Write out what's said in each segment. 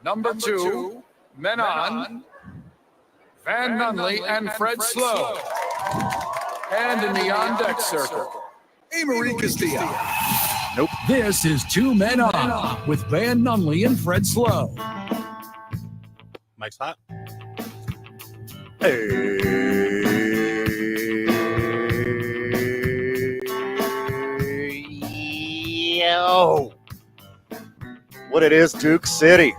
Number 2, men on, Van Nunley and Fred Slow. And in the on-deck circle, Amory Castillo. Nope. This is 2 Men On with Van Nunley and Fred Slow. Mike's hot. Yo. What it is, Duke City.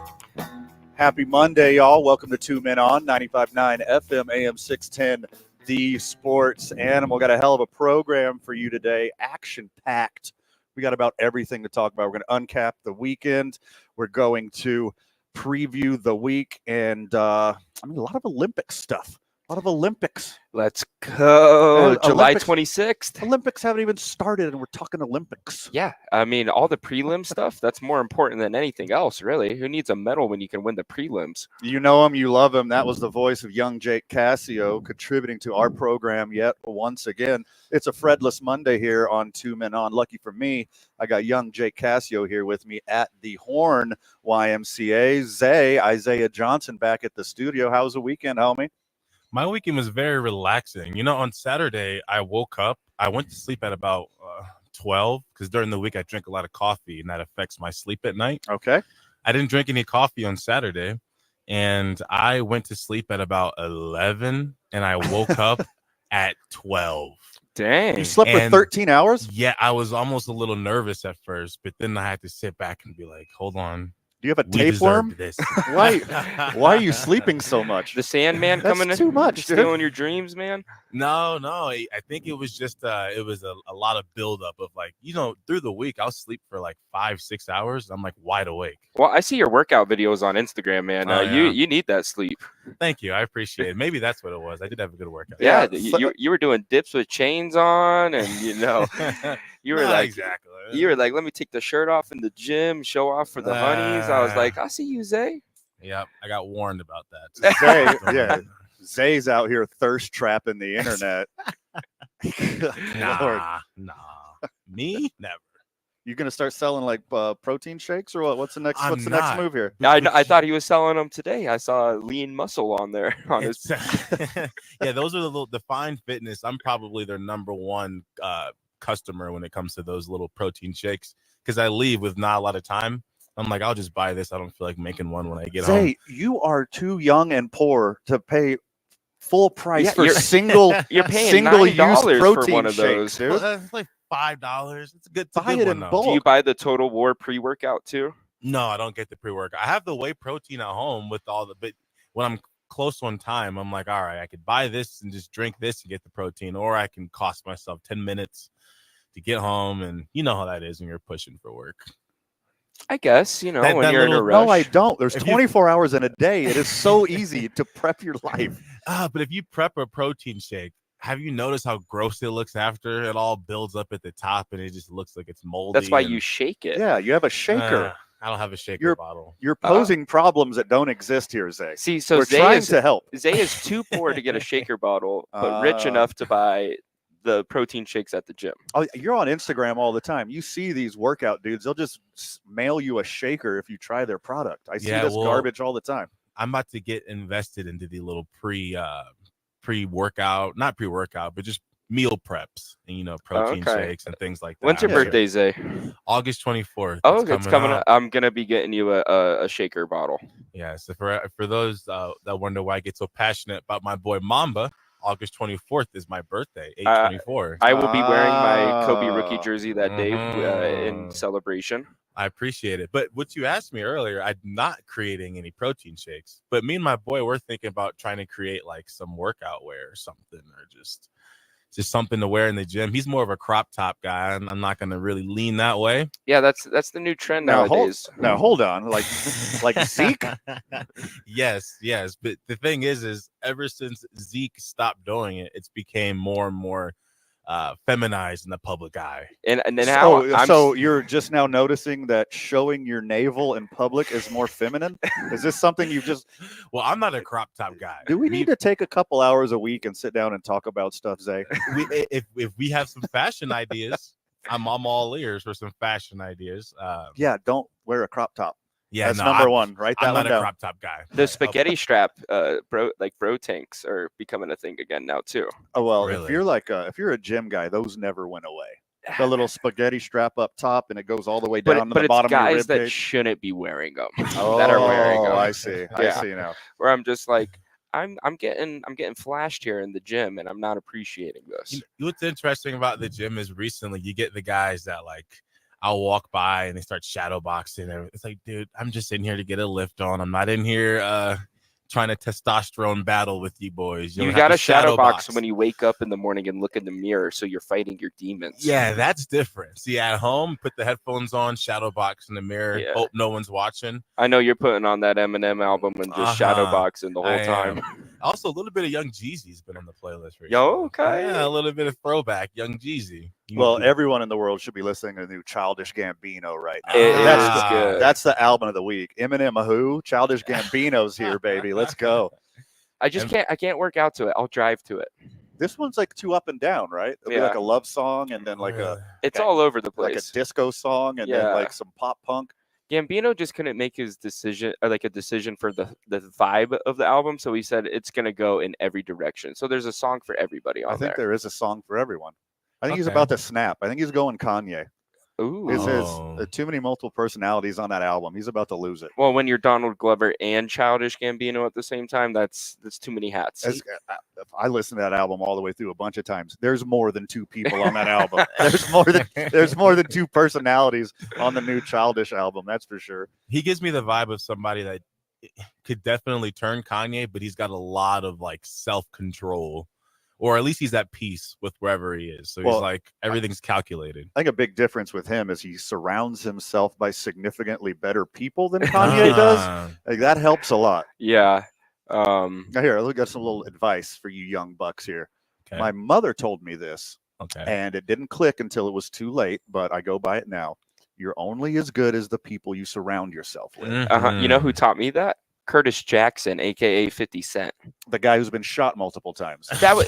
Happy Monday, y'all. Welcome to 2 Men On, 95.9 FM, AM 610, The Sports Animal. Got a hell of a program for you today, action-packed. We got about everything to talk about. We're going to uncap the weekend. We're going to preview the week, and a lot of Olympic stuff. A lot of Olympics. Let's go. July Olympics, 26th. Olympics haven't even started, and we're talking Olympics. Yeah. I mean, all the prelim stuff, that's more important than anything else, really. Who needs a medal when you can win the prelims? You know him. You love him. That was the voice of young Jake Cassio contributing to our program yet once again. It's a Fredless Monday here on 2 Men On. Lucky for me, I got young Jake Cassio here with me at the Horn YMCA. Isaiah Johnson back at the studio. How was the weekend, homie? My weekend was very relaxing. You know, on Saturday, I woke up. I went to sleep at about 12 because during the week I drink a lot of coffee, and that affects my sleep at night. Okay. I didn't drink any coffee on Saturday, and I went to sleep at about 11, and I woke up at 12. Dang. You slept for 13 hours? Yeah, I was almost a little nervous at first, but then I had to sit back and be like, hold on. Do you have a tapeworm? Why are you sleeping so much? The Sandman coming in? Too much, stealing your dreams, man? No. I think it was just it was a lot of buildup of through the week I'll sleep for like 5-6 hours. I'm like wide awake. Well, I see your workout videos on Instagram, man. You need that sleep. Thank you. I appreciate it. Maybe that's what it was. I did have a good workout. Yeah, you were doing dips with chains on, and you were exactly. You were like, let me take the shirt off in the gym, show off for the honeys. I was like, I see you, Zay. Yep, I got warned about that. Zay's out here thirst trapping the internet. Nah. Me? Never. You gonna start selling like protein shakes or what? What's the next move here? I thought he was selling them today. I saw lean muscle on there on his. Yeah, those are the little Defined Fitness. I'm probably their number one customer when it comes to those little protein shakes because I leave with not a lot of time. I'm like, I'll just buy this. I don't feel like making one when I get home. You are too young and poor to pay full price for single use protein for one of those. Shakes, dude. Well, that's like $5. It's a good. Buy it in bulk. Do you buy the Total War pre-workout too? No, I don't get the pre-workout. I have the whey protein at home with all the. But when I'm close on time, I'm like, all right, I could buy this and just drink this and get the protein, or I can cost myself 10 minutes to get home, and you know how that is when you're pushing for work. I guess, when you're in a rush. No, I don't. There's 24 hours in a day. It is so easy to prep your life. But if you prep a protein shake, have you noticed how gross it looks after? It all builds up at the top, and it just looks like it's moldy. That's why you shake it. Yeah, you have a shaker. I don't have a shaker bottle. You're posing problems that don't exist here, Zay. See, so we're trying to help. Zay is too poor to get a shaker bottle, but rich enough to buy the protein shakes at the gym. Oh, you're on Instagram all the time. You see these workout dudes. They'll just mail you a shaker if you try their product. I see this garbage all the time. I'm about to get invested into the little pre-workout, not pre-workout, but just meal preps and protein shakes and things like that. When's your birthday, Zay? August 24th. Oh, it's coming up. I'm gonna be getting you a shaker bottle. Yeah. So for those that wonder why I get so passionate about my boy Mamba, August 24th is my birthday, 8/24. I will be wearing my Kobe rookie jersey that day in celebration. I appreciate it. But what you asked me earlier, I'm not creating any protein shakes. But me and my boy, we're thinking about trying to create like some workout wear or something, or just something to wear in the gym. He's more of a crop top guy, and I'm not going to really lean that way. Yeah, that's the new trend nowadays. Hold on, like Zeke. Yes. But the thing is ever since Zeke stopped doing it, it's became more and more feminized in the public eye. And then so you're just now noticing that showing your navel in public is more feminine? Is this something you just? Well, I'm not a crop top guy. Do we need to take a couple hours a week and sit down and talk about stuff, Zay? If we have some fashion ideas, I'm all ears for some fashion ideas. Yeah, don't wear a crop top. Yeah, That's no, number one. Write that I'm one not a down. crop top guy. The spaghetti strap, bro tanks are becoming a thing again now too. Oh well, Really? if you're a gym guy, those never went away. The little spaghetti strap up top, and it goes all the way But down to but the it's bottom of your guys rib that cage. shouldn't be wearing them Oh, that are wearing them. I see. I Yeah. see now. Where I'm just like, I'm getting flashed here in the gym, and I'm not appreciating this. You know, what's interesting about the gym is recently you get the guys that like I'll walk by and they start shadow boxing. And it's like, dude, I'm just in here to get a lift on. I'm not in here trying to testosterone battle with you boys. You don't have got to to shadow box when you wake up in the morning and look in the mirror, so you're fighting your demons. Yeah, that's different. See, at home, put the headphones on, shadow box in the mirror, Yeah. hope no one's watching. I know you're putting on that Eminem album and just shadow boxing the whole I time. am. Also, a little bit of Young Jeezy's been on the playlist recently. Yo, okay. Yeah, a little bit of throwback, Young Jeezy. Well, everyone in the world should be listening to the new Childish Gambino right now. It that's is good. That's the album of the week. Eminem, who? Childish Gambino's here, baby. Let's go. I can't work out to it. I'll drive to it. This one's like two up and down, right? It'll be like a love song and then like It's all over the place. like a disco song and then like some pop punk. Gambino just couldn't make his decision, or like a decision for the vibe of the album, so he said it's gonna go in every direction. So there's a song for everybody on there. I think there is a song for everyone. I think he's Okay. about to snap. I think he's going Kanye. Ooh. His too many multiple personalities on that album. He's about to lose it. Well, when you're Donald Glover and Childish Gambino at the same time, that's too many hats. I listened to that album all the way through a bunch of times. There's more than two people on that album. There's more than two personalities on the new Childish album. That's for sure. He gives me the vibe of somebody that could definitely turn Kanye, but he's got a lot of like self-control, or at least he's at peace with wherever he is. So he's like, everything's calculated. I think a big difference with him is he surrounds himself by significantly better people than Kanye does. Like, that helps a lot. Yeah. Now here, look at some little advice for you young bucks here. Okay. My mother told me this, Okay. and it didn't click until it was too late, but I go by it now. You're only as good as the people you surround yourself with. You know who taught me that? Curtis Jackson, aka 50 Cent. The guy who's been shot multiple times. But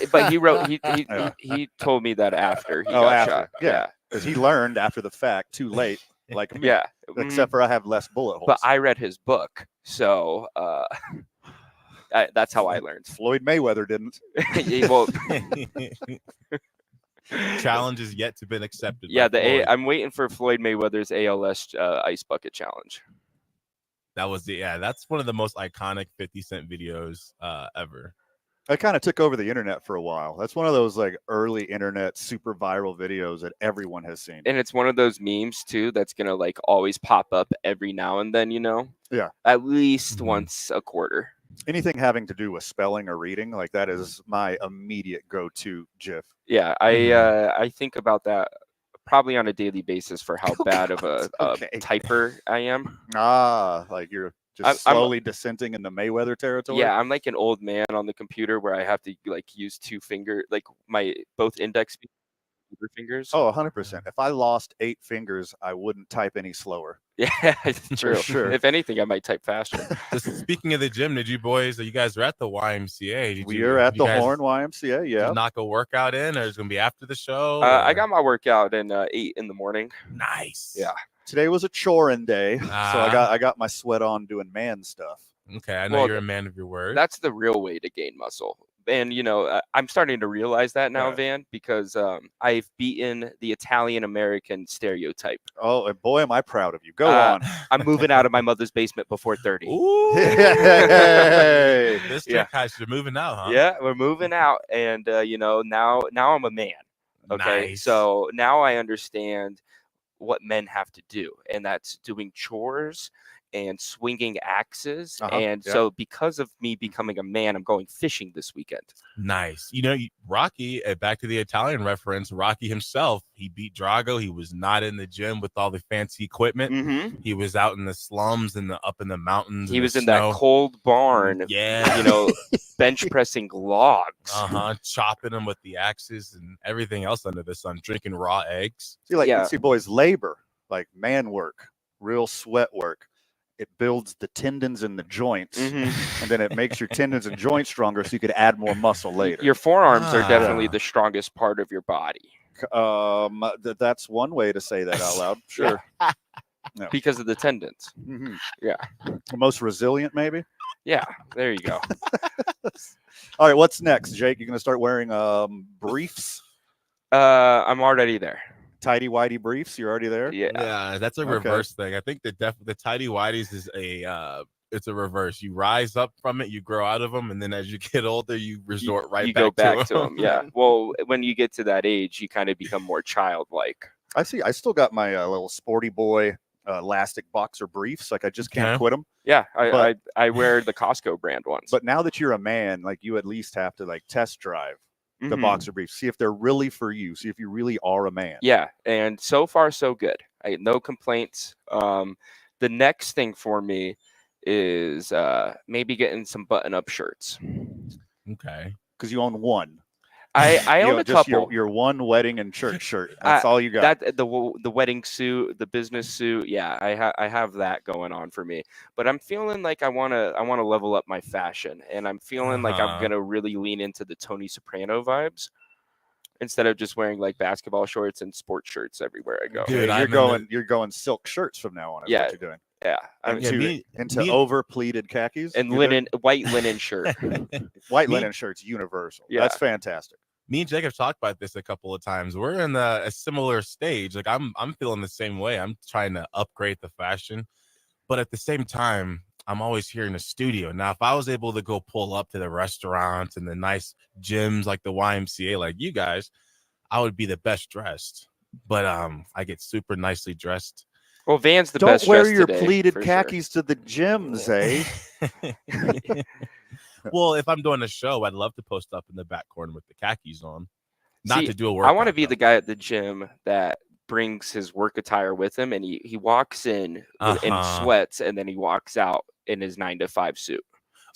he told me that after he got shot. Yeah, because he learned after the fact, too late, like me. Yeah. Except for I have less bullet holes. But I read his book, so that's how I learned. Floyd Mayweather didn't. Well, Challenge is yet to been accepted. yeah, by Floyd. I'm waiting for Floyd Mayweather's ALS ice bucket challenge. That was that's one of the most iconic 50 Cent videos ever. I kind of took over the internet for a while. That's one of those like early internet super viral videos that everyone has seen. And it's one of those memes too that's gonna like always pop up every now and then, Yeah. At least once a quarter. Anything having to do with spelling or reading, like that is my immediate go-to GIF. Yeah, I think about that probably on a daily basis for how bad of a typer I am. Like you're just slowly descending into Mayweather territory. Yeah, I'm like an old man on the computer where I have to like use two finger, like my both index fingers. Oh, 100%. If I lost 8 fingers, I wouldn't type any slower. Yeah, it's true. Sure. If anything, I might type faster. Speaking of the gym, did you guys were at the YMCA? We are at the Horn YMCA. Did Yeah. you knock a workout in, or is it gonna be after the show? I got my workout in 8 in the morning. nice. Yeah. Today was a choring day, so I got my sweat on doing man stuff. Okay, I know you're a man of your word. That's the real way to gain muscle. And, I'm starting to realize that now, Van, because I've beaten the Italian-American stereotype. Oh, and boy, am I proud of you. Go on. I'm moving out of my mother's basement before 30. Ooh. Hey. This trick, guys, you're moving out, huh? Yeah, we're moving out. And, now I'm a man. Okay, Nice. so now I understand what men have to do, and that's doing chores and swinging axes. So because of me becoming a man, I'm going fishing this weekend. Nice. Rocky, back to the Italian reference, Rocky himself, he beat Drago. He was not in the gym with all the fancy equipment. Mm-hmm. He was out in the slums and up in the mountains. He was in that cold barn, yeah, bench pressing logs. chopping them with the axes and everything else under the sun, drinking raw eggs. See, boys, labor, like man work, real sweat work. It builds the tendons in the joints, and then it makes your tendons and joints stronger so you could add more muscle later. Your forearms are definitely the strongest part of your body. That's one way to say that out loud. Sure. No. because of the tendons. Mhm. Yeah. The most resilient, maybe. Yeah, there you go. All right, what's next, Jake? You're gonna start wearing briefs, I'm already there. tidy whitey briefs. You're already there. Yeah. Yeah, that's a Okay. reverse thing. I think the tidy whities is it's a reverse. You rise up from it, you grow out of them, and then as you get older, you resort You back go back to to them. Yeah. Well, when you get to that age, you kind of become more childlike. I see. I still got my little sporty boy elastic boxer briefs. Like I just can't Okay. quit them. Yeah, But- I wear the Costco brand ones. But now that you're a man, like you at least have to like test drive the Mhm. boxer briefs, see if they're really for you, see if you really are a man. Yeah, and so far so good. I had no complaints. The next thing for me is maybe getting some button-up shirts. Okay. Because you own one. I You own know, a just couple. your one wedding and church shirt. That's all you got. That the wedding suit, the business suit. Yeah, I have that going on for me. But I'm feeling like I wanna level up my fashion, and I'm feeling like I'm gonna really lean into the Tony Soprano vibes instead of just wearing like basketball shorts and sports shirts everywhere I go. Dude, you're going silk shirts from now on. Is Yeah. what you're doing. Yeah, I'm Into over pleated khakis and you're doing? white linen shirt. White Me- linen shirts universal. Yeah. That's fantastic. Me and Jake have talked about this a couple of times. We're in a similar stage. Like I'm feeling the same way. I'm trying to upgrade the fashion, but at the same time, I'm always here in the studio. Now, if I was able to go pull up to the restaurants and the nice gyms like the YMCA, like you guys, I would be the best dressed. But I get super nicely dressed. Well, Van's the Don't best wear dressed your today, pleated for khakis to the gyms, eh? Well, if I'm doing a show, I'd love to post up in the back corner with the khakis on. Not See, to do a workout. I want to be though. the guy at the gym that brings his work attire with him, and he walks in sweats, and then he walks out in his 9-to-5 suit.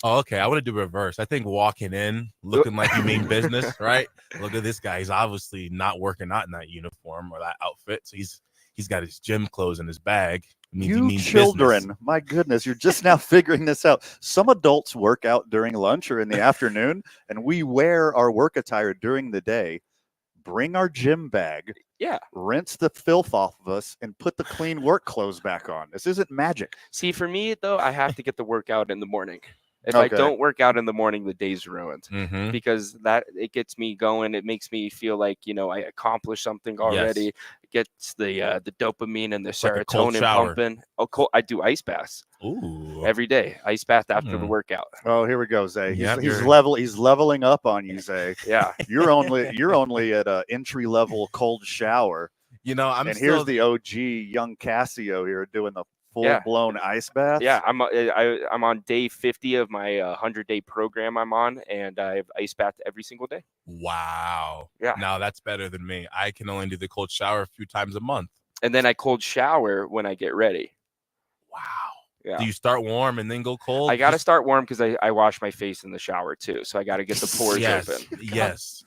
Oh, okay. I want to do reverse. I think walking in looking like you mean business, right? Look at this guy. He's obviously not working out in that uniform or that outfit. So he's got his gym clothes in his bag. It means he You means children, business. my goodness, you're just now figuring this out. Some adults work out during lunch or in the afternoon, and we wear our work attire during the day. Bring our gym bag, Yeah. rinse the filth off of us, and put the clean work clothes back on. This isn't magic. See, for me though, I have to get the workout in the morning. If I Okay. don't work out in the morning, the day's ruined. Mhm. Because that it gets me going. It makes me feel like I accomplished something already. It gets the dopamine and the like a cold serotonin shower. pumping. Oh, I do ice baths Ooh. every day. Ice bath after the Mm. workout. Oh, here we go, Zay. Yep, He's you're- He's leveling up on you, Zay. Yeah. You're only at an entry level cold shower, You know, I'm and still here's the OG young Casio here doing the full blown ice bath. Yeah, I'm on day 50 of my 100-day program I'm on, and I've ice bath every single day. wow. Yeah. Now that's better than me. I can only do the cold shower a few times a month. And then I cold shower when I get ready. Wow. Yeah. Do you start warm and then go cold? I got to Just- start warm because I wash my face in the shower too. So I got to get the pores yes. open. Yes.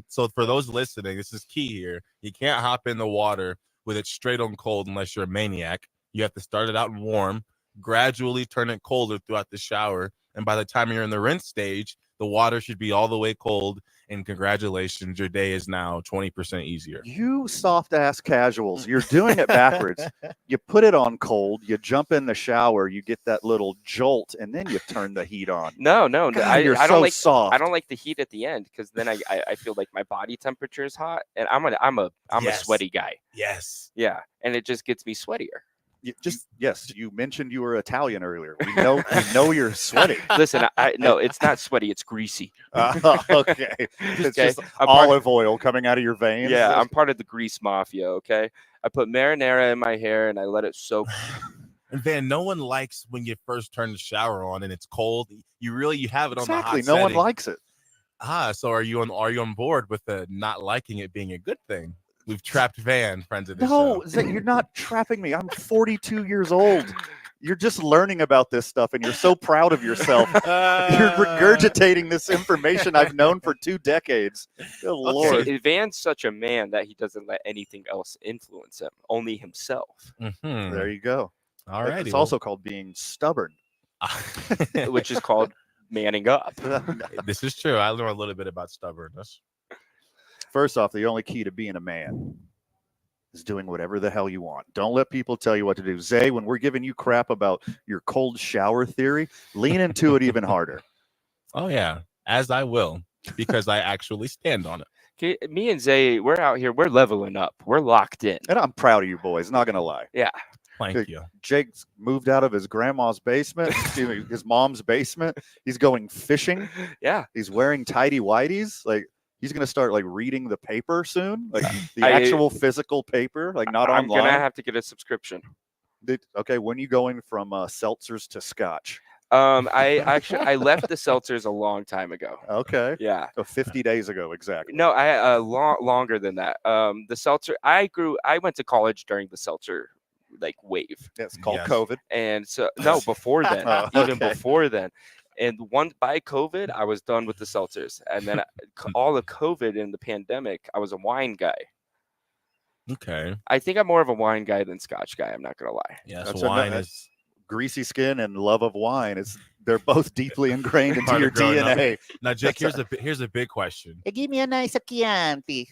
So for those listening, this is key here. You can't hop in the water with it straight on cold unless you're a maniac. You have to start it out warm, gradually turn it colder throughout the shower, and by the time you're in the rinse stage, the water should be all the way cold. And congratulations, your day is now 20% easier. You soft ass casuals, you're doing it backwards. You put it on cold, you jump in the shower, you get that little jolt, and then you turn the heat on. No, God, I you're don't so like soft. I don't like the heat at the end because then I feel like my body temperature is hot, and I'm a Yes. sweaty guy. Yes. Yeah, and it just gets me sweatier. Yes, you mentioned you were Italian earlier. We know you're sweaty. Listen, no, it's not sweaty, it's greasy. Okay, it's Okay, just I'm part- olive oil coming out of your veins. Yeah, I'm part of the grease mafia. Okay, I put marinara in my hair and I let it soak. And Van, no one likes when you first turn the shower on and it's cold. You have it on the hot exactly. No one setting. likes it. So are you on board with the not liking it being a good thing? We've trapped Van, friends of the show. No, Zay, you're not trapping me. I'm 42 years old. You're just learning about this stuff, and you're so proud of yourself. You're regurgitating this information I've known for 2 decades. Good Lord. See, Van's such a man that he doesn't let anything else influence him, only himself, Mhm. There you go. All right. It's also called being stubborn. which is called manning up. This is true. I learned a little bit about stubbornness. First off, the only key to being a man is doing whatever the hell you want. Don't let people tell you what to do. Zay, when we're giving you crap about your cold shower theory, lean into it even harder. Oh, yeah, as I will, because I actually stand on it. Okay, me and Zay, we're out here. We're leveling up. We're locked in. And I'm proud of you boys, not going to lie. Yeah. Thank you. Jake's moved out of his grandma's basement, his mom's basement. He's going fishing. Yeah. He's wearing tidy whities. Like, he's going to start like reading the paper soon, like the actual physical paper, like not I'm online. going to have to get a subscription. Okay, when are you going from seltzers to scotch? I left the seltzers a long time ago. Okay. Yeah. So 50 days ago, exactly. No, I longer than that. The seltzer. I went to college during the seltzer like wave. Yeah, it's called Yes. COVID. And so no, before then, Oh, even okay. before then. And by COVID, I was done with the seltzers. And then all of COVID and the pandemic, I was a wine guy. Okay. I think I'm more of a wine guy than Scotch guy. I'm not gonna lie. Yeah, That's so wine enough. is Greasy skin and love of wine. They're both deeply ingrained into Part your of growing up. DNA. now, Jake. Here's a big question. Give me a nice Chianti.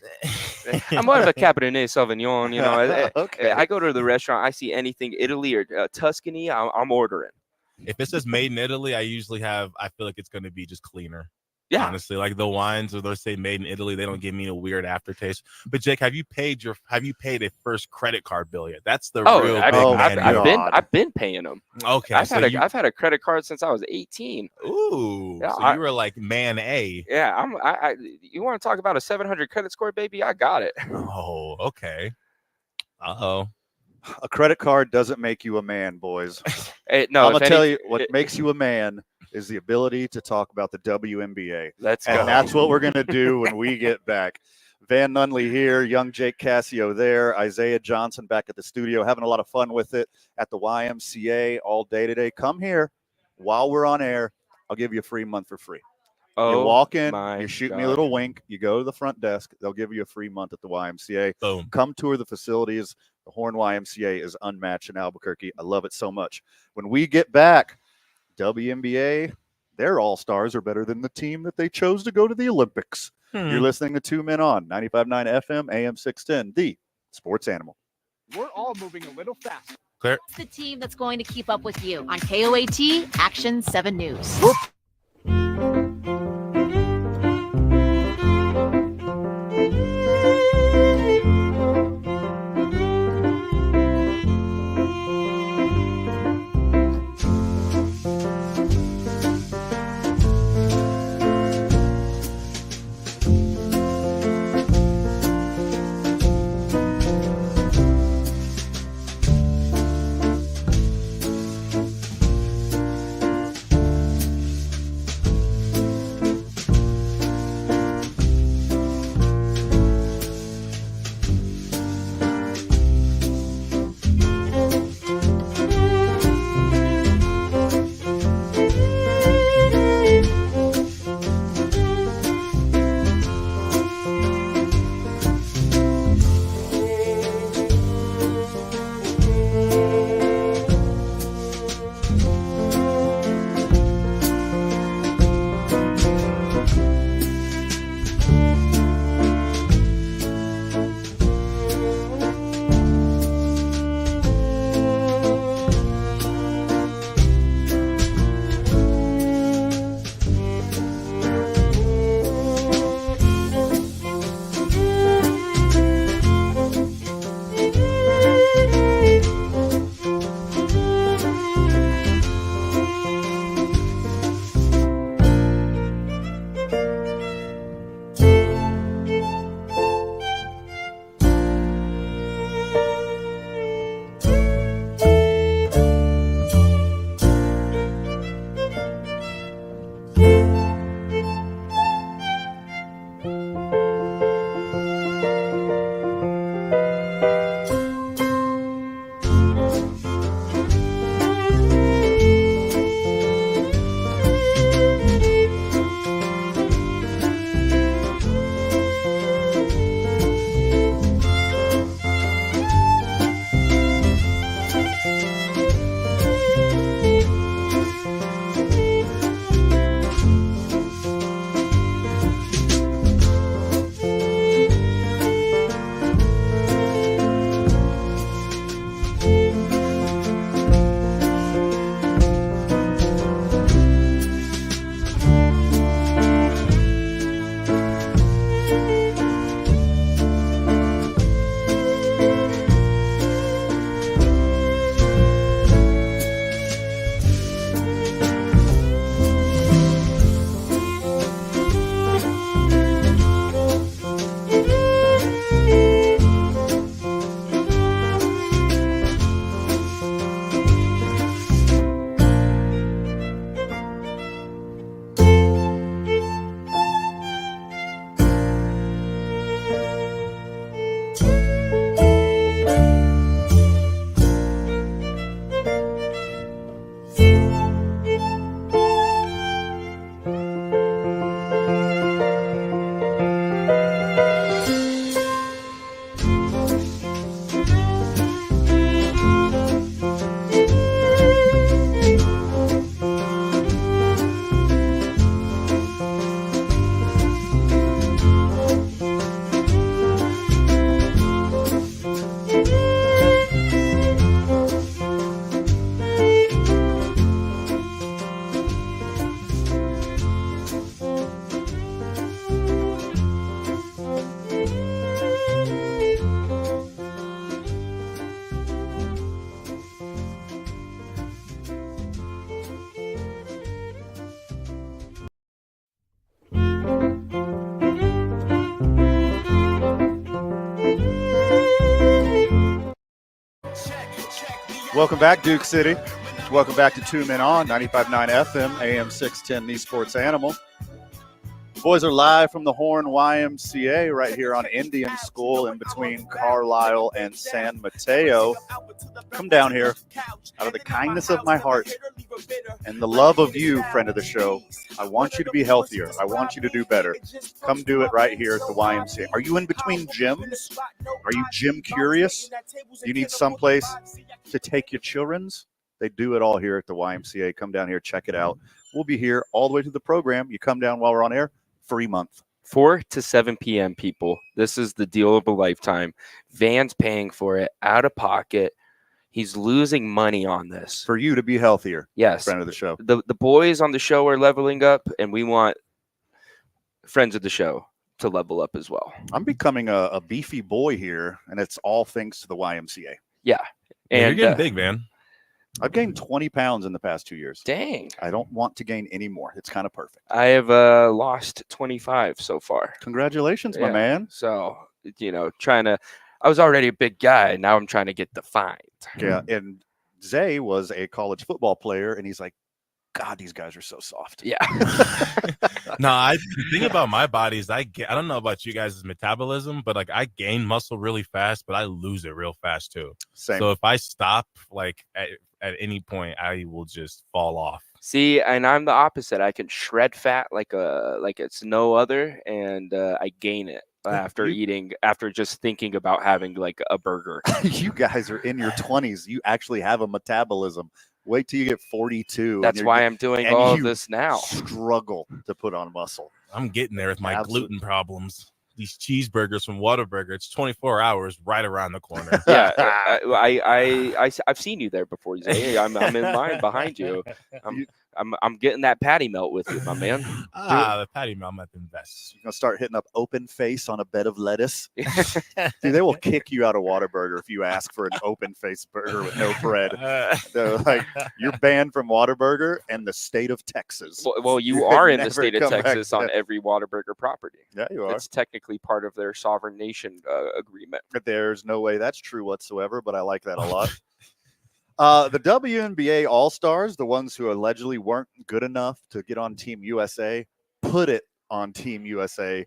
I'm more of a Cabernet Sauvignon. You know, Okay. I go to the restaurant. I see anything Italy or Tuscany. I'm ordering. If it says made in Italy, I feel like it's going to be just cleaner. Yeah. Honestly, like the wines, or they'll say made in Italy, they don't give me a weird aftertaste. But Jake, have you paid a first credit card bill yet? That's the real big man. I've been paying them. Okay, I've had a credit card since I was 18. Ooh, Yeah, so you were like man A. Yeah, you want to talk about a 700 credit score, baby? I got it. Oh, okay. Uh-oh. A credit card doesn't make you a man, boys. Hey, no, I'm going to tell you what it- makes you a man is the ability to talk about the WNBA. Let's And go. that's what we're going to do when we get back. Van Nunley here, young Jake Cassio there, Isaiah Johnson back at the studio, having a lot of fun with it at the YMCA all day today. Come here while we're on air. I'll give you a free month for free. You walk in, you shoot me a little wink, you go to the front desk, they'll give you a free month at the YMCA. Boom. Come tour the facilities. The Horn YMCA is unmatched in Albuquerque. I love it so much. When we get back, WNBA, their all-stars are better than the team that they chose to go to the Olympics. You're listening to 2 Men On, 95.9 FM, AM 610, the sports animal. We're all moving a little fast. Clear. It's the team that's going to keep up with you on KOAT Action 7 News. Welcome back, Duke City. Welcome back to 2 Men On, 95.9 FM, AM 610, The Sports Animal. Boys are live from the Horn YMCA right here on Indian School in between Carlisle and San Mateo. Come down here out of the kindness of my heart and the love of you, friend of the show. I want you to be healthier. I want you to do better. Come do it right here at the YMCA. Are you in between gyms? Are you gym curious? You need someplace to take your children's? They do it all here at the YMCA. Come down here, check it out. We'll be here all the way to the program. You come down while we're on air. Free month. 4 to 7 p.m. people. This is the deal of a lifetime. Van's paying for it out of pocket. He's losing money on this. For you to be healthier. Yes. Friend of the show. The boys on the show are leveling up, and we want friends of the show to level up as well. I'm becoming a beefy boy here, and it's all thanks to the YMCA. Yeah. And you're getting big, man. I've gained 20 pounds in the past 2 years. Dang. I don't want to gain any more. It's kind of perfect. I have lost 25 so far. Congratulations, my Yeah. man. So, I was already a big guy. Now I'm trying to get defined. Yeah, and Zay was a college football player, and he's like, God, these guys are so soft. Yeah. The thing about my body is I don't know about you guys' metabolism, but like I gain muscle really fast, but I lose it real fast too. Same. So if I stop like at any point, I will just fall off. See, and I'm the opposite. I can shred fat like it's no other, and I gain it after just thinking about having like a burger. You guys are in your 20s. You actually have a metabolism. Wait till you get 42. That's why I'm doing all of this now. Struggle to put on muscle. I'm getting there with my Absolutely. gluten problems. These cheeseburgers from Whataburger, it's 24 hours right around the corner. Yeah, I've seen you there before. Zay. I'm in line behind you. I'm getting that patty melt with you, my man. The patty melt might be best. You're gonna start hitting up open face on a bed of lettuce. Dude, they will kick you out of Whataburger if you ask for an open face burger with no bread. They're like, you're banned from Whataburger and the state of Texas. Well, you are in the Never state of come back Texas to on that. every Whataburger property. Yeah, you are. It's technically part of their sovereign nation agreement. There's no way that's true whatsoever, but I like that a lot. The WNBA All-Stars, the ones who allegedly weren't good enough to get on Team USA, put it on Team USA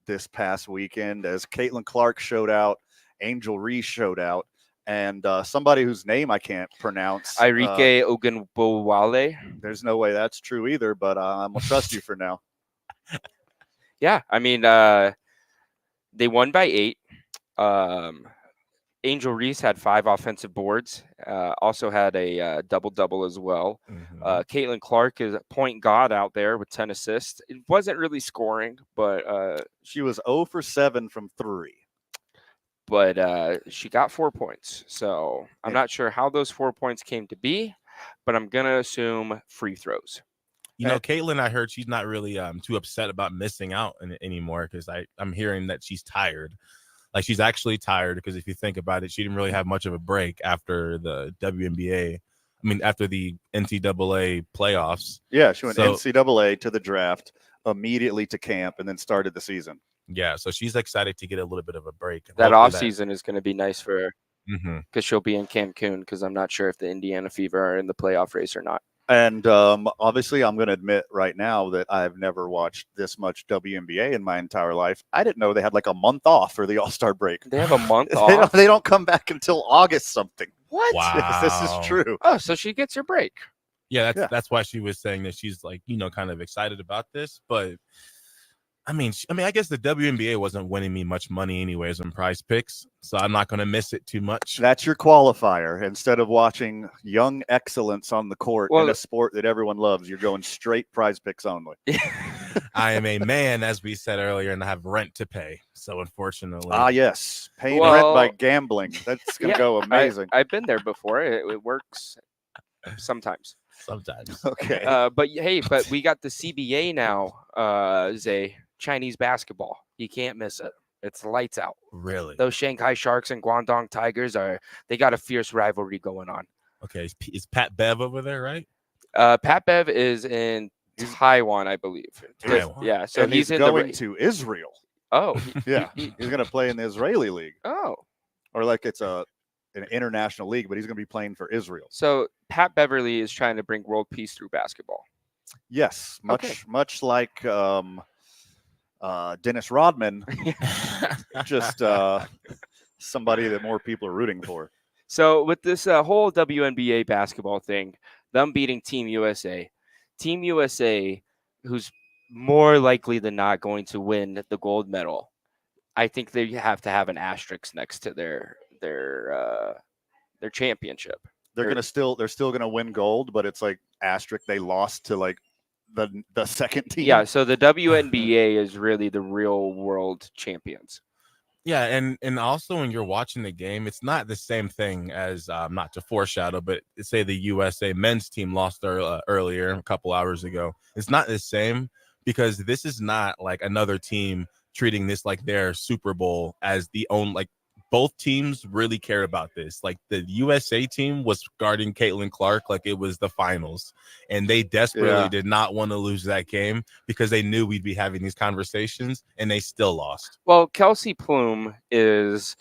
this past weekend as Caitlin Clark showed out, Angel Reese showed out, and somebody whose name I can't pronounce. Irike Ogunbowale. There's no way that's true either, but I'm going to trust you for now. Yeah, I mean, they won by 8. Angel Reese had 5 offensive boards, also had a double-double as well. Mhm. Caitlin Clark is a point god out there with 10 assists. It wasn't really scoring, but She was 0 for 7 from 3. she got 4 points. So I'm not sure how those 4 points came to be, but I'm going to assume free throws. You know, Caitlin, I heard she's not really too upset about missing out anymore because I'm hearing that she's tired. Like she's actually tired because if you think about it, she didn't really have much of a break after the WNBA. I mean, after the NCAA playoffs. Yeah, she went NCAA to the draft, immediately to camp, and then started the season. Yeah, so she's excited to get a little bit of a break. That offseason is going to be nice for her Mhm. because she'll be in Cancun because I'm not sure if the Indiana Fever are in the playoff race or not. And obviously, I'm going to admit right now that I've never watched this much WNBA in my entire life. I didn't know they had like a month off for the All-Star break. They have a month off? They don't come back until August something. What? Wow. Yes, this is true. Oh, so she gets her break. Yeah, Yeah. that's why she was saying that she's like, kind of excited about this. But I mean, I guess the WNBA wasn't winning me much money anyways on Prize Picks, so I'm not going to miss it too much. That's your qualifier. Instead of watching young excellence on the court in a sport that everyone loves, you're going straight Prize Picks only. I am a man, as we said earlier, and I have rent to pay. So unfortunately, yes, paying rent by gambling. That's going to go amazing. I've been there before. It works sometimes. Sometimes. Okay. But we got the CBA now, Zay. Chinese basketball. You can't miss it. It's lights out. Really? Those Shanghai Sharks and Guangdong Tigers they got a fierce rivalry going on. Okay. Is Pat Bev over there, right? Pat Bev is in Taiwan, I believe. Taiwan. Yeah. So and he's going to Israel. Oh. Yeah. He's going to play in the Israeli league. Oh. Or like it's an international league, but he's going to be playing for Israel. So Pat Beverly is trying to bring world peace through basketball. Yes. Much like Dennis Rodman, just somebody that more people are rooting for. So with this whole WNBA basketball thing, them beating Team USA, who's more likely than not going to win the gold medal, I think they have to have an asterisk next to their championship. They're still going to win gold, but it's like asterisk. They lost to like the second team. Yeah, so the WNBA is really the real world champions. Yeah, and also when you're watching the game, it's not the same thing as not to foreshadow, but say the USA men's team lost earlier a couple hours ago. It's not the same because this is not like another team treating this like their Super Bowl as the own like. Both teams really care about this. Like the USA team was guarding Caitlin Clark like it was the finals, and they desperately did not want to lose that game because they knew we'd be having these conversations, and they still lost. Well, Kelsey Plume is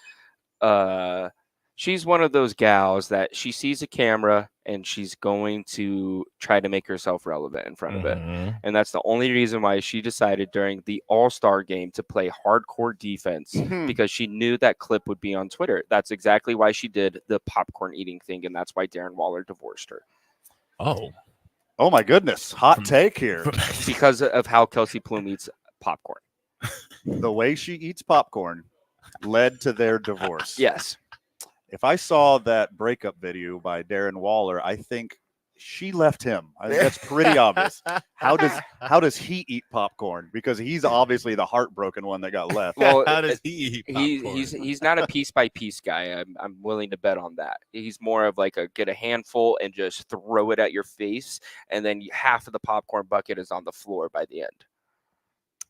she's one of those gals that she sees a camera and she's going to try to make herself relevant in front of it. And that's the only reason why she decided during the All-Star game to play hardcore defense because she knew that clip would be on Twitter. That's exactly why she did the popcorn eating thing. And that's why Darren Waller divorced her. Oh my goodness. Hot take here. Because of how Kelsey Plume eats popcorn. The way she eats popcorn led to their divorce. Yes. If I saw that breakup video by Darren Waller, I think she left him. I think that's pretty obvious. How does he eat popcorn? Because he's obviously the heartbroken one that got left. Well, how does he eat popcorn? He's not a piece by piece guy. I'm willing to bet on that. He's more of like get a handful and just throw it at your face, and then half of the popcorn bucket is on the floor by the end.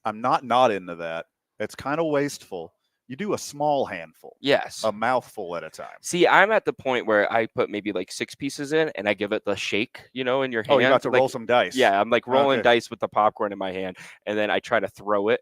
I'm not into that. It's kind of wasteful. You do a small handful. Yes. A mouthful at a time. See, I'm at the point where I put maybe like 6 pieces in and I give it the shake, in your hand. Oh, you're about to roll some dice. Yeah, I'm like rolling dice with the popcorn in my hand, and then I try to throw it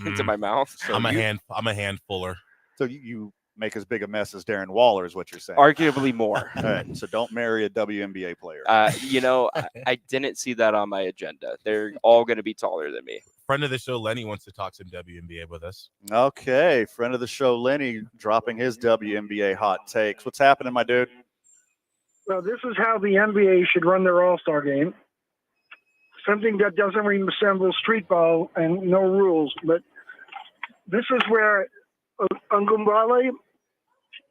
into my mouth. So I'm a handfuller. So you make as big a mess as Darren Waller is what you're saying. Arguably more. All right, so don't marry a WNBA player. I didn't see that on my agenda. They're all going to be taller than me. Friend of the show, Lenny, wants to talk some WNBA with us. Okay, friend of the show, Lenny, dropping his WNBA hot takes. What's happening, my dude? Well, this is how the NBA should run their All-Star game. Something that doesn't resemble street ball and no rules. But this is where Ungumbale,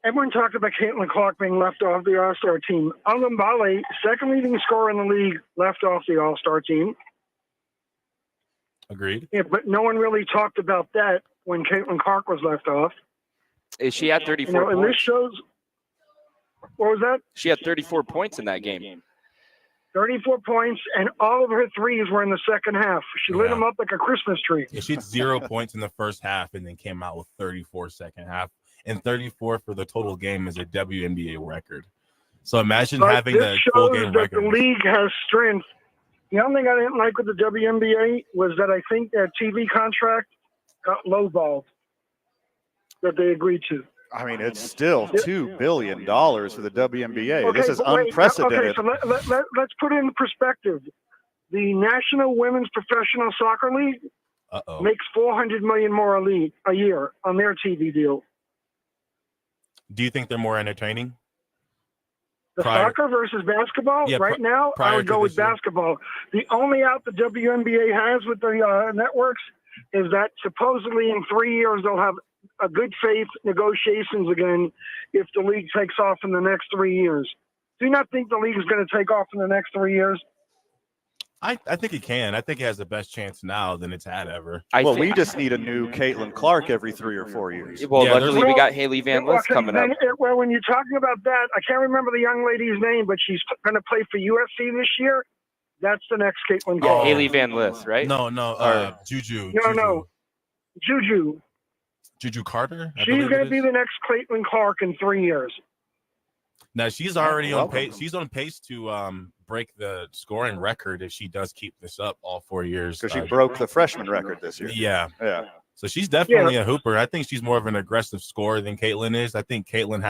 everyone talked about Caitlin Clark being left off the All-Star team. Ungumbale, second leading scorer in the league, left off the All-Star team. Agreed. Yeah, but no one really talked about that when Caitlin Clark was left off. She had 34 points. And this shows, what was that? She had 34 points in that game. 34 points, and all of her threes were in the second half. She lit them up like a Christmas tree. Yeah, she had 0 points in the first half and then came out with 34 second half. And 34 for the total game is a WNBA record. So imagine having the full game record. The league has strength. The only thing I didn't like with the WNBA was that I think their TV contract got lowballed that they agreed to. I mean, it's still $2 billion for the WNBA. Okay, this is unprecedented. Okay, so let's put it in perspective. The National Women's Professional Soccer League makes $400 million more a year on their TV deal. Do you think they're more entertaining? The soccer versus basketball? Yeah, right now, I would go with basketball. The only out the WNBA has with the networks is that supposedly in 3 years they'll have a good faith negotiations again if the league takes off in the next 3 years. Do you not think the league is going to take off in the next 3 years? I think it can. I think it has the best chance now than it's had ever. We just need a new Caitlin Clark every 3 or 4 years. Well, allegedly we got Haley Van Lith coming up. Well, when you're talking about that, I can't remember the young lady's name, but she's going to play for USC this year. That's the next Caitlin Clark. Haley Van Lith, right? No, Juju. No. Juju Carter? She's going to be the next Caitlin Clark in 3 years. Now she's already on pace. She's on pace to break the scoring record if she does keep this up all 4 years. Because she broke the freshman record this year. Yeah. So she's definitely a hooper. I think she's more of an aggressive scorer than Caitlin is. I think Caitlin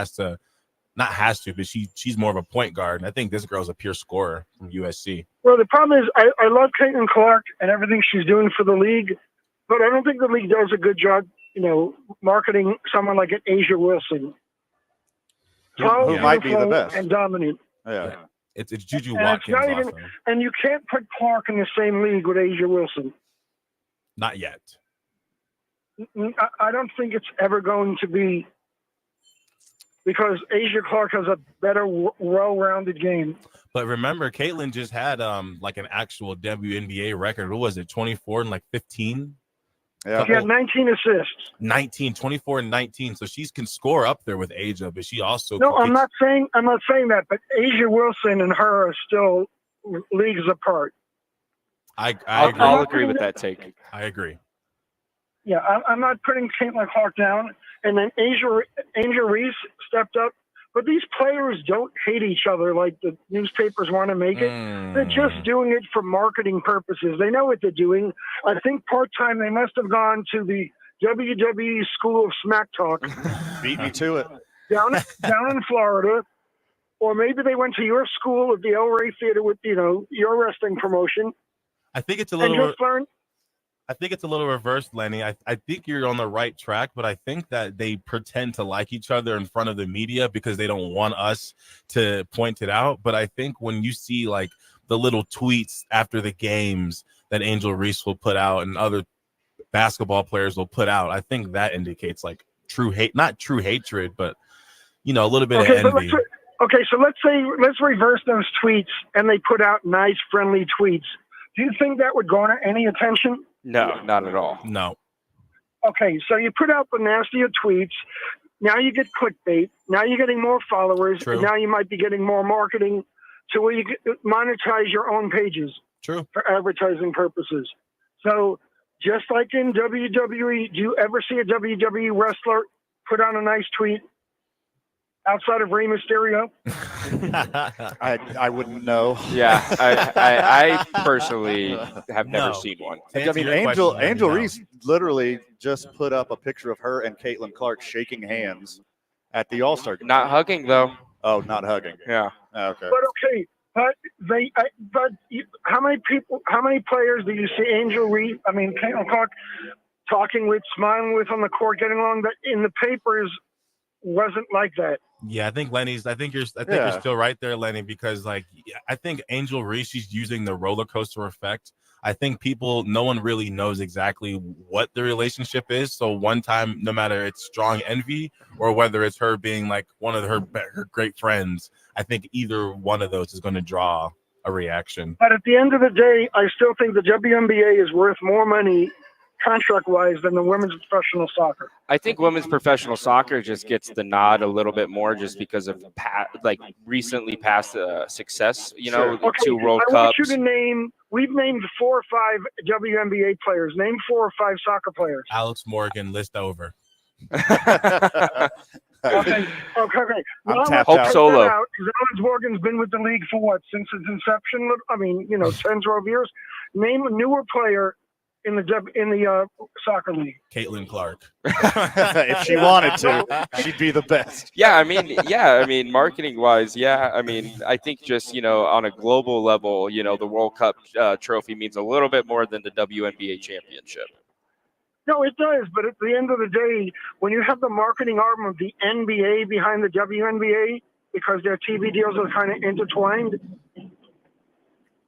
but she's more of a point guard. And I think this girl's a pure scorer from USC. Well, the problem is I love Caitlin Clark and everything she's doing for the league, but I don't think the league does a good job, marketing someone like an Asia Wilson. Who might be the best. And dominant. Yeah. It's Juju Watkins. And you can't put Clark in the same league with Asia Wilson. Not yet. I don't think it's ever going to be, because Asia Clark has a better, well-rounded game. But remember, Caitlin just had like an actual WNBA record. What was it, 24 and 15? Yeah. She had 19 assists. 24 and 19. So she can score up there with Asia, but she also I'm not saying that, but Asia Wilson and her are still leagues apart. I'll agree with that take. I agree. Yeah, I'm not putting Caitlin Clark down. And then Angel Reese stepped up. But these players don't hate each other like the newspapers want to make it. They're just doing it for marketing purposes. They know what they're doing. I think part-time they must have gone to the WWE School of Smack Talk. Beat me to it. Down in Florida. Or maybe they went to your school at the El Rey Theater with, your wrestling promotion. I think it's a little... And just learn. I think it's a little reversed, Lenny. I think you're on the right track, but I think that they pretend to like each other in front of the media because they don't want us to point it out. But I think when you see like the little tweets after the games that Angel Reese will put out and other basketball players will put out, I think that indicates like true hate, not true hatred, but a little bit of envy. So let's reverse those tweets and they put out nice, friendly tweets. Do you think that would garner any attention? No, not at all. No. Okay, so you put out the nastier tweets. Now you get clickbait. Now you're getting more followers. True. And now you might be getting more marketing to where you monetize your own pages. True. For advertising purposes. So just like in WWE, do you ever see a WWE wrestler put on a nice tweet outside of Rey Mysterio? I wouldn't know. Yeah, I personally have never seen one. I mean, Angel Reese literally just put up a picture of her and Caitlin Clark shaking hands at the All-Star game. Not hugging though. Oh, not hugging. Yeah. Okay. But how many players do you see Caitlin Clark talking with, smiling with on the court, getting along? That in the papers wasn't like that. Yeah, I think you're still right there, Lenny, because I think Angel Reese, she's using the roller coaster effect. I think no one really knows exactly what the relationship is. So one time, no matter it's strong envy or whether it's her being like one of her great friends, I think either one of those is going to draw a reaction. But at the end of the day, I still think the WNBA is worth more money contract-wise than the women's professional soccer. I think women's professional soccer just gets the nod a little bit more just because of recently past success, Okay, 2 World Cups. I want you to name, we've named 4 or 5 WNBA players. Name 4 or 5 soccer players. Alex Morgan, list over. Okay. I'm tapped Hope out. Solo. Alex Morgan's been with the league for what, since its inception? 10, 12 years. Name a newer player in the soccer league. Caitlin Clark. If she wanted to, she'd be the best. Yeah, marketing wise, I think just, on a global level, the World Cup trophy means a little bit more than the WNBA championship. No, it does. But at the end of the day, when you have the marketing arm of the NBA behind the WNBA, because their TV deals are kind of intertwined,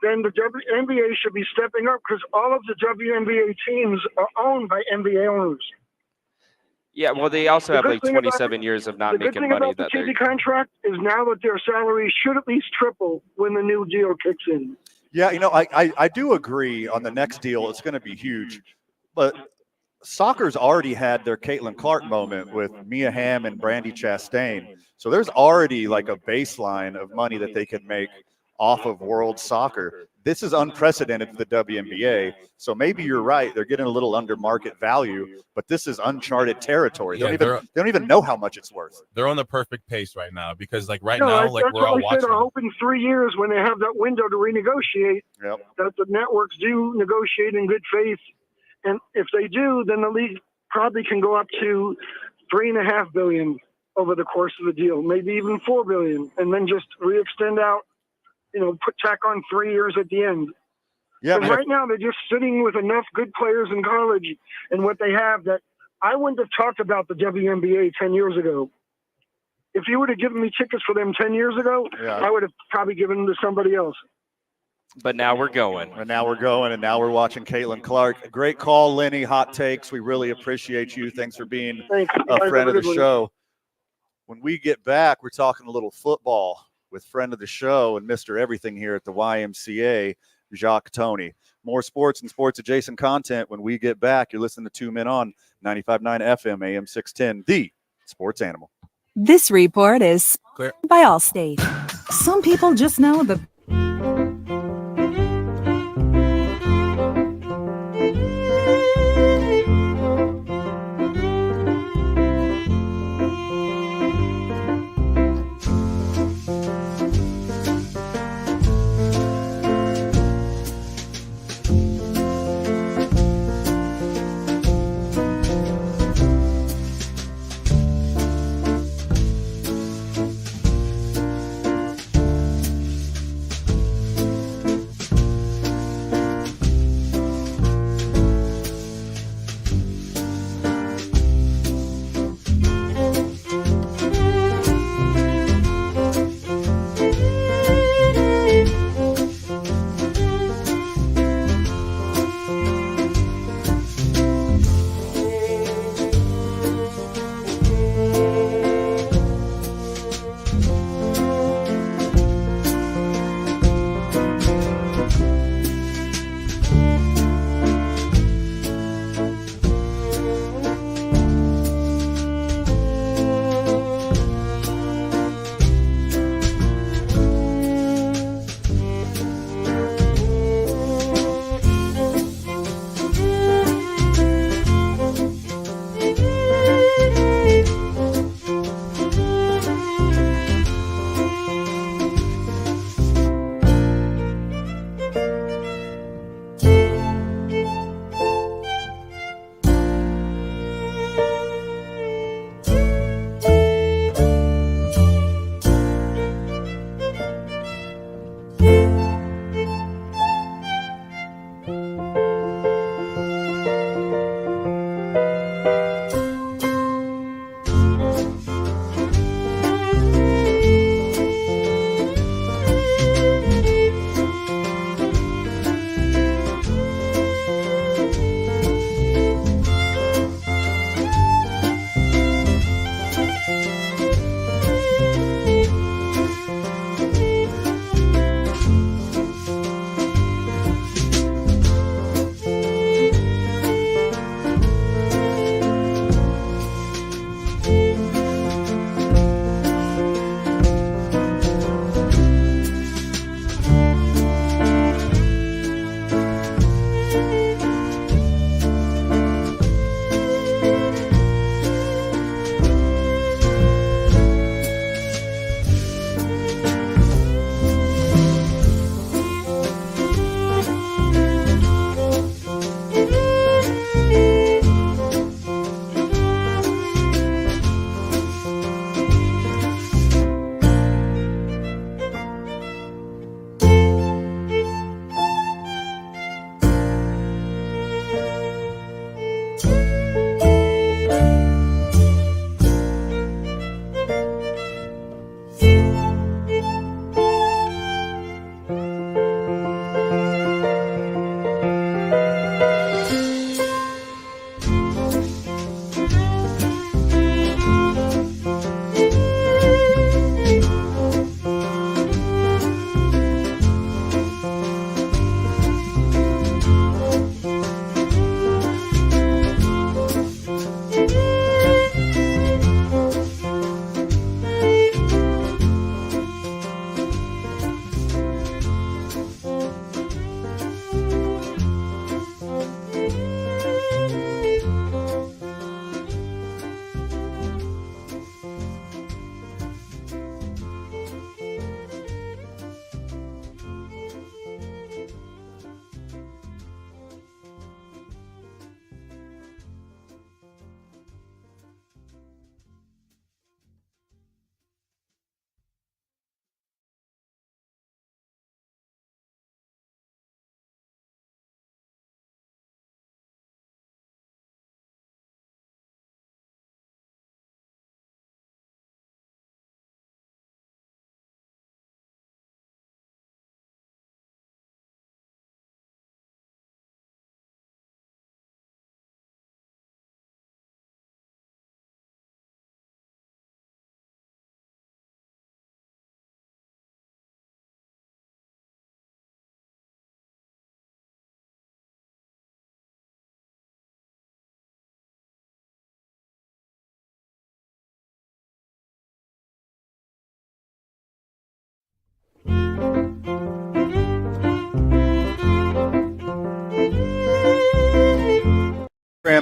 then the NBA should be stepping up because all of the WNBA teams are owned by NBA owners. Yeah, well, they also have good like thing about 27 years of not The good making thing money about the that TV they're. contract is now that their salaries should at least triple when the new deal kicks in. Yeah, I do agree on the next deal. It's going to be huge. But soccer's already had their Caitlin Clark moment with Mia Hamm and Brandi Chastain. So there's already like a baseline of money that they can make off of world soccer. This is unprecedented for the WNBA. So maybe you're right. They're getting a little under market value, but this is uncharted territory. They don't even know how much it's worth. They're on the perfect pace right now because like That's we're all what I watching. said. I hope in 3 years when they have that window to renegotiate, that the networks do negotiate in good faith. And if they do, then the league probably can go up to $3.5 billion over the course of the deal, maybe even $4 billion, and then just re-extend out. Tack on 3 years at the end. Yeah, Because right now they're just sitting with enough good players in college and what they have that I wouldn't have talked about the WNBA 10 years ago. If you would have given me tickets for them 10 years ago, I would have probably given them to somebody else. But now we're going. And now we're going, and now we're watching Caitlin Clark. Great call, Lenny. Hot takes. We really appreciate you. Thanks for being a friend of the show. When we get back, we're talking a little football with friend of the show and Mr. Everything here at the YMCA, Jacques Tony. More sports and sports-adjacent content when we get back. You're listening to 2 Men On 95.9 FM, AM 610, the sports animal. This report is Clear. By Allstate. Some people just know the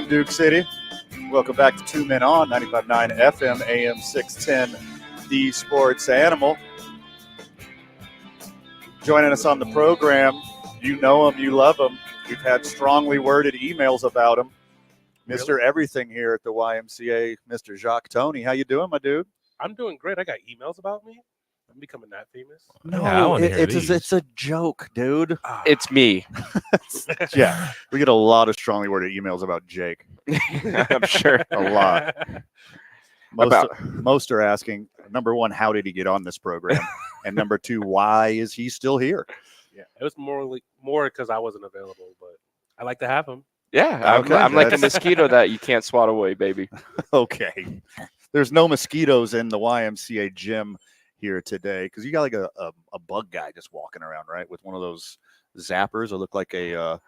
Duke City. Welcome back to 2 Men On, 95.9 FM, AM 610, The Sports Animal. Joining us on the program, you know him, you love him. We've had strongly worded emails about him. Mr. Everything here at the YMCA, Mr. Jacques Tony. How you doing, my dude? I'm doing great. I got emails about me. I'm becoming that famous. No, Yeah, I wanna hear these. it's a joke, dude. It's me. Yeah, we get a lot of strongly worded emails about Jake. I'm sure. A lot. Most are asking, number one, how did he get on this program? And number two, why is he still here? Yeah, it was more because I wasn't available, but I like to have him. Yeah, Okay, I'm like a that's- mosquito that you can't swat away, baby. Okay. There's no mosquitoes in the YMCA gym here today because you got like a bug guy just walking around, right? With one of those zappers that look like a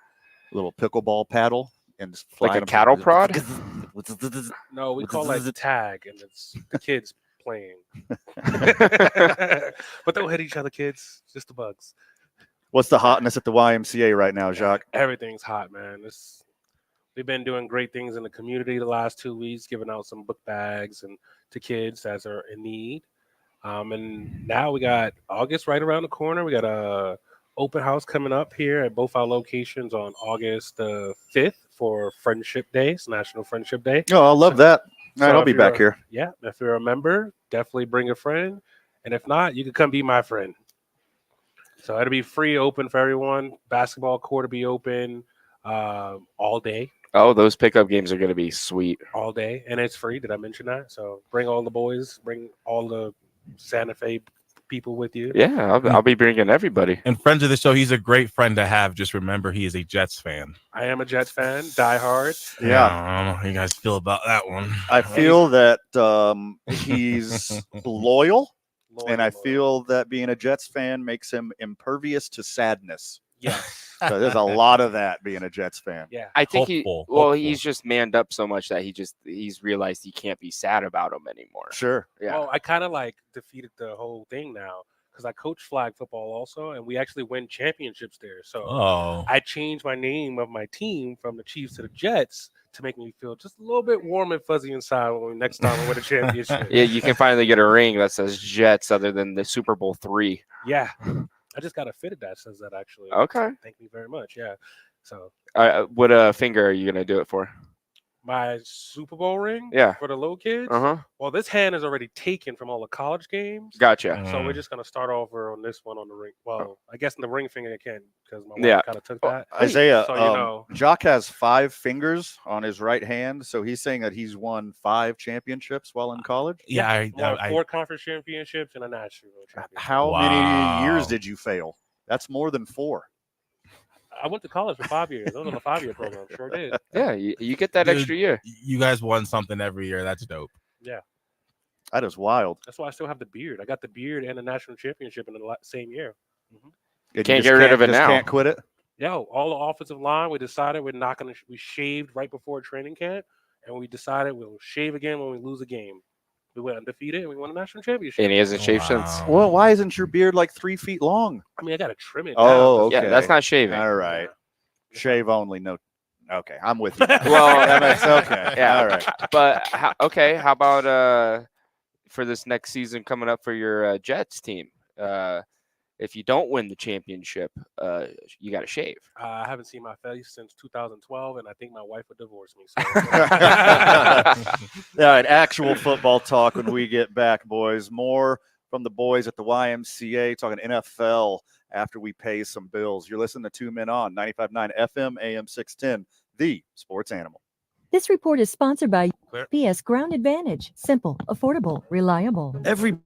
little pickleball paddle. And just Like a flying cattle prod? No, we call it tag, and it's the kids playing. But don't hit each other, kids. Just the bugs. What's the hotness at the YMCA right now, Jacques? Everything's hot, man. We've been doing great things in the community the last 2 weeks, giving out some book bags and to kids that are in need. And now we got August right around the corner. We got a open house coming up here at both our locations on August the 5th for Friendship Day. It's National Friendship Day. Oh, I love that. All right, So I'll if be you're back a- here. Yeah, if you're a member, definitely bring a friend. And if not, you can come be my friend. So it'll be free, open for everyone. Basketball court will be open all day. Oh, those pickup games are going to be sweet. All day. And it's free. Did I mention that? So bring all the boys. Bring all the Santa Fe people with you. Yeah, I'll be bringing everybody. And friends of the show, he's a great friend to have. Just remember, he is a Jets fan. I am a Jets fan. Die hard. Yeah. I don't know how you guys feel about that one. I feel that he's loyal, and I Loyal. feel that being a Jets fan makes him impervious to sadness. Yes. So there's a lot of that being a Jets fan. Yeah. I think Hopeful. he's just manned up so much that he's realized he can't be sad about him anymore. Sure. Yeah. Well, I kind of like defeated the whole thing now because I coach flag football also, and we actually win championships there. So Oh, I changed my name of my team from the Chiefs to the Jets to make me feel just a little bit warm and fuzzy inside when next time we win a championship. Yeah, you can finally get a ring that says Jets other than the Super Bowl III. Yeah. I just got a fitted that says that actually. Okay. Thank you very much. Yeah. So What finger are you gonna do it for? my Super Bowl ring Yeah. for the little kids. Uh-huh. Well, this hand is already taken from all the college games. Gotcha. So we're just gonna start over on this one on the ring. Well, I guess in the ring finger I can because my Yeah. wife kind of took that. Isaiah, So, you know. Jacques has 5 fingers on his right hand, so he's saying that he's won 5 championships while in college. yeah. Won 4 conference championships and a national championship. How Wow. many years did you fail? That's more than 4. I went to college for 5 years. I was on a 5-year program. Sure did. Yeah, you get that Dude, extra year. You guys won something every year. That's dope. Yeah. That is wild. That's why I still have the beard. I got the beard and the national championship in the same year. And you Can't just get rid of it just now. Can't quit it. Yo, all the offensive line, we decided we're not going to, we shaved right before training camp, and we decided we'll shave again when we lose a game. We went undefeated, and we won a national championship. And he hasn't shaved since. Wow. Well, why isn't your beard like 3 feet long? I mean, I got to trim it Oh, down. okay. Yeah, that's not shaving. All right. Shave only. No. Okay, I'm with you. Well, That makes- okay. Yeah. All right. But how about for this next season coming up for your Jets team? If you don't win the championship, you got to shave. I haven't seen my face since 2012, and I think my wife would divorce me. So. All right, actual football talk when we get back, boys. More from the boys at the YMCA talking NFL after we pay some bills. You're listening to 2 Men On, 95.9 FM, AM 610, the Sports Animal. This report is sponsored by Clear. PS Ground Advantage. Simple, affordable, reliable. Every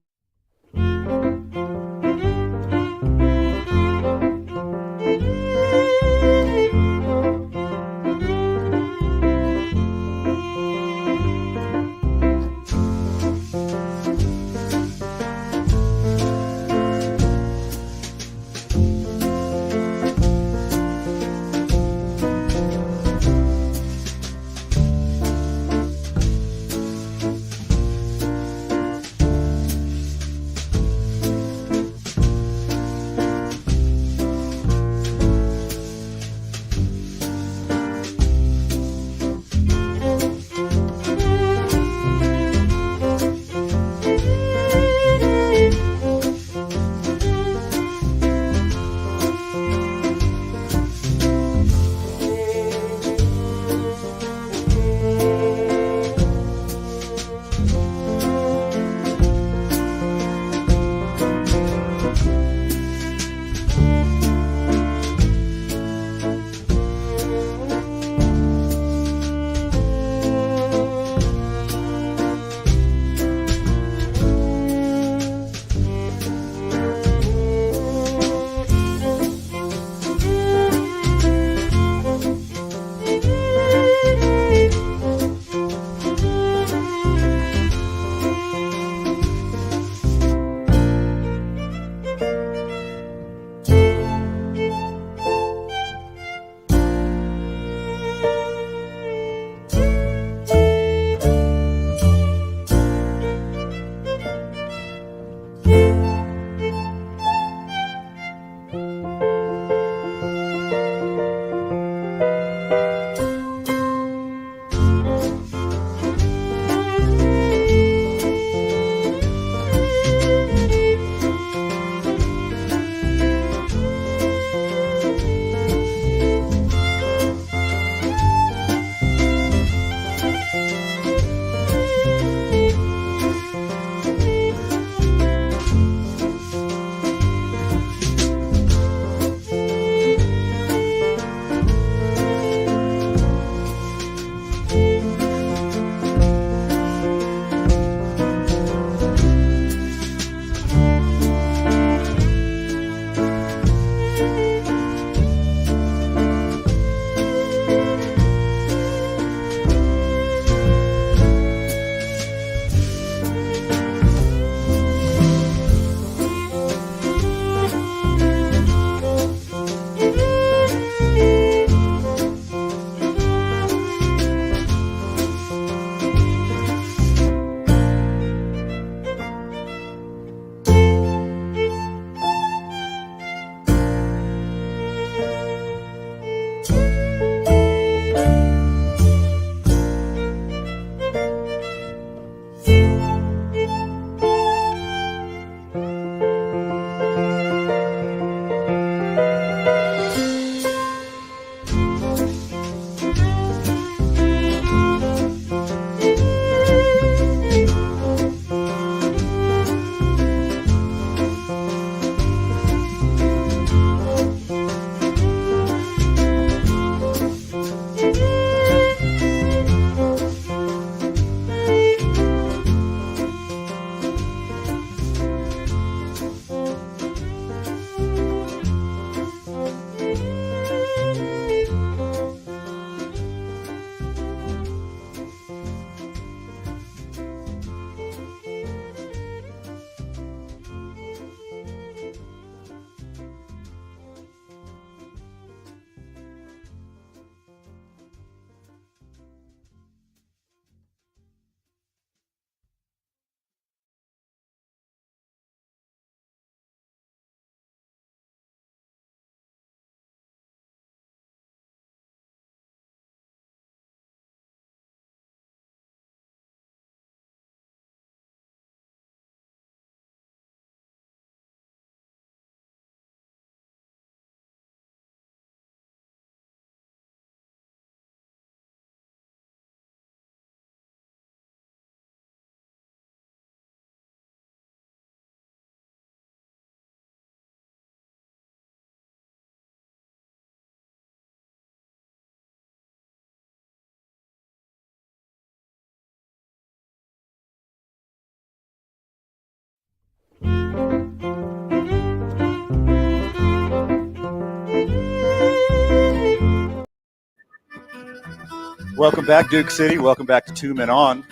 Welcome back, Duke City. Welcome back to Two Men On,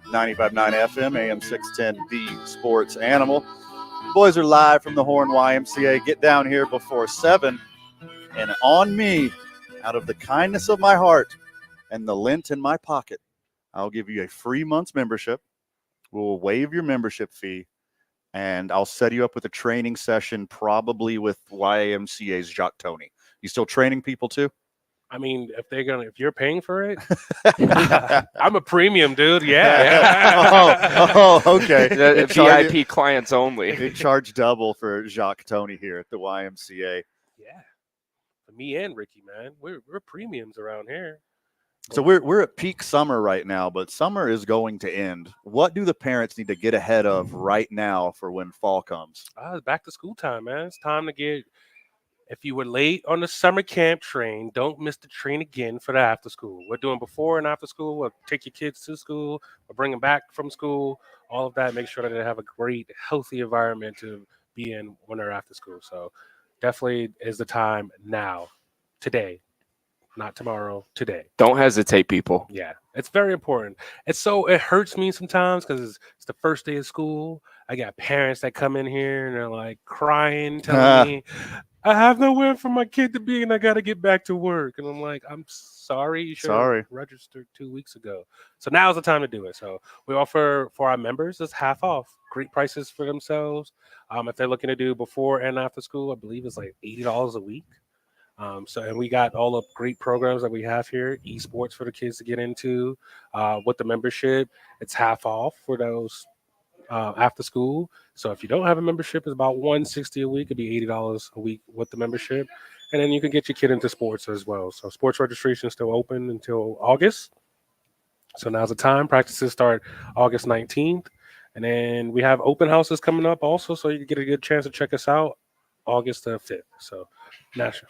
95.9 FM, AM 610, The Sports Animal. Boys are live from the Horn YMCA. Get down here before 7. And on me, out of the kindness of my heart and the lint in my pocket, I'll give you a free month's membership. We'll waive your membership fee, and I'll set you up with a training session, probably with YMCA's Jacques Tony. You still training people too? I mean, if you're paying for it, I'm a premium dude. Yeah. Okay. The VIP clients only. They charge double for Jacques Tony here at the YMCA. Yeah. For me and Ricky, man, we're premiums around here. So we're at peak summer right now, but summer is going to end. What do the parents need to get ahead of right now for when fall comes? It's back to school time, man. It's time to get. If you were late on the summer camp train, don't miss the train again for the after school. We're doing before and after school. We'll take your kids to school. We'll bring them back from school. All of that. Make sure that they have a great, healthy environment to be in when they're after school. So definitely is the time now, today, not tomorrow, today. Don't hesitate, people. Yeah, it's very important. It hurts me sometimes because it's the first day of school. I got parents that come in here and they're like crying, telling me, I have nowhere for my kid to be and I got to get back to work. And I'm like, I'm sorry. You should have registered 2 weeks ago. So now's the time to do it. So we offer for our members, it's half off. Great prices for themselves. If they're looking to do before and after school, I believe it's like $80 a week. And we got all the great programs that we have here, esports for the kids to get into. With the membership, it's half off for those after school. So if you don't have a membership, it's about $160 a week. It'd be $80 a week with the membership. And then you can get your kid into sports as well. So sports registration is still open until August. So now's the time. Practices start August 19th. And then we have open houses coming up also, so you can get a good chance to check us out August the 5th. So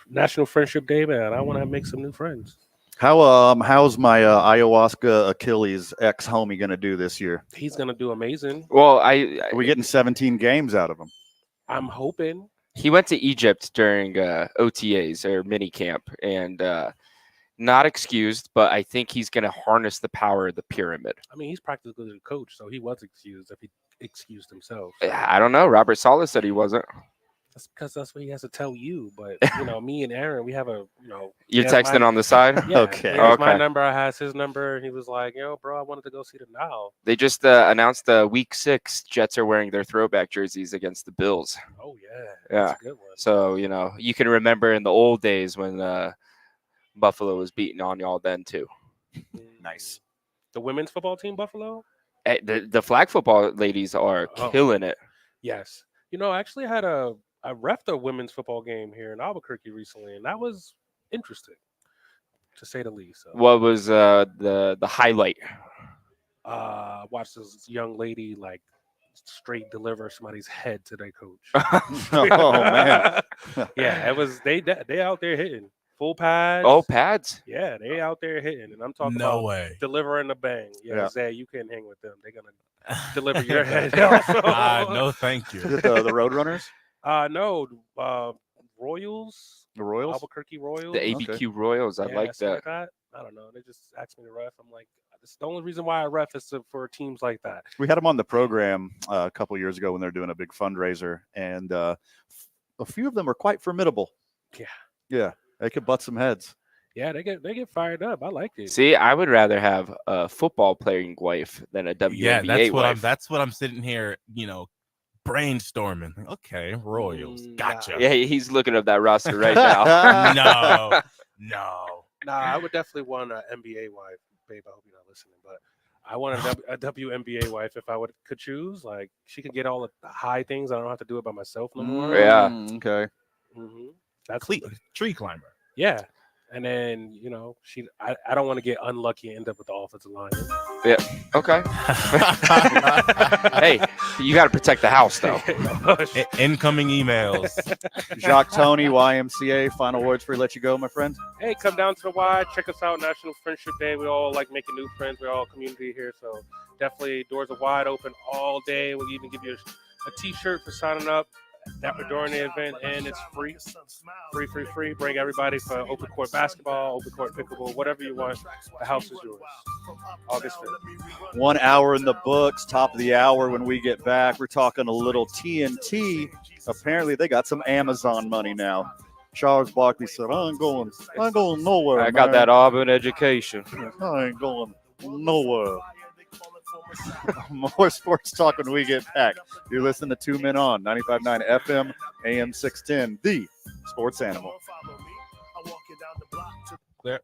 National Friendship Day, man. I want to make some new friends. How's my ayahuasca Achilles ex-homie going to do this year? He's going to do amazing. Well, Are we getting 17 games out of him? I'm hoping. He went to Egypt during OTAs or mini camp, and not excused, but I think he's going to harness the power of the pyramid. I mean, he's practically the coach, so he was excused if he excused himself. I don't know. Robert Saleh said he wasn't. That's because that's what he has to tell you. But, me and Aaron, we have You're texting on the side? Yeah, okay. My number, I has his number, and he was like, bro, I wanted to go see the Nile. They just announced week 6, Jets are wearing their throwback jerseys against the Bills. Oh, yeah. Yeah. That's a good one. So, you can remember in the old days when Buffalo was beating on y'all then, too. Nice. The women's football team, Buffalo? The flag football ladies are killing it. Yes. I actually had I reffed a women's football game here in Albuquerque recently, and that was interesting, to say the least. So. What was the highlight? Watched this young lady straight deliver somebody's head to their coach. Oh man! Yeah, it was they out there hitting full pads. Oh, pads? Yeah, they out there hitting, and I'm talking No about way. delivering a bang. Yeah, Zay, you can't hang with them. They're gonna deliver your head. No, thank you. Is it the Roadrunners? No, Royals. The Royals? Albuquerque Royals. The ABQ Royals. I like that. I don't know. They just asked me to ref. I'm like, it's the only reason why I ref is for teams like that. We had them on the program a couple years ago when they're doing a big fundraiser, and a few of them are quite formidable. Yeah, they could butt some heads. Yeah, they get fired up. I like it. See, I would rather have a football playing wife than a WNBA wife. That's what I'm sitting here, brainstorming. Okay, Royals. Gotcha. Yeah, he's looking up that roster right now. No. Nah, I would definitely want an NBA wife. Babe, I hope you're not listening, but I want a WNBA wife if I could choose. Like, she could get all the high things. I don't have to do it by myself no more. Yeah. Okay. Mm-hmm. That's tree climber. Yeah. And then, I don't want to get unlucky and end up with the offensive line. Yeah. Okay. Hey, you got to protect the house, though. Incoming emails. Jacques Tony, YMCA, final words before we let you go, my friend. Hey, come down to the Y. Check us out. National Friendship Day. We all like making new friends. We're all community here. So definitely doors are wide open all day. We'll even give you a T-shirt for signing up during the event, and it's free. Bring everybody for open court basketball, open court pickleball, whatever you want. The house is yours. August 5th. 1 hour in the books. Top of the hour when we get back. We're talking a little TNT. Apparently, they got some Amazon money now. Charles Barkley said, I ain't going nowhere. I got that Auburn education. I ain't going nowhere. More sports talk when we get back. You're listening to 2 Men On, 95.9 FM, AM 610, the sports animal. Clear.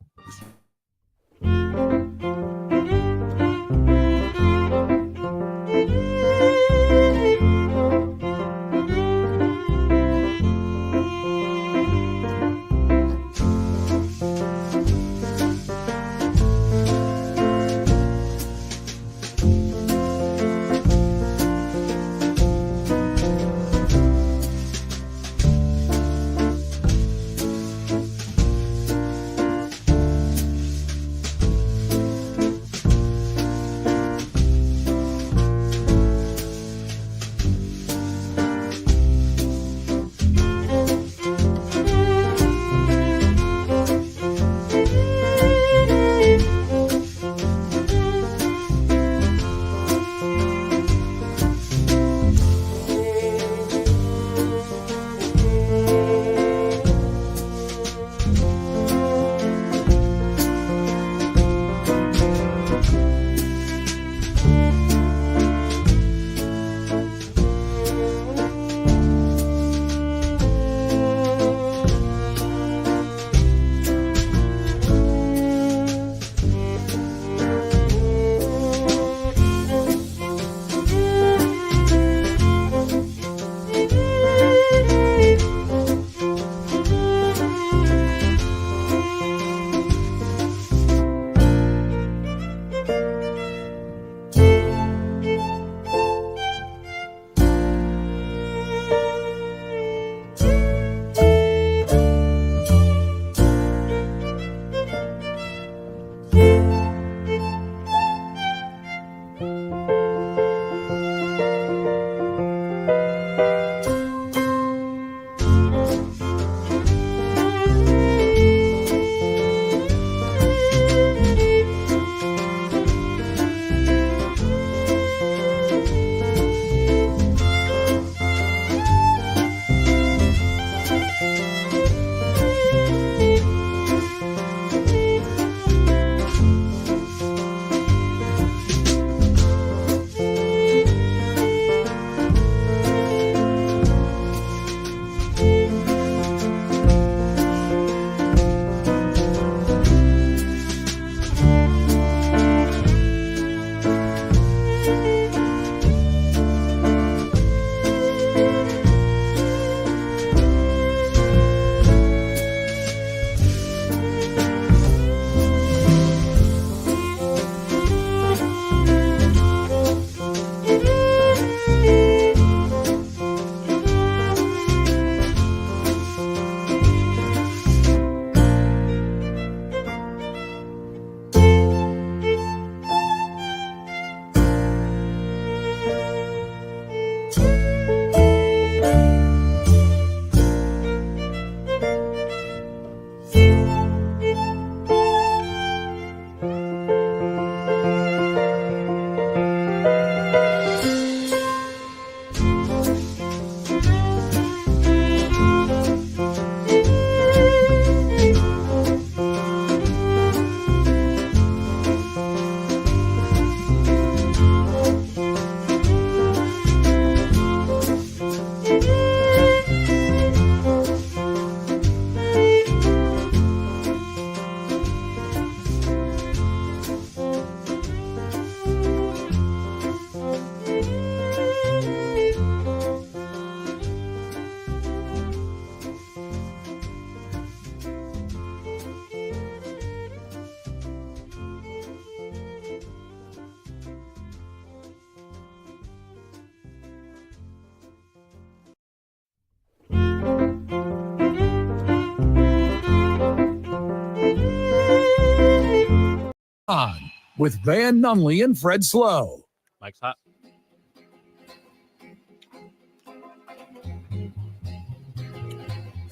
On with Van Nunley and Fred Slow. Mike's hot.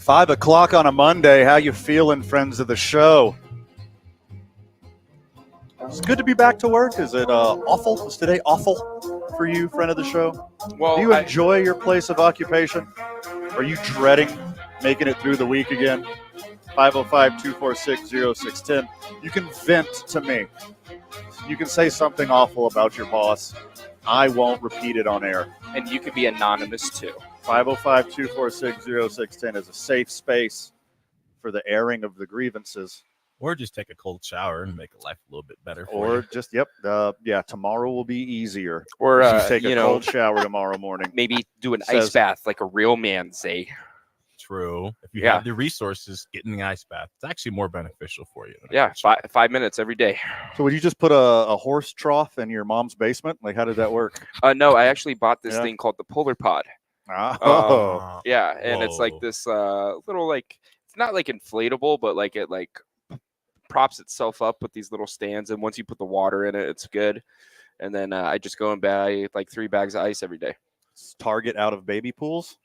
5 o'clock on a Monday. How you feeling, friends of the show? It's good to be back to work. Is it awful? Is today awful for you, friend of the show? Well, Do you enjoy your place of occupation? Are you dreading making it through the week again? 505-246-0610. You can vent to me. You can say something awful about your boss. I won't repeat it on air. And you could be anonymous too. 505-246-0610 is a safe space for the airing of the grievances. Or just take a cold shower and make life a little bit better for Or you. just, tomorrow will be easier. Or you take a cold shower tomorrow morning. Maybe do an ice bath like a real man, say. True. If you have the resources, get in the ice bath. It's actually more beneficial for you. Yeah, 5 minutes every day. So would you just put a horse trough in your mom's basement? Like, how did that work? No, I actually bought this thing called the Polar Pod. Oh. Yeah, and it's like this little, like, it's not like inflatable, but like it like props itself up with these little stands, and once you put the water in it, it's good. And then I just go and buy like 3 bags of ice every day. Target out of baby pools?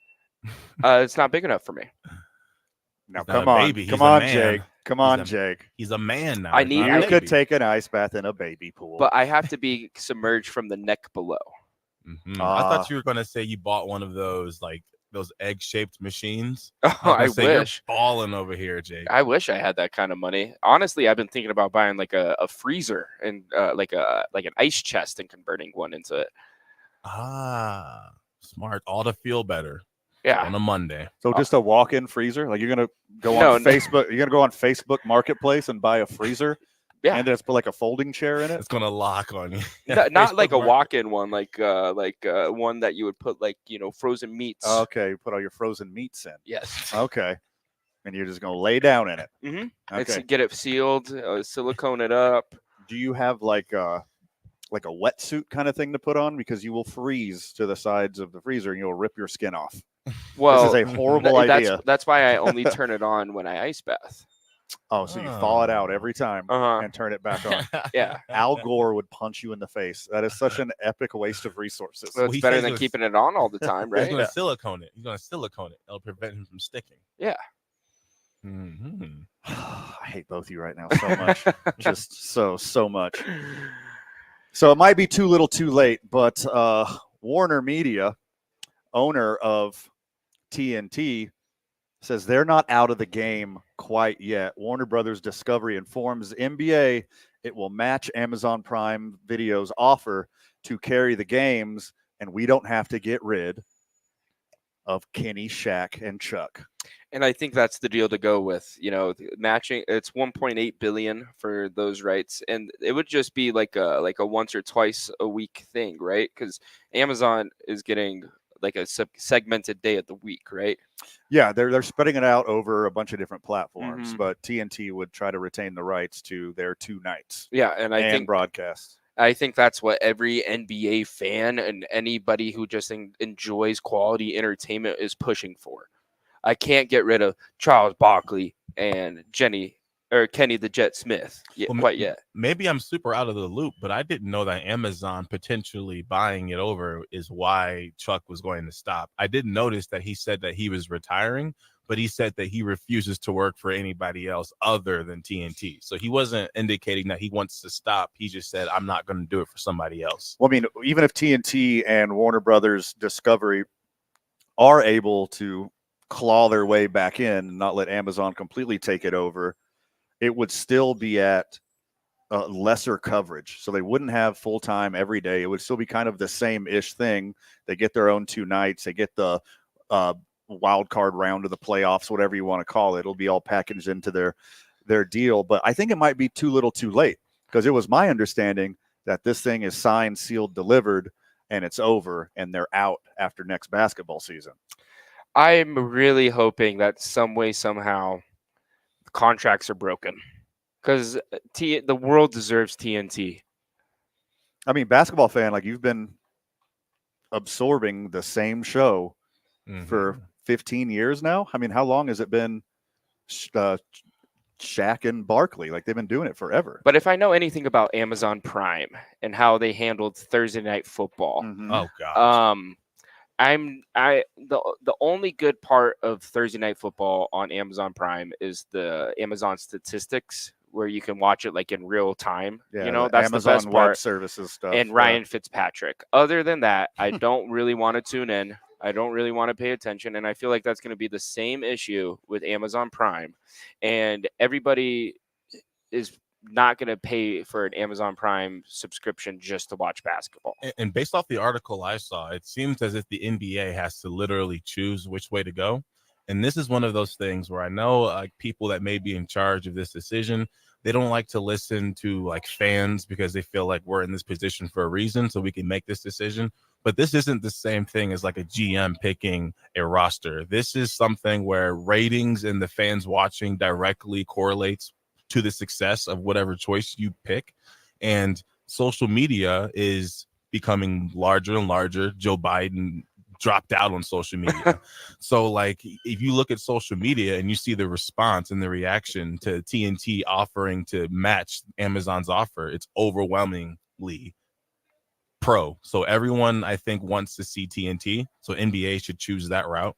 It's not big enough for me. Now He's not come a on, baby. come He's a on, man. Jake. Come on, Jake. He's a man now. I He's need- not a You baby. could take an ice bath in a baby pool. But I have to be submerged from the neck below. I thought you were going to say you bought one of those, like, those egg-shaped machines. Oh, I wish. You're balling over here, Jake. I wish I had that kind of money. Honestly, I've been thinking about buying like a freezer and like an ice chest and converting one into it. Smart. All to feel better. Yeah. On a Monday. So just a walk-in freezer? Like, you're gonna go on Facebook? You're gonna go on Facebook Marketplace and buy a freezer? Yeah. And there's put like a folding chair in it? It's gonna lock on you. Not like a walk-in one, like one that you would put like frozen meats. Okay, you put all your frozen meats in. Yes. Okay. And you're just gonna lay down in it. Mm-hmm. Okay. It's get it sealed, silicone it up. Do you have like a wetsuit kind of thing to put on, because you will freeze to the sides of the freezer and you'll rip your skin off? Well, this is a horrible idea. That's why I only turn it on when I ice bath. Oh, so you thaw it out every time and turn it back on. Yeah. Al Gore would punch you in the face. That is such an epic waste of resources. Well, it's better than keeping it on all the time, right? He's going to silicone it. It'll prevent him from sticking. Yeah. Mm-hmm. I hate both of you right now so much. Just so much. So it might be too little too late, but Warner Media, owner of TNT, says they're not out of the game quite yet. Warner Brothers Discovery informs NBA it will match Amazon Prime Video's offer to carry the games, and we don't have to get rid of Kenny, Shaq, and Chuck. And I think that's the deal to go with. Matching. It's 1.8 billion for those rights, and it would just be like a once or twice a week thing, right? Because Amazon is getting like a segmented day of the week, right? Yeah, they're spreading it out over a bunch of different platforms, but TNT would try to retain the rights to their 2 nights. Yeah, and I think broadcasts. I think that's what every NBA fan and anybody who just enjoys quality entertainment is pushing for. I can't get rid of Charles Barkley and Kenny the Jet Smith quite yet. Maybe I'm super out of the loop, but I didn't know that Amazon potentially buying it over is why Chuck was going to stop. I didn't notice that he said that he was retiring, but he said that he refuses to work for anybody else other than TNT. So he wasn't indicating that he wants to stop. He just said, I'm not going to do it for somebody else. Well, I mean, even if TNT and Warner Brothers Discovery are able to claw their way back in and not let Amazon completely take it over, it would still be at lesser coverage. So they wouldn't have full-time every day. It would still be kind of the same-ish thing. They get their own 2 nights. They get the wild card round of the playoffs, whatever you want to call it. It'll be all packaged into their deal. But I think it might be too little too late, because it was my understanding that this thing is signed, sealed, delivered, and it's over, and they're out after next basketball season. I'm really hoping that some way, somehow, contracts are broken, because the world deserves TNT. I mean, basketball fan, like, you've been absorbing the same show for 15 years now. I mean, how long has it been Shaq and Barkley? Like, they've been doing it forever. But if I know anything about Amazon Prime and how they handled Thursday Night Football, Oh, God. The only good part of Thursday Night Football on Amazon Prime is the Amazon statistics where you can watch it like in real time. Yeah, You know, the that's Amazon the best Web part. Services stuff. And Ryan Fitzpatrick. Other than that, I don't really want to tune in. I don't really want to pay attention. And I feel like that's going to be the same issue with Amazon Prime. And everybody is not going to pay for an Amazon Prime subscription just to watch basketball. And based off the article I saw, it seems as if the NBA has to literally choose which way to go. And this is one of those things where I know like people that may be in charge of this decision, they don't like to listen to like fans because they feel like we're in this position for a reason, so we can make this decision. But this isn't the same thing as like a GM picking a roster. This is something where ratings and the fans watching directly correlates to the success of whatever choice you pick. And social media is becoming larger and larger. Joe Biden dropped out on social media. So like if you look at social media and you see the response and the reaction to TNT offering to match Amazon's offer, it's overwhelmingly pro. So everyone I think wants to see TNT. So NBA should choose that route.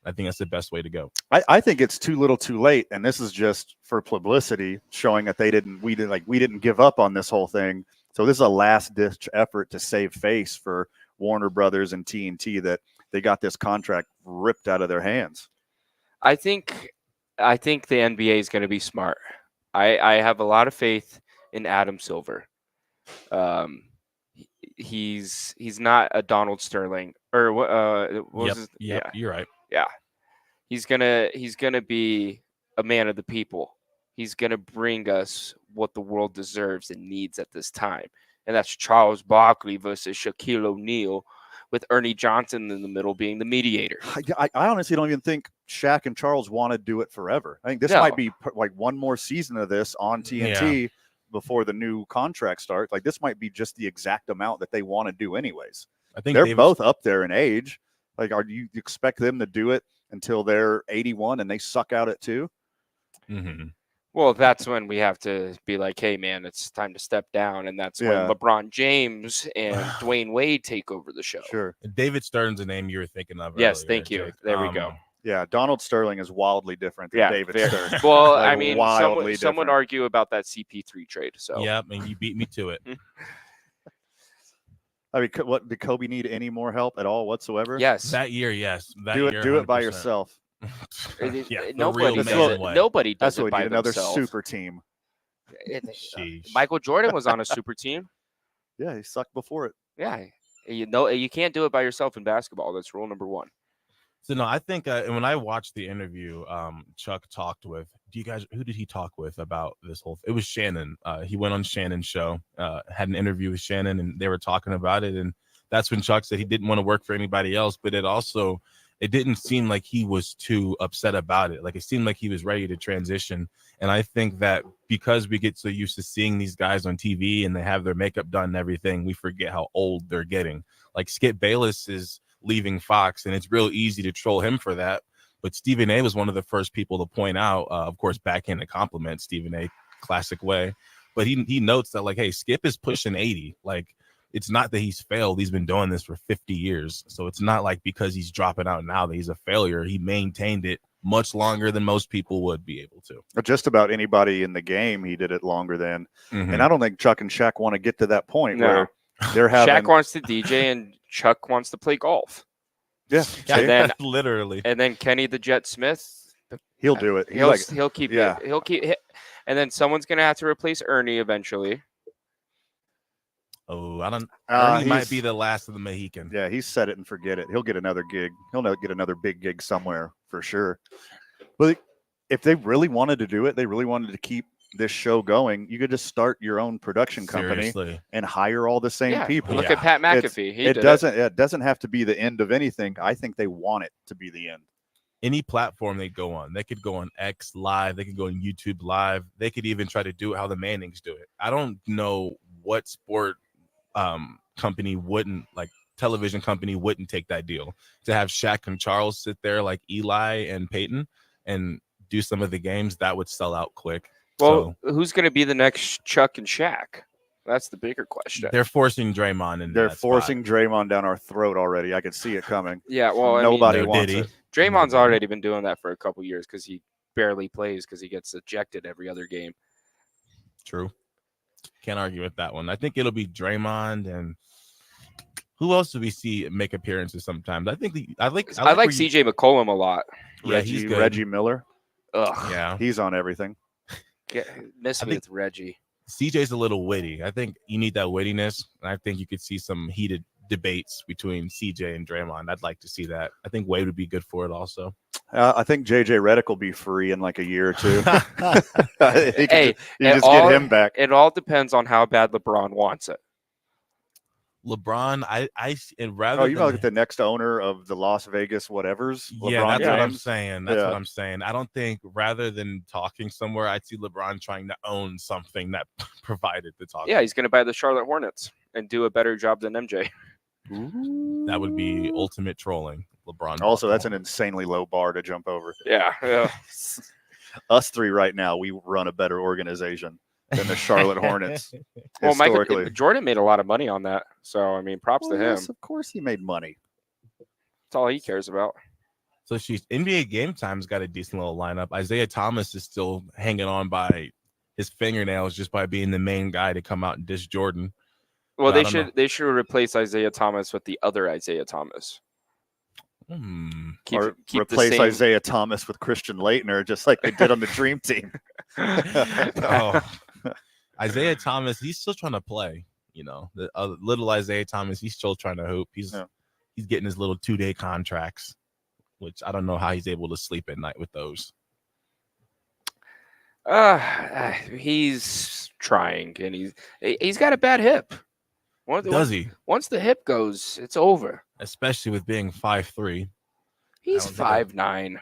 I think that's the best way to go. I think it's too little too late. And this is just for publicity, showing that we didn't give up on this whole thing. So this is a last ditch effort to save face for Warner Brothers and TNT, that they got this contract ripped out of their hands. I think the NBA is going to be smart. I have a lot of faith in Adam Silver. He's not a Donald Sterling or what? You're right. Yeah, he's gonna be a man of the people. He's gonna bring us what the world deserves and needs at this time, and that's Charles Barkley versus Shaquille O'Neal, with Ernie Johnson in the middle being the mediator. I honestly don't even think Shaq and Charles want to do it forever. I think this might be like one more season of this on TNT before the new contract starts. Like this might be just the exact amount that they want to do anyways. I think they're both up there in age. Like, do you expect them to do it until they're 81 and they suck out at 2? Mm-hmm. Well, that's when we have to be like, hey, man, it's time to step down. And that's when LeBron James and Dwayne Wade take over the show. Sure. David Stern's a name you were thinking of. Yes, earlier, thank you. Jake. There we go. Yeah, Donald Sterling is wildly different than David Stern. Well, like, I mean, some would argue about that CP3 trade. So yeah, and you beat me to it. I mean, what did Kobe need any more help at all whatsoever? Yes, that year, yes. Do it by yourself. Nobody does it by another themselves. super team. Michael Jordan was on a super team. Yeah, he sucked before it. Yeah, you can't do it by yourself in basketball. That's rule number 1. So no, I think when I watched the interview, Chuck talked with. Who did he talk with about this whole? It was Shannon. He went on Shannon's show, had an interview with Shannon, and they were talking about it. And that's when Chuck said he didn't want to work for anybody else. But it didn't seem like he was too upset about it. Like it seemed like he was ready to transition. And I think that because we get so used to seeing these guys on TV and they have their makeup done and everything, we forget how old they're getting. Like Skip Bayless is leaving Fox, and it's real easy to troll him for that. But Stephen A was one of the first people to point out, of course, backhand compliment Stephen A, classic way. But he notes that, like, hey, Skip is pushing 80. Like, it's not that he's failed. He's been doing this for 50 years. So it's not like because he's dropping out now that he's a failure. He maintained it much longer than most people would be able to. Just about anybody in the game, he did it longer than. And I don't think Chuck and Shaq want to get to that point where they're having. Shaq wants to DJ and Chuck wants to play golf. Yeah, and then literally. And then Kenny the Jet Smith, he'll do it. He'll keep it. He'll keep it. And then someone's gonna have to replace Ernie eventually. Oh, I don't. Ernie might be the last of the Mohican. Yeah, he's set it and forget it. He'll get another gig. He'll get another big gig somewhere for sure. But if they really wanted to do it, they really wanted to keep this show going, you could just start your own production company and hire all the same people. Look at Pat McAfee. It doesn't have to be the end of anything. I think they want it to be the end. Any platform they go on, they could go on X Live, they could go on YouTube Live, they could even try to do it how the Mannings do it. I don't know what sport company wouldn't, like television company wouldn't take that deal to have Shaq and Charles sit there like Eli and Peyton and do some of the games. That would sell out quick. Well, who's going to be the next Chuck and Shaq? That's the bigger question. They're forcing Draymond into They're that forcing spot. Draymond down our throat already. I can see it coming. Yeah, well, Nobody No wants Diddy. it. Draymond's No Diddy. already been doing that for a couple years because he barely plays because he gets ejected every other game. True. Can't argue with that one. I think it'll be Draymond and who else do we see make appearances sometimes? I think I like CJ McCollum a lot. Yeah, he's good. Reggie Miller. Ugh. Yeah. He's on everything. Miss me with Reggie. CJ's a little witty. I think you need that wittiness. And I think you could see some heated debates between CJ and Draymond. I'd like to see that. I think Wade would be good for it also. I think JJ Redick will be free in like a year or two. Hey, you just get him back. It all depends on how bad LeBron wants it. LeBron, and rather you know, like the next owner of the Las Vegas whatevers. Yeah, LeBron that's what I'm James. saying. That's what I'm saying. I don't think rather than talking somewhere, I'd see LeBron trying to own something that provided the talk. Yeah, he's going to buy the Charlotte Hornets and do a better job than MJ. That would be ultimate trolling. LeBron. Also, that's an insanely low bar to jump over. Yeah. Us three right now, we run a better organization than the Charlotte Hornets. Well, historically. Jordan made a lot of money on that. So, I mean, props to him. Yes, of course he made money. That's all he cares about. So NBA Game Time's got a decent little lineup. Isaiah Thomas is still hanging on by his fingernails just by being the main guy to come out and dish Jordan. Well, But they should replace Isaiah Thomas with the other Isaiah Thomas. Keep Replace the same... Isaiah Thomas with Christian Laettner, just like they did on the Dream Team. Isaiah Thomas, he's still trying to play. You know, the little Isaiah Thomas, he's still trying to hoop. He's getting his little 2-day contracts, which I don't know how he's able to sleep at night with those. He's trying, and he's got a bad hip. Does he? Once the hip goes, it's over. Especially with being 5'3". He's 5'9".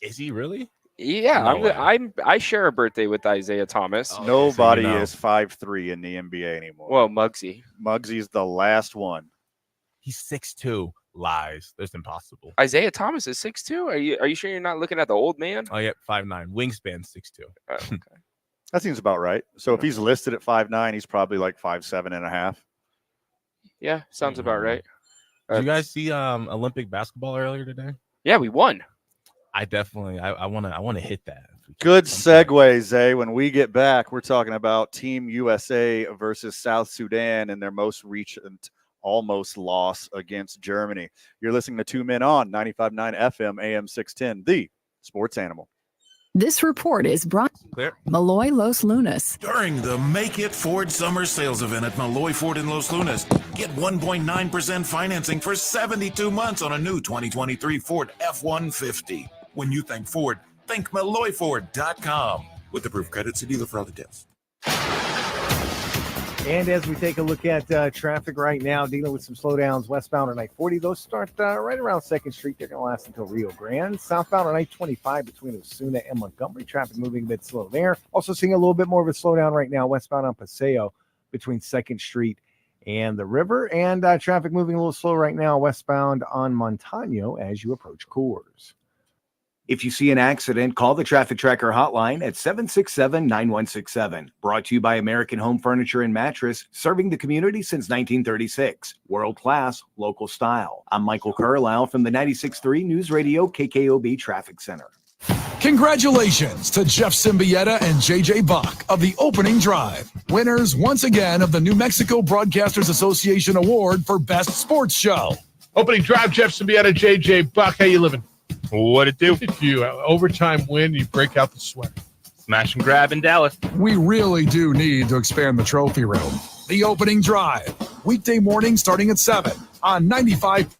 Is he really? Yeah, No I share a birthday with Isaiah Thomas. Nobody is 5'3" in the NBA anymore. Well, Muggsy's the last one. He's 6'2". Lies. That's impossible. Isaiah Thomas is 6'2". Are you sure you're not looking at the old man? Oh yeah, 5'9". Wingspan 6'2". Okay. That seems about right. So if he's listed at 5'9", he's probably like 5'7.5". Yeah, sounds about right. Did you guys see Olympic basketball earlier today? Yeah, we won. I definitely I want to hit that. Good segue, Zay. When we get back, we're talking about Team USA versus South Sudan and their most recent almost loss against Germany. You're listening to 2 Men On 95.9 FM AM 610, the sports animal. This report is brought to Malloy Los Lunas. During the Make It Ford Summer Sales Event at Malloy Ford in Los Lunas, get 1.9% financing for 72 months on a new 2023 Ford F-150. When you think Ford, think MalloyFord.com. With approved credit, see dealer for all details. And as we take a look at traffic right now, dealing with some slowdowns westbound on I-40. Those start right around 2nd Street. They're going to last until Rio Grande. Southbound on I-25 between Osuna and Montgomery. Traffic moving a bit slow there. Also seeing a little bit more of a slowdown right now westbound on Paseo between 2nd Street and the river. And traffic moving a little slow right now westbound on Montano as you approach Coors. If you see an accident, call the Traffic Tracker hotline at 767-9167. Brought to you by American Home Furniture and Mattress, serving the community since 1936. World-class, local style. I'm Michael Carlisle from the 96.3 News Radio KKOB Traffic Center. Congratulations to Jeff Symbieta and JJ Buck of the Opening Drive, winners once again of the New Mexico Broadcasters Association Award for Best Sports Show. Opening Drive, Jeff Symbieta, JJ Buck. How you living? What it do? You overtime win, you break out the sweater. Smash and grab in Dallas. We really do need to expand the trophy room. The Opening Drive, weekday morning starting at 7 on 95.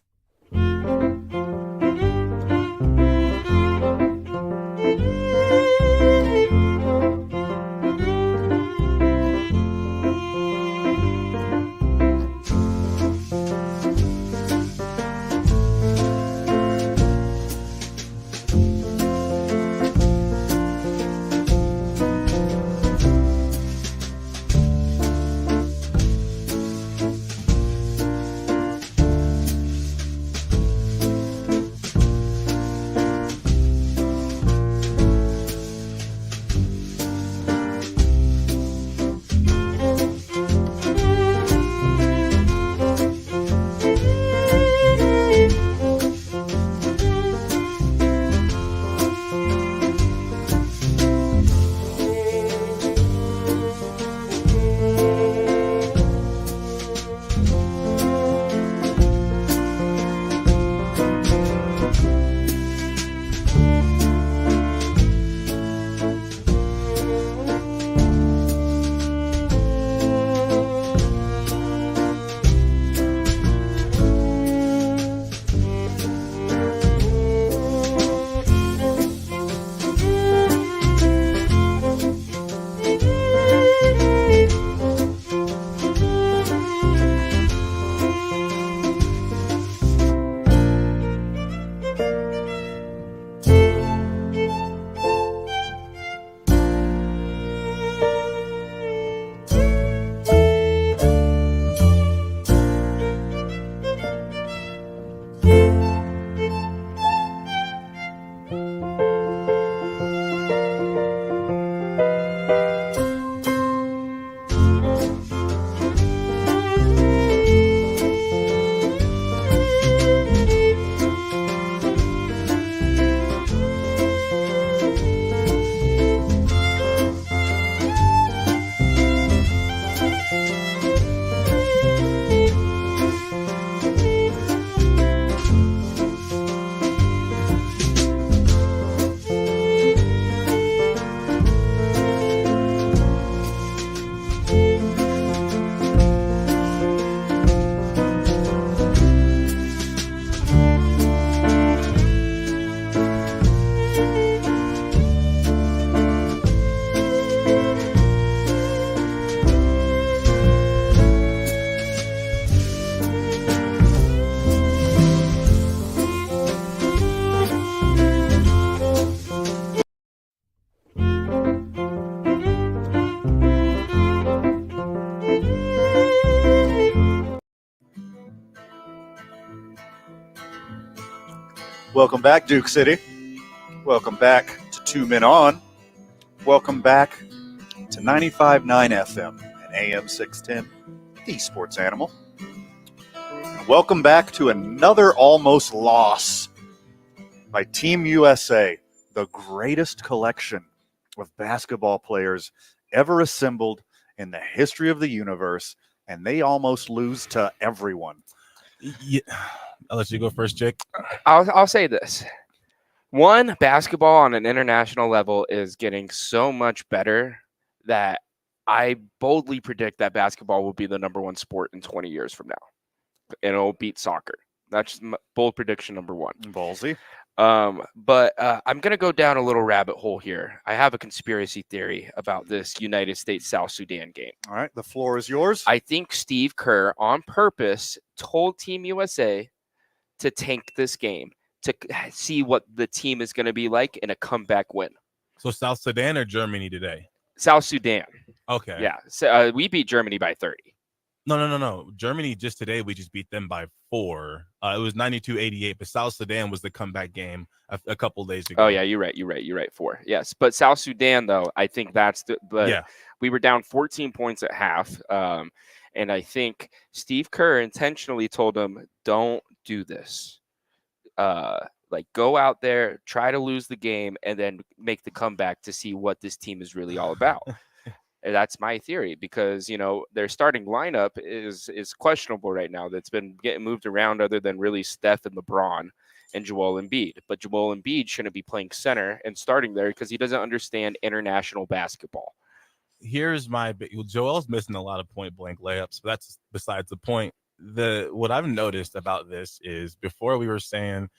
Welcome back, Duke City. Welcome back to 2 Men On. Welcome back to 95.9 FM and AM 610, the Sports Animal. And welcome back to another almost loss by Team USA, the greatest collection of basketball players ever assembled in the history of the universe, and they almost lose to everyone. Yeah. I'll let you go first, Jake. I'll say this. One, basketball on an international level is getting so much better that I boldly predict that basketball will be the number one sport in 20 years from now. And it'll beat soccer. That's bold prediction number one. Ballsy. But I'm going to go down a little rabbit hole here. I have a conspiracy theory about this United States-South Sudan game. All right, the floor is yours. I think Steve Kerr, on purpose, told Team USA to tank this game to see what the team is going to be like in a comeback win. So South Sudan or Germany today? South Sudan. Okay. Yeah. So we beat Germany by 30. No. Germany just today, we just beat them by 4. It was 92-88, but South Sudan was the comeback game a couple days ago. Oh, yeah, you're right. 4. Yes. But South Sudan, though, I think that's we were down 14 points at half. And I think Steve Kerr intentionally told them, don't do this. Go out there, try to lose the game, and then make the comeback to see what this team is really all about. And that's my theory, because their starting lineup is questionable right now. That's been getting moved around, other than really Steph and LeBron and Joel Embiid. But Joel Embiid shouldn't be playing center and starting there because he doesn't understand international basketball. Here's my Joel's missing a lot of point blank layups, but that's besides the point. What I've noticed about this is, before we were saying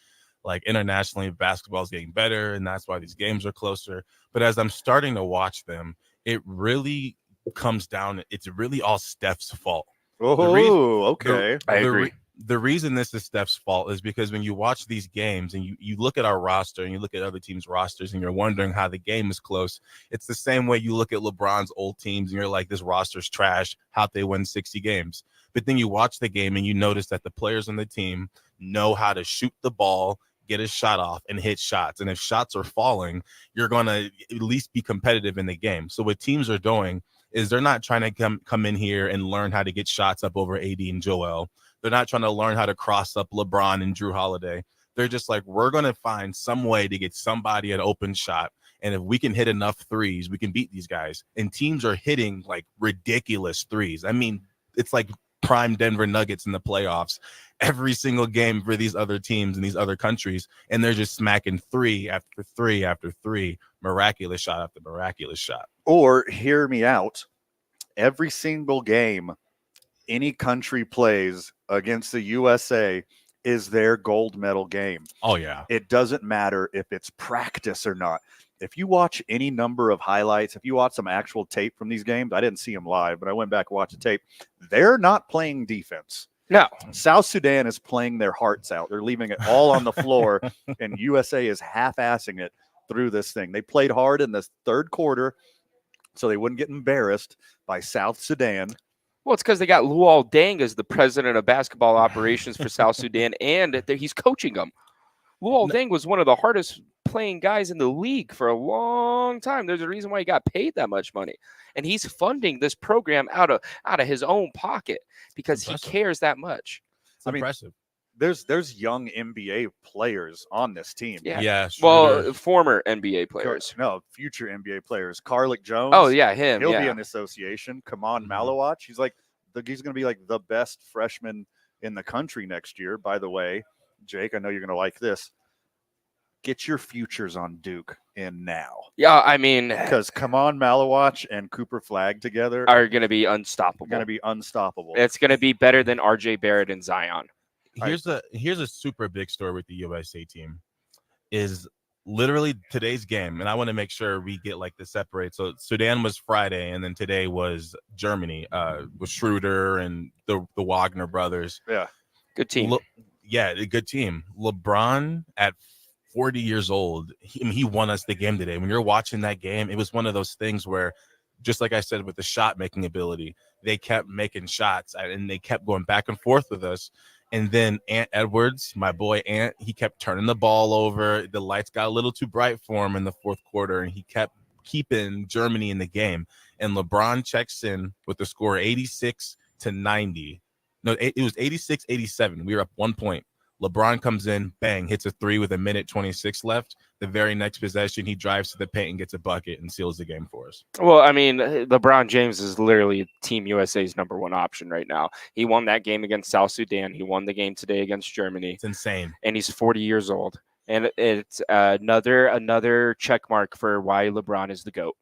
like internationally basketball is getting better and that's why these games are closer, but as I'm starting to watch them, it really comes down, it's really all Steph's fault. Okay. I agree. The reason this is Steph's fault is because when you watch these games and you look at our roster and you look at other teams' rosters and you're wondering how the game is close, it's the same way you look at LeBron's old teams and you're like, this roster's trash. How'd they win 60 games? But then you watch the game and you notice that the players on the team know how to shoot the ball, get a shot off, and hit shots. And if shots are falling, you're going to at least be competitive in the game. So what teams are doing is they're not trying to come in here and learn how to get shots up over AD and Joel. They're not trying to learn how to cross up LeBron and Drew Holiday. They're just like, we're going to find some way to get somebody an open shot. And if we can hit enough threes, we can beat these guys. And teams are hitting like ridiculous threes. I mean, it's like prime Denver Nuggets in the playoffs every single game for these other teams in these other countries. And they're just smacking 3 after 3 after 3, miraculous shot after miraculous shot. Or hear me out. Every single game any country plays against the USA is their gold medal game. Oh, yeah. It doesn't matter if it's practice or not. If you watch any number of highlights, if you watch some actual tape from these games, I didn't see them live, but I went back and watched the tape. They're not playing defense. No. South Sudan is playing their hearts out. They're leaving it all on the floor, and USA is half-assing it through this thing. They played hard in the third quarter so they wouldn't get embarrassed by South Sudan. Well, it's because they got Luol Deng as the president of basketball operations for South Sudan, and he's coaching them. Luol Deng was one of the hardest playing guys in the league for a long time. There's a reason why he got paid that much money, and he's funding this program out of his own pocket because he cares that much. It's impressive. There's young NBA players on this team. Yeah. Well, former NBA players. No, future NBA players. Carlick Jones. Oh, yeah, him. He'll be in the association. Kaman Malawach. He's going to be like the best freshman in the country next year. By the way, Jake, I know you're going to like this. Get your futures on Duke in now. Yeah, I mean, because Kaman Malawach and Cooper Flagg together are going to be unstoppable. It's going to be better than RJ Barrett and Zion. Here's a super big story with the USA team is literally today's game. And I want to make sure we get like this separate. So Sudan was Friday. And then today was Germany with Schroeder and the Wagner brothers. Yeah. Good team. A good team. LeBron at 40 years old, he won us the game today. When you're watching that game, it was one of those things where, just like I said, with the shot making ability, they kept making shots and they kept going back and forth with us. And then Ant Edwards, my boy Ant, he kept turning the ball over. The lights got a little too bright for him in the fourth quarter, and he kept keeping Germany in the game. And LeBron checks in with the score 86-90. No, it was 86-87. We were up 1 point. LeBron comes in, bang, hits a three with 1:26 left. The very next possession, he drives to the paint and gets a bucket and seals the game for us. Well, I mean, LeBron James is literally Team USA's #1 option right now. He won that game against South Sudan. He won the game today against Germany. It's insane. And he's 40 years old. And it's another check mark for why LeBron is the GOAT.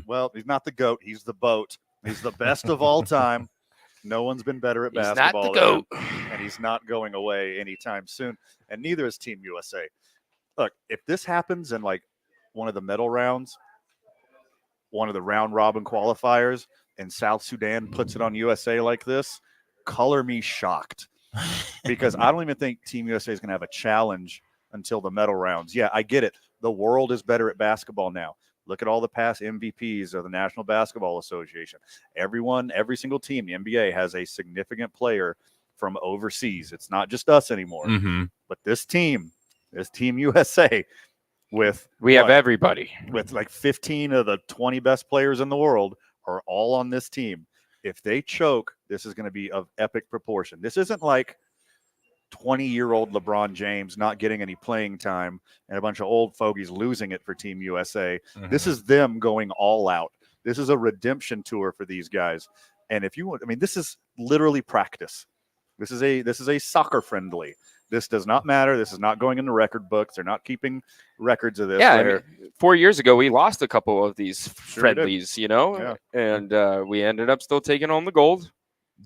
Well, he's not the GOAT. He's the BOAT. He's the best of all time. No one's been better at basketball. He's not the GOAT. And he's not going away anytime soon. And neither is Team USA. Look, if this happens in like one of the medal rounds, one of the round robin qualifiers, and South Sudan puts it on USA like this, color me shocked. Because I don't even think Team USA is going to have a challenge until the medal rounds. Yeah, I get it. The world is better at basketball now. Look at all the past MVPs of the National Basketball Association. Every single team, the NBA has a significant player from overseas. It's not just us anymore. But this team USA, we have everybody. With like 15 of the 20 best players in the world are all on this team. If they choke, this is going to be of epic proportion. This isn't like 20-year-old LeBron James not getting any playing time and a bunch of old fogies losing it for Team USA. This is them going all out. This is a redemption tour for these guys. And if you want, I mean, this is literally practice. This is a soccer friendly. This does not matter. This is not going in the record books. They're not keeping records of this. Yeah, I mean, 4 years ago, we lost a couple of these friendlies, and we ended up still taking home the gold.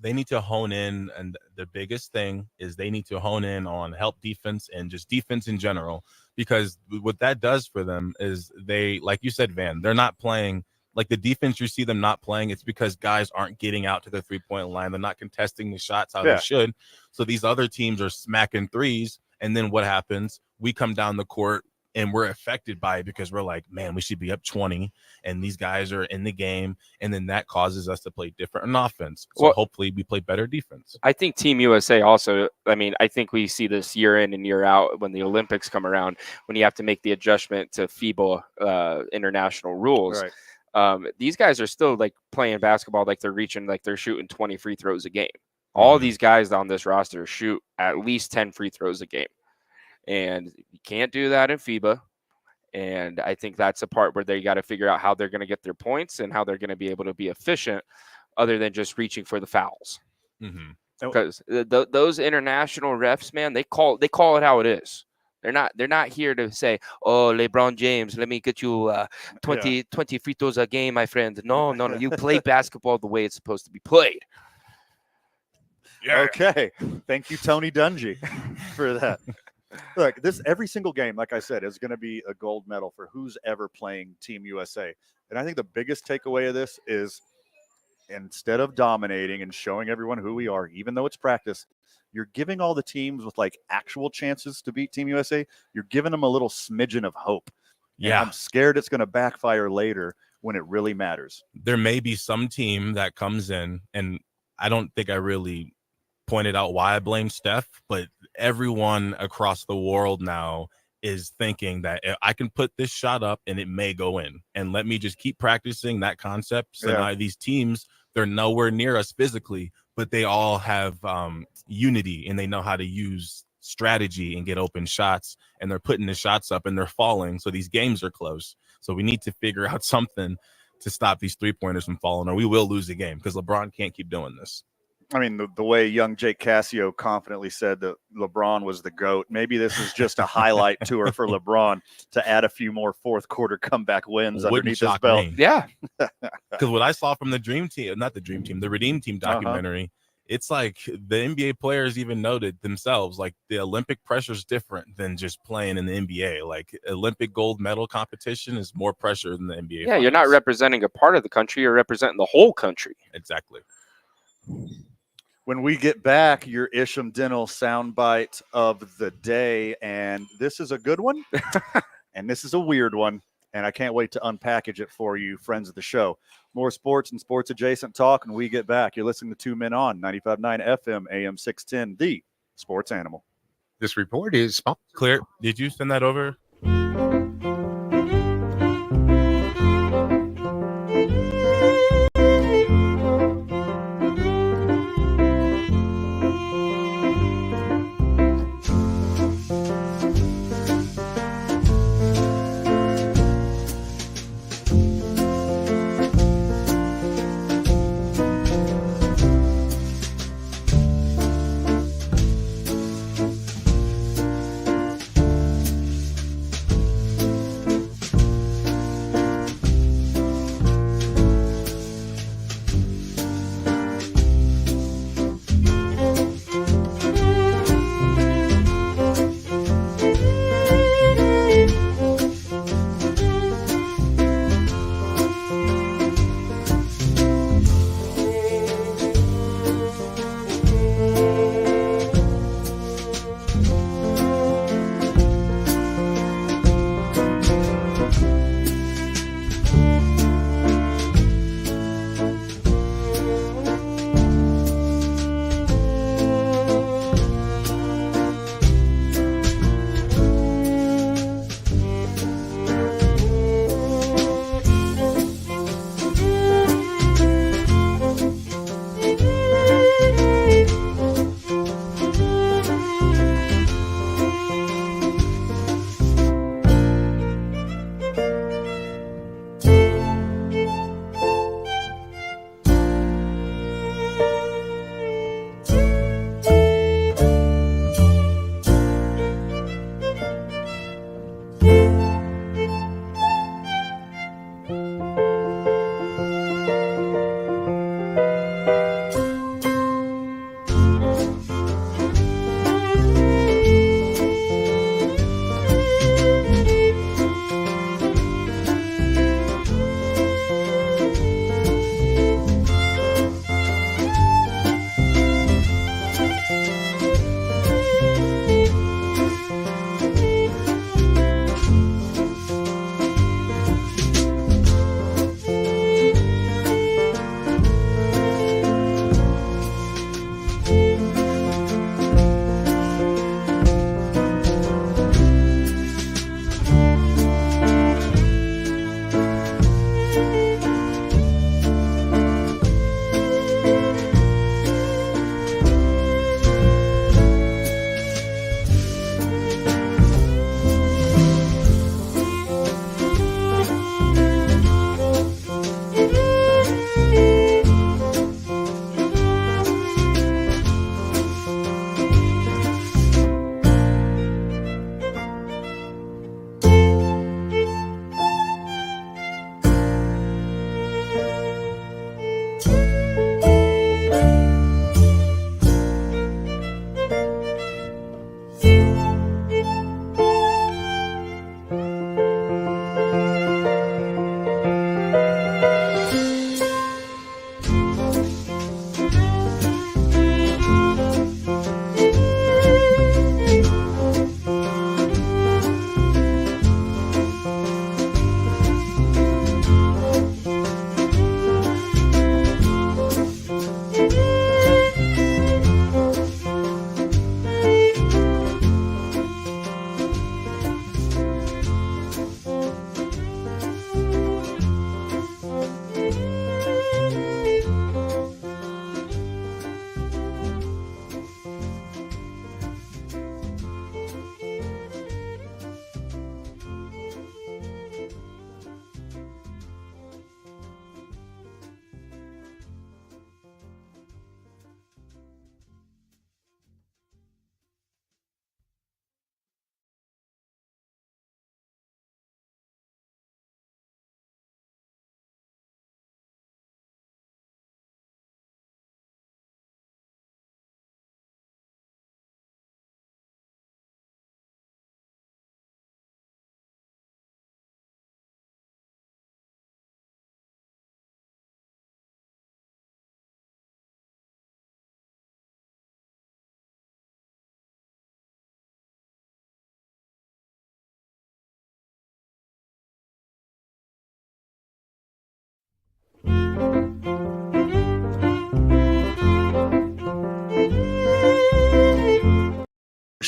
They need to hone in, and the biggest thing is they need to hone in on help defense and just defense in general, because what that does for them is they, like you said, Van, they're not playing like the defense you see them not playing. It's because guys aren't getting out to the 3-point line. They're not contesting the shots how they should. So these other teams are smacking threes. And then what happens? We come down the court and we're affected by it because we're like, man, we should be up 20 and these guys are in the game. And then that causes us to play different in offense. So hopefully we play better defense. I think Team USA also, I mean, I think we see this year in and year out when the Olympics come around, when you have to make the adjustment to FIBA international rules. These guys are still like playing basketball like they're shooting 20 free throws a game. All these guys on this roster shoot at least 10 free throws a game. And you can't do that in FIBA. And I think that's a part where they got to figure out how they're going to get their points and how they're going to be able to be efficient other than just reaching for the fouls. Because those international refs, man, they call it how it is. They're not here to say, oh, LeBron James, let me get you 20 free throws a game, my friend. No. You play basketball the way it's supposed to be played. Yeah. Okay. Thank you, Tony Dungy, for that. Look, every single game, like I said, is going to be a gold medal for who's ever playing Team USA. And I think the biggest takeaway of this is instead of dominating and showing everyone who we are, even though it's practice, you're giving all the teams with like actual chances to beat Team USA, you're giving them a little smidgen of hope. Yeah. And I'm scared it's going to backfire later when it really matters. There may be some team that comes in, and I don't think I really pointed out why I blame Steph, but everyone across the world now is thinking that I can put this shot up and it may go in, and let me just keep practicing that concept. So now these teams, they're nowhere near us physically, but they all have unity and they know how to use strategy and get open shots, and they're putting the shots up and they're falling. So these games are close. So we need to figure out something to stop these 3-pointers from falling, or we will lose the game because LeBron can't keep doing this. I mean, the way young Jake Cassio confidently said that LeBron was the GOAT, maybe this is just a highlight tour for LeBron to add a few more fourth quarter comeback wins underneath his belt. Yeah. Because what I saw from the Redeem Team documentary, it's like the NBA players even noted themselves, like the Olympic pressure is different than just playing in the NBA. Like Olympic gold medal competition is more pressure than the NBA. Yeah, finals. You're not representing a part of the country. You're representing the whole country. Exactly. When we get back, your Isham Dental soundbite of the day, and this is a good one, and this is a weird one, and I can't wait to unpackage it for you, friends of the show. More sports and sports-adjacent talk when we get back. You're listening to 2 Men On, 95.9 FM, AM 610, the Sports Animal. This report is Clear. Did you send that over?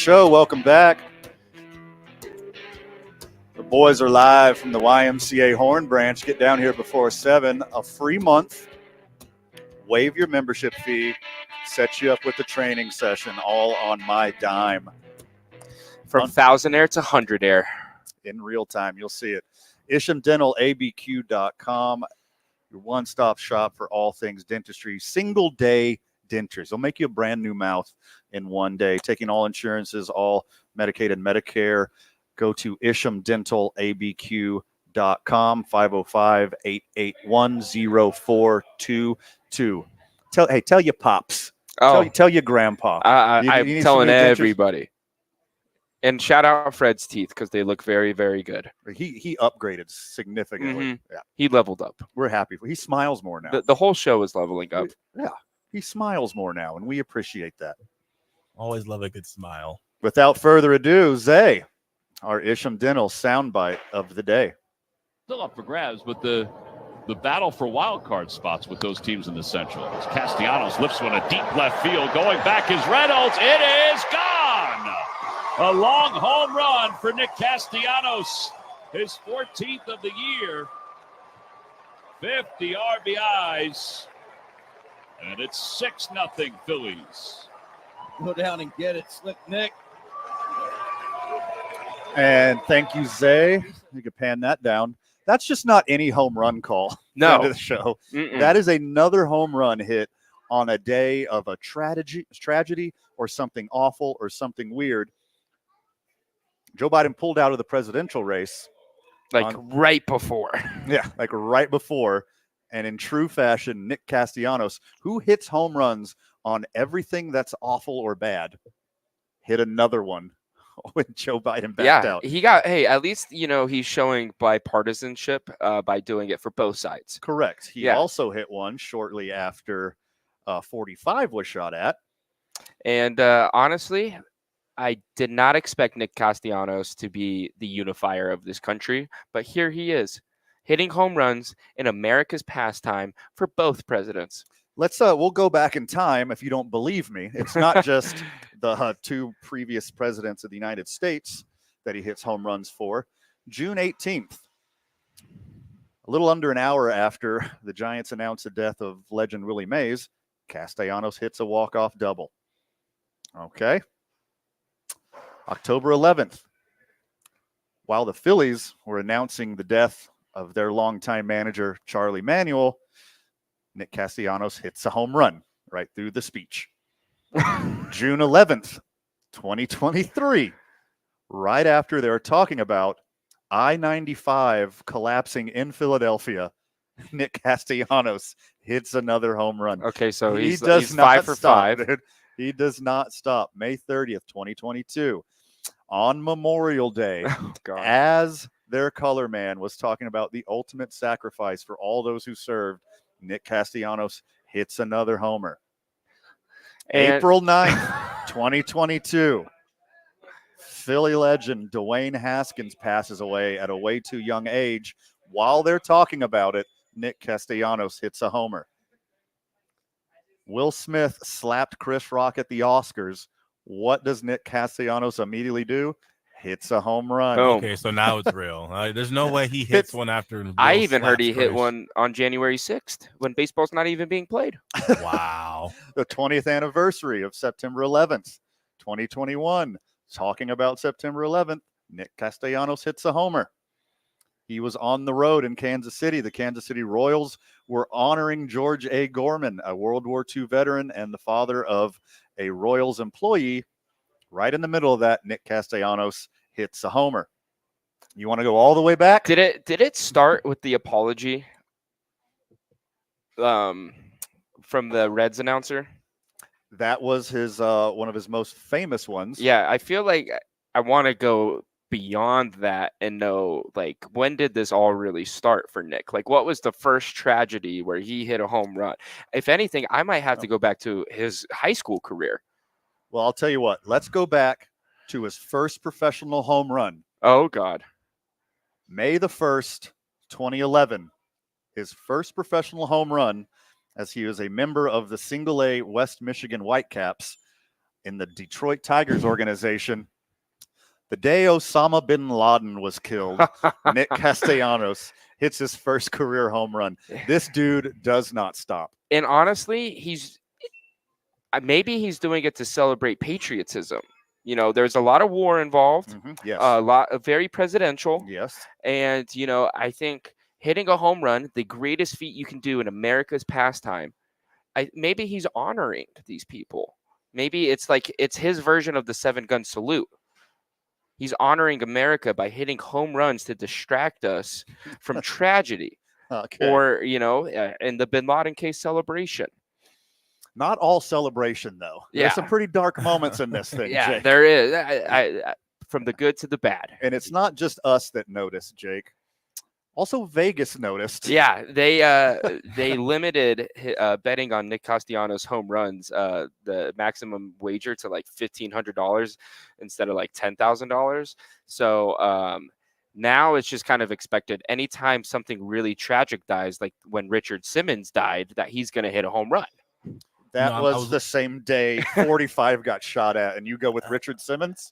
show. Welcome back. The boys are live from the YMCA Horn Branch. Get down here before 7. A free month. Waive your membership fee. Set you up with the training session, all on my dime. From 1,000 air to 100 air. In real time, you'll see it. IshamDentalABQ.com, your one-stop shop for all things dentistry. Single-day dentures. They'll make you a brand new mouth in one day. Taking all insurances, all Medicaid and Medicare. Go to IshamDentalABQ.com, 505-881-0422. Tell your pops. Tell your grandpa. I'm telling everybody. And shout out Fred's teeth because they look very, very good. He upgraded significantly. Mm-hmm. Yeah, he leveled up. We're happy. He smiles more now. The whole show is leveling up. Yeah, he smiles more now, and we appreciate that. Always love a good smile. Without further ado, Zay, our Isham Dental soundbite of the day. Still up for grabs, but the battle for wild card spots with those teams in the Central. As Castellanos lifts one a deep left field. Going back is Reynolds. It is gone. A long home run for Nick Castellanos. His 14th of the year. 50 RBIs. And it's 6-0 Phillies. Go down and get it, Slick Nick. And thank you, Zay. You can pan that down. That's just not any home run call. No. End of the show. Mm-mm. That is another home run hit on a day of a tragedy or something awful or something weird. Joe Biden pulled out of the presidential race. Right before. Yeah, right before. And in true fashion, Nick Castellanos, who hits home runs on everything that's awful or bad, hit another one when Joe Biden backed out. He got, at least, he's showing bipartisanship by doing it for both sides. Correct. He also hit one shortly after 45 was shot at. And honestly, I did not expect Nick Castellanos to be the unifier of this country, but here he is, hitting home runs in America's pastime for both presidents. We'll go back in time if you don't believe me. It's not just the two previous presidents of the United States that he hits home runs for. June 18th, a little under an hour after the Giants announced the death of legend Willie Mays, Castellanos hits a walk-off double. Okay. October 11th, while the Phillies were announcing the death of their longtime manager, Charlie Manuel, Nick Castellanos hits a home run right through the speech. June 11th, 2023, right after they were talking about I-95 collapsing in Philadelphia, Nick Castellanos hits another home run. Okay, so he's 5 for 5. Dude. He does not stop. May 30th, 2022, on Memorial Day, as their color man was talking about the ultimate sacrifice for all those who served, Nick Castellanos hits another homer. And April 9th, 2022, Philly legend Dwayne Haskins passes away at a way too young age. While they're talking about it, Nick Castellanos hits a homer. Will Smith slapped Chris Rock at the Oscars. What does Nick Castellanos immediately do? Hits a home run. Okay, so now it's real. There's no way he hits one after. I even heard he hit one on January 6th when baseball's not even being played. Wow. The 20th anniversary of September 11th, 2021. Talking about September 11th, Nick Castellanos hits a homer. He was on the road in Kansas City. The Kansas City Royals were honoring George A. Gorman, a World War II veteran and the father of a Royals employee. Right in the middle of that, Nick Castellanos hits a homer. You want to go all the way back? Did it start with the apology from the Reds announcer? That was his one of his most famous ones. Yeah, I feel like I want to go beyond that and know, like, when did this all really start for Nick? Like, what was the first tragedy where he hit a home run? If anything, I might have to go back to his high school career. Well, I'll tell you what. Let's go back to his first professional home run. Oh, God. May the 1st, 2011. His first professional home run as he was a member of the Single A West Michigan Whitecaps in the Detroit Tigers organization. The day Osama bin Laden was killed, Nick Castellanos hits his first career home run. This dude does not stop. And honestly, maybe he's doing it to celebrate patriotism. You know, there's a lot of war involved. Yes. A lot of very presidential. Yes. And, you know, I think hitting a home run, the greatest feat you can do in America's pastime, maybe he's honoring these people. Maybe it's his version of the 7-gun salute. He's honoring America by hitting home runs to distract us from tragedy. Okay. Or, you know, in the bin Laden case, celebration. Not all celebration, though. Yeah. There's some pretty dark moments in this thing, Yeah, Jake. there is. I from the good to the bad. And it's not just us that noticed, Jake. Also, Vegas noticed. Yeah, they limited betting on Nick Castellanos home runs, the maximum wager to like $1,500 instead of like $10,000. So now it's just kind of expected anytime something really tragic dies, like when Richard Simmons died, that he's going to hit a home run. That was the same day 45 got shot at, and you go with Richard Simmons?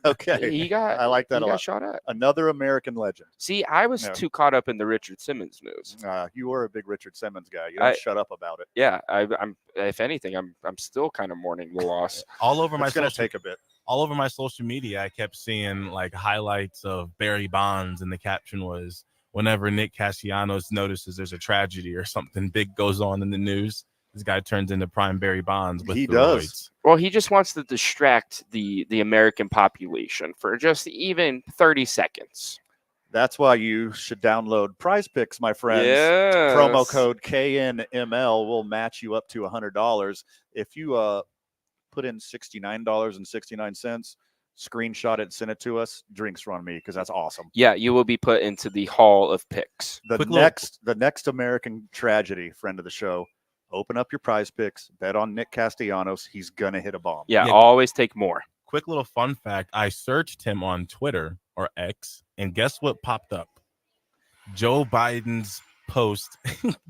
Okay. I like that a lot. He got shot at. Another American legend. See, I was too caught up in the Richard Simmons news. You were a big Richard Simmons guy. You don't shut up about it. Yeah, I'm. If anything, I'm still kind of mourning the loss. All over my It's going to take a bit. All over my social media, I kept seeing like highlights of Barry Bonds, and the caption was, whenever Nick Castellanos notices there's a tragedy or something big goes on in the news, this guy turns into prime Barry Bonds with He steroids. does. Well, he just wants to distract the American population for just even 30 seconds. That's why you should download Prize Picks, my friends. Yes. Promo code KNML will match you up to $100. If you put in $69.69, screenshot it, send it to us, drinks are on me, because that's awesome. Yeah, you will be put into the Hall of Picks. The next American tragedy, friend of the show, open up your Prize Picks, bet on Nick Castellanos. He's going to hit a bomb. Yeah, always take more. Quick little fun fact. I searched him on Twitter or X, and guess what popped up? Joe Biden's post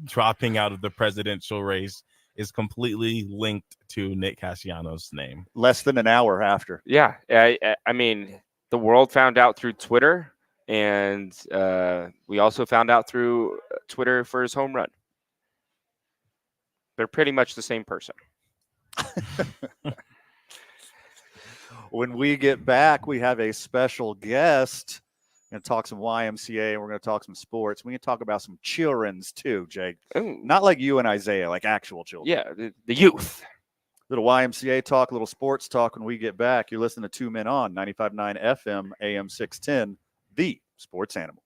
dropping out of the presidential race is completely linked to Nick Castellanos' name. Less than an hour after. Yeah, I mean, the world found out through Twitter, and we also found out through Twitter for his home run. They're pretty much the same person. When we get back, we have a special guest. We're going to talk some YMCA, and we're going to talk some sports. We're going to talk about some children's too, Jake. Ooh. Not like you and Isaiah, like actual children. Yeah, the youth. Little YMCA talk, little sports talk when we get back. You're listening to 2 Men On, 95.9 FM, AM 610, the sports animal.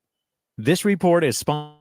This report is sponsored.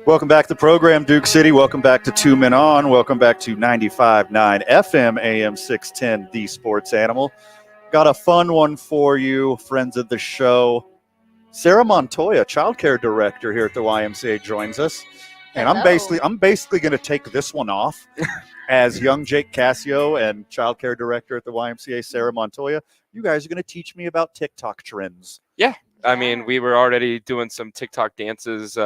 Welcome back to the program, Duke City. Welcome back to 2 Men On. Welcome back to 95.9 FM, AM 610, The Sports Animal. Got a fun one for you, friends of the show. Sarah Montoya, childcare director here at the YMCA, joins us. And I'm basically going to take this one off as young Jake Cassio and childcare director at the YMCA, Sarah Montoya. You guys are going to teach me about TikTok trends. Yeah. I mean, we were already doing some TikTok dances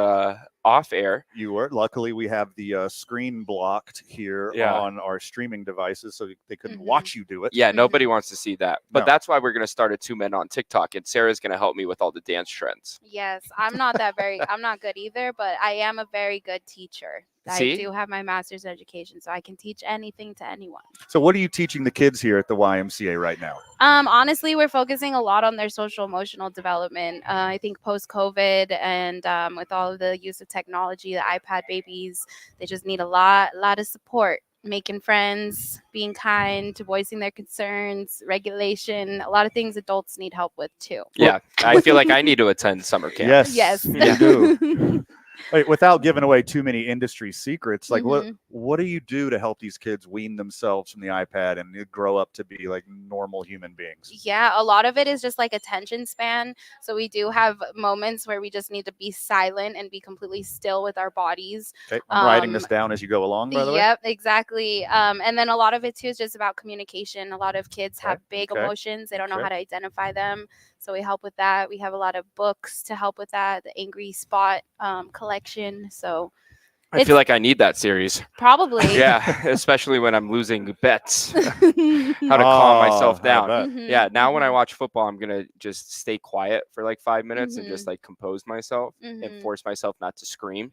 off air. You were. Luckily, we have the screen blocked here on our streaming devices, so they couldn't watch you do it. Yeah, nobody wants to see that. But No. that's why we're going to start a 2 Men On TikTok, and Sarah's going to help me with all the dance trends. Yes, I'm not good either, but I am a very good teacher. See? I do have my master's education, so I can teach anything to anyone. So what are you teaching the kids here at the YMCA right now? Honestly, we're focusing a lot on their social emotional development. I think post-COVID and with all of the use of technology, the iPad babies, they just need a lot of support. Making friends, being kind, voicing their concerns, regulation, a lot of things adults need help with too. Yeah, I feel like I need to attend summer camp. Yes. You do. Wait, without giving away too many industry secrets, like what do you do to help these kids wean themselves from the iPad and grow up to be like normal human beings? Yeah, a lot of it is just like attention span. So we do have moments where we just need to be silent and be completely still with our bodies. Okay, I'm writing this down as you go along, by the way. Yep, exactly. And then a lot of it too is just about communication. A lot of kids have big emotions. They don't know how to identify them. So we help with that. We have a lot of books to help with that. The Angry Spot collection. So I feel like I need that series. Probably. Yeah, especially when I'm losing bets. How to calm myself down. Yeah, now when I watch football, I'm going to just stay quiet for like 5 minutes and just like compose myself and force myself not to scream.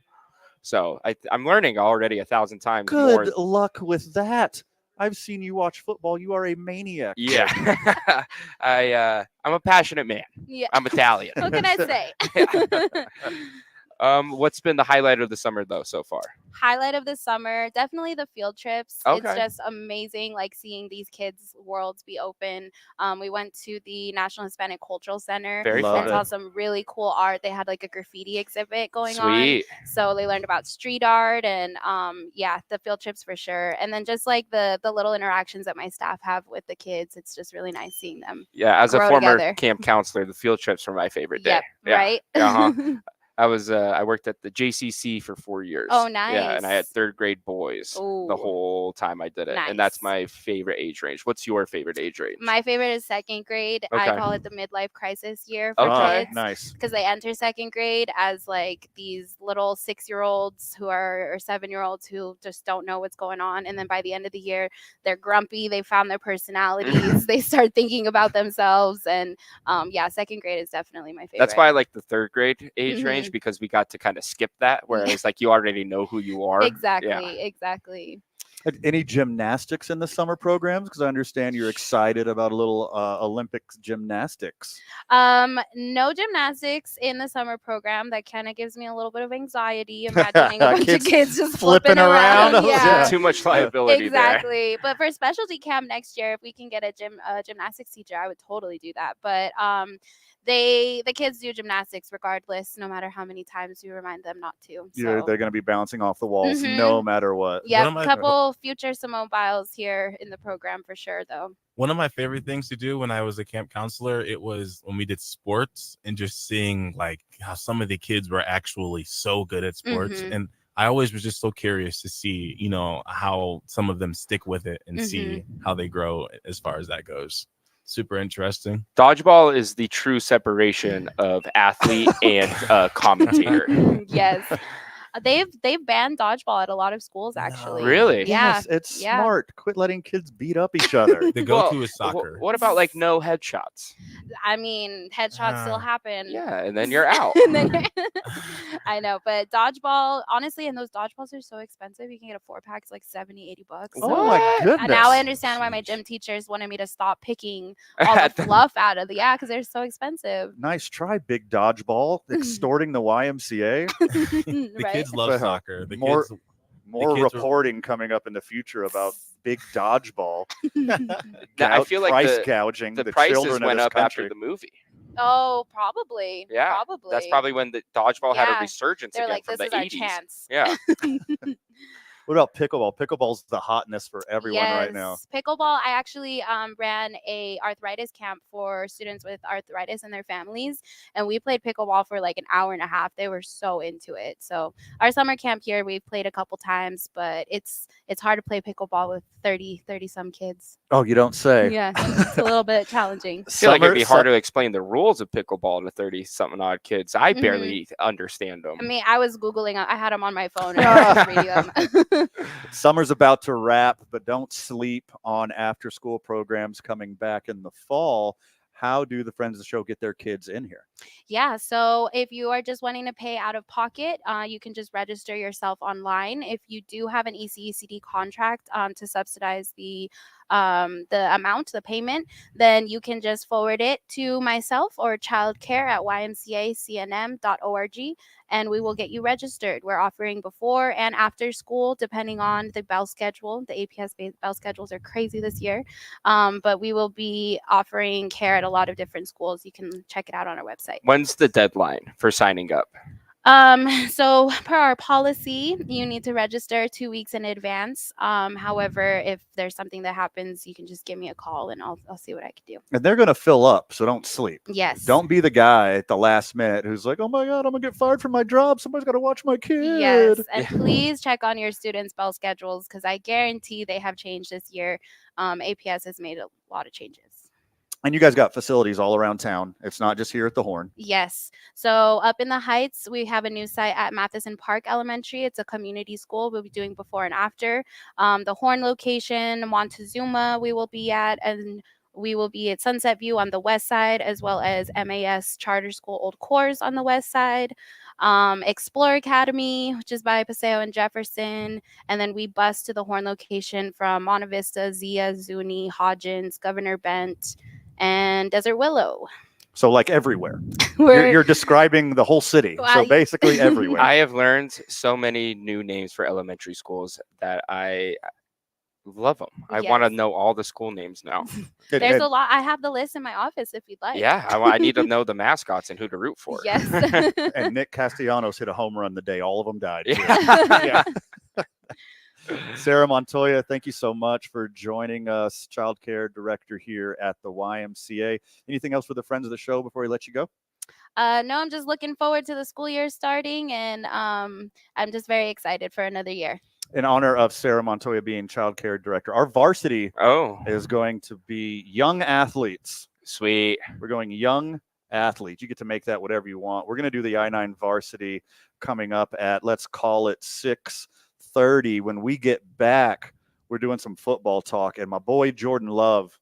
So I'm learning already 1,000 times more. Good luck with that. I've seen you watch football. You are a maniac. Yeah. I'm a passionate man. Yeah. I'm Italian. What can I say? What's been the highlight of the summer though so far? Highlight of the summer, definitely the field trips. Okay. It's just amazing, like seeing these kids' worlds be open. We went to the National Hispanic Cultural Center Very and fun. saw some really cool art. They had like a graffiti exhibit going Sweet. on. So they learned about street art and the field trips for sure. And then just like the little interactions that my staff have with the kids, it's just really nice seeing them. Yeah, as a grow former together. camp counselor, the field trips were my favorite day. Yep, Yeah. right? Uh-huh. I worked at the JCC for 4 years. Oh, Yeah, and I had nice. 3rd grade boys the Ooh. whole time I did it. Nice. And that's my favorite age range. What's your favorite age range? My favorite is 2nd grade. I Okay. call it the midlife crisis year for Okay. kids. Nice. Because they enter 2nd grade as like these little 6-year-olds or 7-year-olds who just don't know what's going on. And then by the end of the year, they're grumpy. They found their personalities. They start thinking about themselves. And 2nd grade is definitely my favorite. That's why I like the 3rd grade age Mhm. range because we got to kind of skip that, whereas like you already know who you are. Exactly. Yeah. Exactly. Any gymnastics in the summer programs? Because I understand you're excited about a little Olympics gymnastics. No gymnastics in the summer program. That kind of gives me a little bit of anxiety imagining a bunch of kids just flipping around. Yeah. Too much liability Exactly. But for specialty camp next year, if we can get a gymnastics teacher, I would totally do that. But the kids do gymnastics regardless, no matter how many times you remind them not to. They're going to be bouncing off the walls Mhm. no matter what. Yeah, couple future Simone Biles here in the program for sure, though. One of my favorite things to do when I was a camp counselor, it was when we did sports and just seeing like how some of the kids were actually so good at sports. Mhm. And I always was just so curious to see, how some of them stick with it and see Mm-hmm. how they grow as far as that goes. Super interesting. Dodgeball is the true separation of athlete and commentator. Yes. They've banned dodgeball at a lot of schools actually. Really? Yeah. Yes, it's Yeah. smart. Quit letting kids beat up each other. The go-to is soccer. What about like no headshots? I mean, headshots still happen. Yeah, and then you're out. And then I know, but dodgeball, honestly, and those dodgeballs are so expensive. You can get a 4-pack, it's like $70-80. Oh my goodness. And now I understand why my gym teachers wanted me to stop picking all the fluff out of because they're so expensive. Nice try, big dodgeball, extorting the YMCA. The Right? kids love soccer. The more kids, more kids are- reporting coming up in the future about big dodgeball. I feel like price the, gouging the the prices children went of this up country. after the movie. Oh, probably. Yeah, Probably. that's probably when the dodgeball had a Yeah. resurgence They're again like, from this the is our 80s. chance. Yeah. What about pickleball? Pickleball's the hotness for everyone right now. Pickleball. I actually ran a arthritis camp for students with arthritis and their families, and we played pickleball for like an hour and a half. They were so into it. So our summer camp here, we've played a couple times, but it's hard to play pickleball with 30 some kids. Oh, you don't say. Yeah, it's a little bit challenging. I feel like it'd be hard to explain the rules of pickleball to 30-something odd kids. I Mhm. barely understand them. I mean, I was Googling, I had them on my phone and I was reading them. Summer's about to wrap, but don't sleep on after-school programs coming back in the fall. How do the Friends of the Show get their kids in here? Yeah, so if you are just wanting to pay out of pocket, you can just register yourself online. If you do have an ECECD contract to subsidize the amount, the payment, then you can just forward it to myself or childcare at ymcacnm.org, and we will get you registered. We're offering before and after school, depending on the bell schedule. The APS bell schedules are crazy this year, but we will be offering care at a lot of different schools. You can check it out on our website. When's the deadline for signing up? So per our policy, you need to register 2 weeks in advance. However, if there's something that happens, you can just give me a call and I'll see what I can do. And they're going to fill up, so don't sleep. Yes. Don't be the guy at the last minute who's like, oh my God, I'm going to get fired from my job. Somebody's got to watch my kid. Yes, and please check on your students' bell schedules because I guarantee they have changed this year. APS has made a lot of changes. And you guys got facilities all around town. It's not just here at the Horn. Yes. So up in the Heights, we have a new site at Matheson Park Elementary. It's a community school. We'll be doing before and after. The Horn location, Montezuma, we will be at, and we will be at Sunset View on the west side, as well as MAS Charter School Old Course on the west side. Explore Academy, which is by Paseo and Jefferson. And then we bus to the Horn location from Monte Vista, Zia, Zuni, Hodgins, Governor Bent, and Desert Willow. So like everywhere. We're- You're describing the whole city. So basically everywhere. I have learned so many new names for elementary schools that I love them. I want to know all the school names now. There's a lot. I have the list in my office if you'd like. Yeah, I need to know the mascots and who to root for. Yes. And Nick Castellanos hit a home run the day all of them died. Yeah. Sarah Montoya, thank you so much for joining us, Child Care Director here at the YMCA. Anything else for the Friends of the Show before we let you go? No, I'm just looking forward to the school year starting, and I'm just very excited for another year. In honor of Sarah Montoya being Child Care Director, our varsity is going to be young athletes. Sweet. We're going young athletes. You get to make that whatever you want. We're going to do the I-9 varsity coming up at, let's call it 6:30. When we get back, we're doing some football talk, and my boy Jordan Love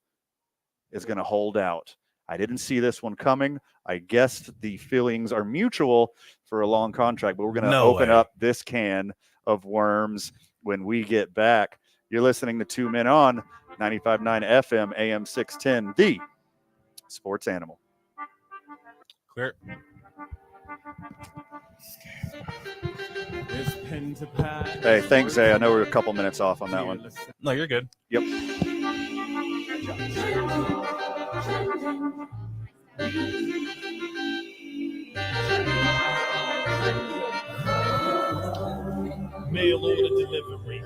is going to hold out. I didn't see this one coming. I guessed the feelings are mutual for a long contract, but we're going to open up this can of worms when we get back. You're listening to 2 Men On 95.9 FM, AM 610, the Sports Animal. Clear. Hey, thanks, Zay. I know we're a couple minutes off on that one. No, you're good. Yep. Mail order delivery.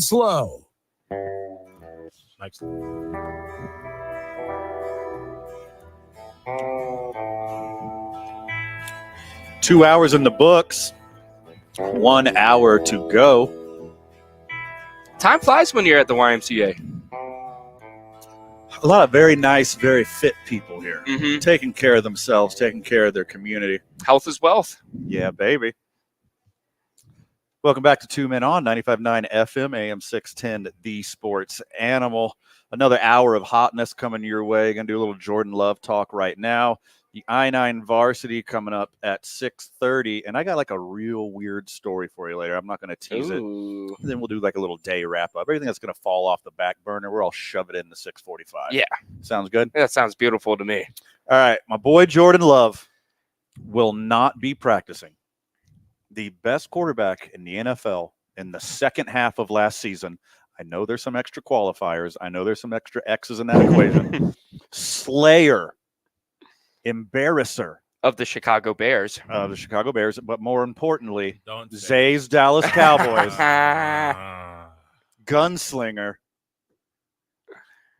Fred Slow. Nice. 2 hours in the books. 1 hour to go. Time flies when you're at the YMCA. A lot of very nice, very fit people here. Mm-hmm. Taking care of themselves, taking care of their community. Health is wealth. Yeah, baby. Welcome back to 2 Men On, 95.9 FM, AM 610, The Sports Animal. Another hour of hotness coming your way. Going to do a little Jordan Love talk right now. The I-9 varsity coming up at 6:30, and I got like a real weird story for you later. I'm not going to tease it. Then we'll do like a little day wrap-up. Everything that's going to fall off the back burner, we're all shove it in the 6:45. Yeah. Sounds good? That sounds beautiful to me. All right, my boy Jordan Love will not be practicing. The best quarterback in the NFL in the second half of last season. I know there's some extra qualifiers. I know there's some extra X's in that equation. Slayer, embarrasser of the Chicago Bears. But more importantly, Zay's Dallas Cowboys. Gunslinger.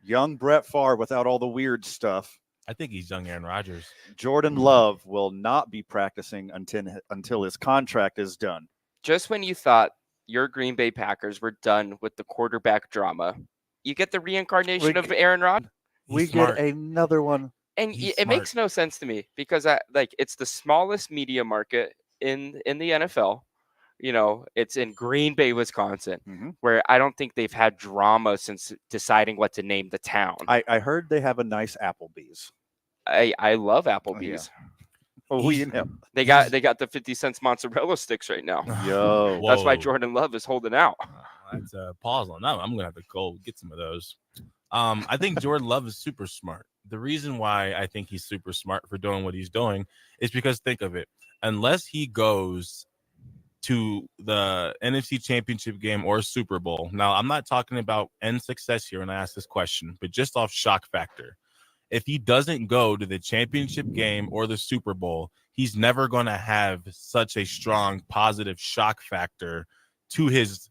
Young Brett Favre without all the weird stuff. I think he's young Aaron Rodgers. Jordan Love will not be practicing until his contract is done. Just when you thought your Green Bay Packers were done with the quarterback drama, you get the reincarnation of Aaron Rodgers. We get another one. And it makes no sense to me because it's the smallest media market in the NFL. You know, it's in Green Bay, Wisconsin, where I don't think they've had drama since deciding what to name the town. I heard they have a nice Applebee's. I love Applebee's. Oh, yeah. They got the 50 cents mozzarella sticks right now. Yo, that's why Jordan Love is holding out. That's a pause on that. I'm gonna have to go get some of those. I think Jordan Love is super smart. The reason why I think he's super smart for doing what he's doing is because think of it. Unless he goes to the NFC Championship game or Super Bowl. Now, I'm not talking about end success here when I ask this question, but just off shock factor. If he doesn't go to the championship game or the Super Bowl, he's never going to have such a strong positive shock factor to his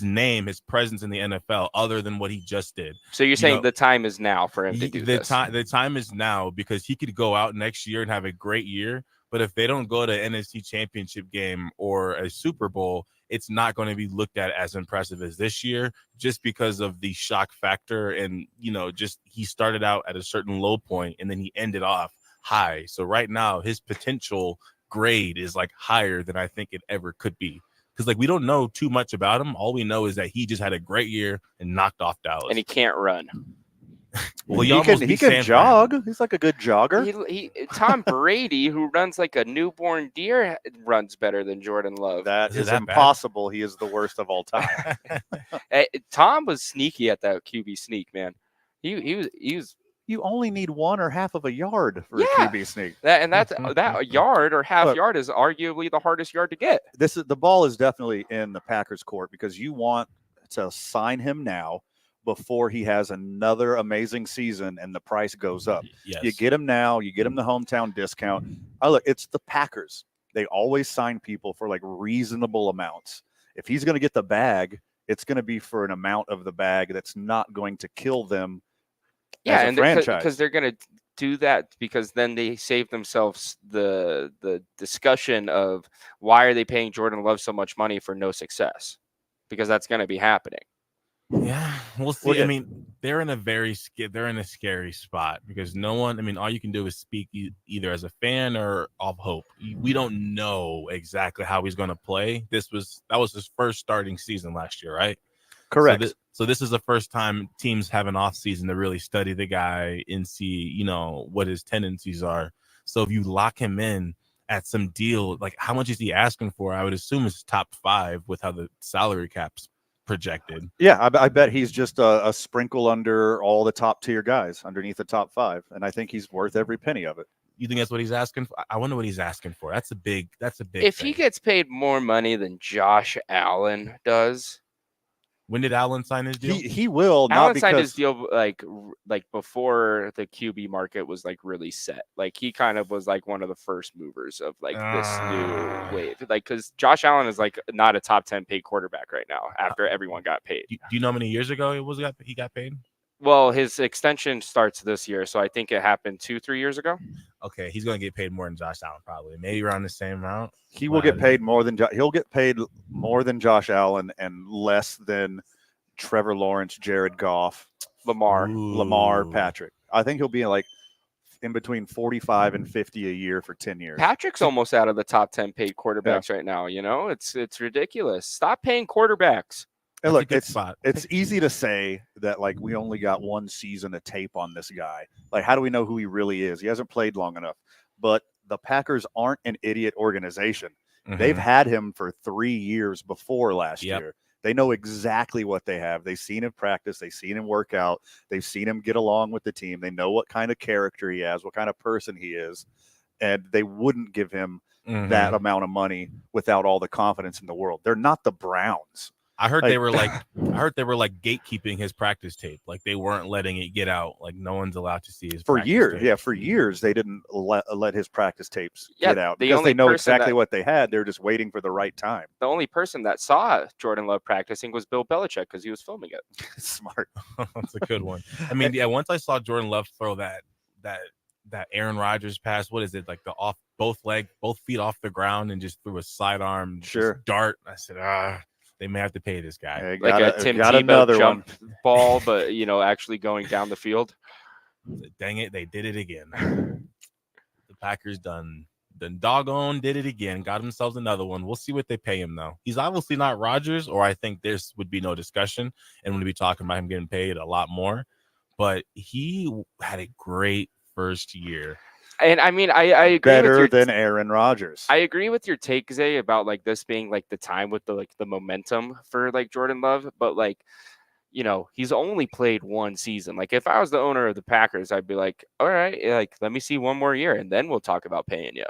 name, his presence in the NFL, other than what he just did. So you're saying the time is now for him to do this? The time is now because he could go out next year and have a great year. But if they don't go to an NFC Championship game or a Super Bowl, it's not going to be looked at as impressive as this year just because of the shock factor. And, you know, just he started out at a certain low point and then he ended off high. So right now his potential grade is like higher than I think it ever could be. Because like we don't know too much about him. All we know is that he just had a great year and knocked off Dallas. And he can't run. Well, he can jog. He's like a good jogger. Tom Brady, who runs like a newborn deer, runs better than Jordan Love. That is impossible. Bad? He is the worst of all time. Tom was sneaky at that QB sneak, man. He was. You only need 1 or half of a yard for a QB sneak. That yard or half yard is arguably the hardest yard to get. The ball is definitely in the Packers' court because you want to sign him now before he has another amazing season and the price goes up. Yes. You get him now, you get him the hometown discount. Look, it's the Packers. They always sign people for like reasonable amounts. If he's going to get the bag, it's going to be for an amount of the bag that's not going to kill them. Yeah, as a and franchise. Because they're going to do that because then they save themselves the discussion of why are they paying Jordan Love so much money for no success? Because that's going to be happening. Yeah, we'll see. I mean, they're in a scary spot because no one. I mean, all you can do is speak either as a fan or of hope. We don't know exactly how he's going to play. That was his first starting season last year, right? Correct. So this is the first time teams have an off season to really study the guy and see, what his tendencies are. So if you lock him in at some deal, like how much is he asking for? I would assume it's top 5 with how the salary cap's projected. Yeah, I bet he's just a sprinkle under all the top tier guys underneath the top 5, and I think he's worth every penny of it. You think that's what he's asking for? I wonder what he's asking for. That's a big. If he gets paid more money than Josh Allen does, When did Allen sign his deal? He will not Allen because signed his deal like before the QB market was like really set. Like he kind of was like one of the first movers of like this new wave. Like because Josh Allen is like not a top 10 paid quarterback right now after everyone got paid. Do you know how many years ago he got paid? Well, his extension starts this year, so I think it happened 2-3 years ago. Okay, he's going to get paid more than Josh Allen, probably, maybe around the same amount. he will get paid more than he'll get paid more than Josh Allen and less than Trevor Lawrence, Jared Goff, Lamar, Patrick. I think he'll be like in between 45 and 50 a year for 10 years. Patrick's almost out of the top 10 paid quarterbacks right now. You know, it's ridiculous. Stop paying quarterbacks. And look, it's easy to say that like we only got one season of tape on this guy. Like, how do we know who he really is? He hasn't played long enough. But the Packers aren't an idiot organization. They've had him for 3 years before last year. They know exactly what they have. They've seen him practice. They've seen him work out. They've seen him get along with the team. They know what kind of character he has, what kind of person he is. And they wouldn't give him that amount of money without all the confidence in the world. They're not the Browns. I heard they were like gatekeeping his practice tape. Like they weren't letting it get out. Like no one's allowed to see his for practice years. tape. Yeah, for years they didn't let his practice tapes Yeah, get out the because only they know person exactly that- what they had. They're just waiting for the right time. The only person that saw Jordan Love practicing was Bill Belichick because he was filming it. Smart. That's a good one. I mean, yeah. Once I saw Jordan Love throw that Aaron Rodgers pass, what is it like both feet off the ground and just threw a sidearm dart? I said, they may have to pay this guy. Like a Tim Tebow jump ball, but actually going down the field. Dang it, they did it again. The Packers done doggone did it again. Got themselves another one. We'll see what they pay him though. He's obviously not Rodgers, or I think this would be no discussion, and we'll be talking about him getting paid a lot more. But he had a great first year. And I mean, I agree Better with than Aaron Rodgers. I agree with your take, Zay, about like this being like the time with the momentum for like Jordan Love, but like, he's only played one season. Like if I was the owner of the Packers, I'd be like, all right, like let me see one more year and then we'll talk about paying you.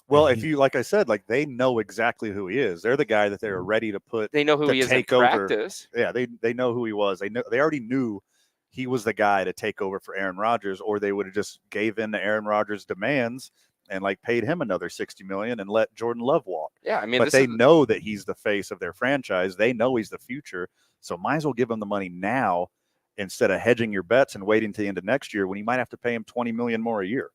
Well, if you, like I said, like they know exactly who he is. They're the guy that they're ready to put. They know who to he is in take over. practice. Yeah, they know who he was. They already knew he was the guy to take over for Aaron Rodgers, or they would have just gave in to Aaron Rodgers' demands and like paid him another $60 million and let Jordan Love walk. Yeah, I mean, but they know that he's the face of their franchise. They know he's the future, so might as well give him the money now instead of hedging your bets and waiting to the end of next year when you might have to pay him $20 million more a year.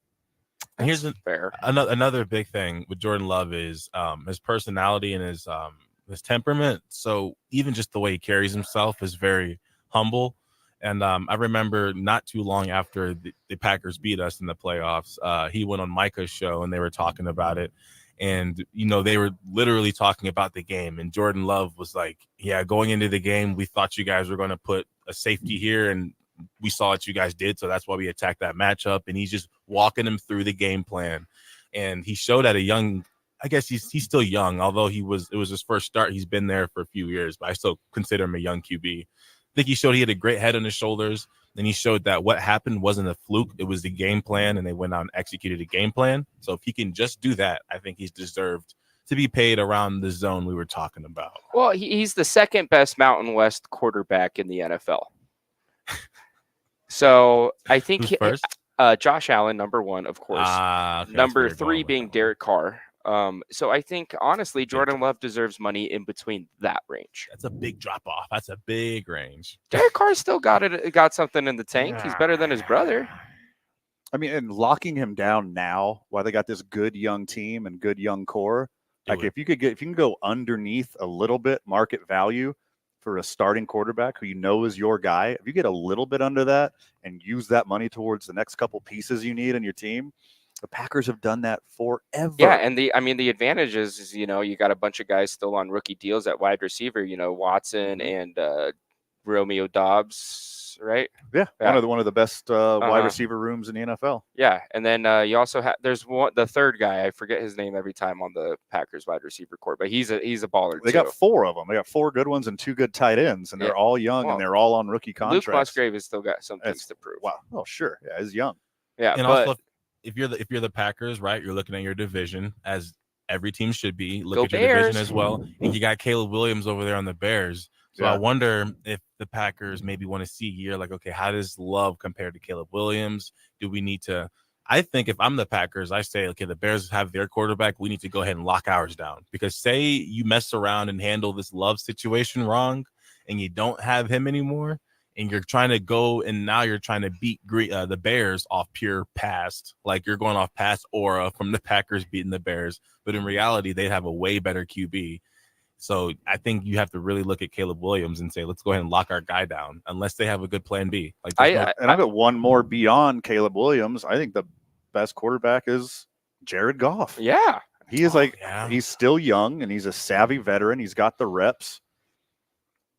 And here's fair. Another big thing with Jordan Love is his personality and his temperament. So even just the way he carries himself is very humble. And I remember not too long after the Packers beat us in the playoffs, he went on Micah's show and they were talking about it. And, they were literally talking about the game. And Jordan Love was like, yeah, going into the game, we thought you guys were going to put a safety here. And we saw what you guys did. So that's why we attacked that matchup. And he's just walking him through the game plan. And he showed at a young, I guess he's still young, although it was his first start. He's been there for a few years, but I still consider him a young QB. I think he showed he had a great head on his shoulders, and he showed that what happened wasn't a fluke. It was the game plan, and they went out and executed a game plan. So if he can just do that, I think he's deserved to be paid around the zone we were talking about. Well, he's the second best Mountain West quarterback in the NFL. So I think first? Josh Allen, number one, of course. Okay, number three being Derek Carr. So I think honestly, Jordan Love deserves money in between that range. That's a big drop off. That's a big range. Derek Carr still got something in the tank. He's better than his brother. I mean, and locking him down now while they got this good young team and good young core, like if you can go underneath a little bit market value for a starting quarterback who is your guy, if you get a little bit under that and use that money towards the next couple pieces you need in your team. The Packers have done that forever. Yeah, and the advantage is you got a bunch of guys still on rookie deals at wide receiver. Watson and Romeo Doubs, right? Yeah, one of the best wide receiver rooms in the NFL. Yeah, and then you also have the third guy. I forget his name every time on the Packers wide receiver court, but he's a baller. They got four of them. They got four good ones and two good tight ends, and they're all young and they're all on rookie contracts. Luke Musgrave has still got some things to prove. Wow. Oh, sure. Yeah, he's young. Yeah, and also if you're the Packers, right, you're looking at your division as every team should be. Look at your division as well. And you got Caleb Williams over there on the Bears. So I wonder if the Packers maybe want to see a year like, okay, how does Love compare to Caleb Williams? Do we need to? I think if I'm the Packers, I say, okay, the Bears have their quarterback. We need to go ahead and lock ours down, because say you mess around and handle this Love situation wrong and you don't have him anymore, and you're trying to go and now you're trying to beat the Bears off pure past, like you're going off past aura from the Packers beating the Bears. But in reality, they have a way better QB. So I think you have to really look at Caleb Williams and say, let's go ahead and lock our guy down, unless they have a good plan B. Like, and I've got one more beyond Caleb Williams. I think the best quarterback is Jared Goff. Yeah. He is he's still young and he's a savvy veteran. He's got the reps,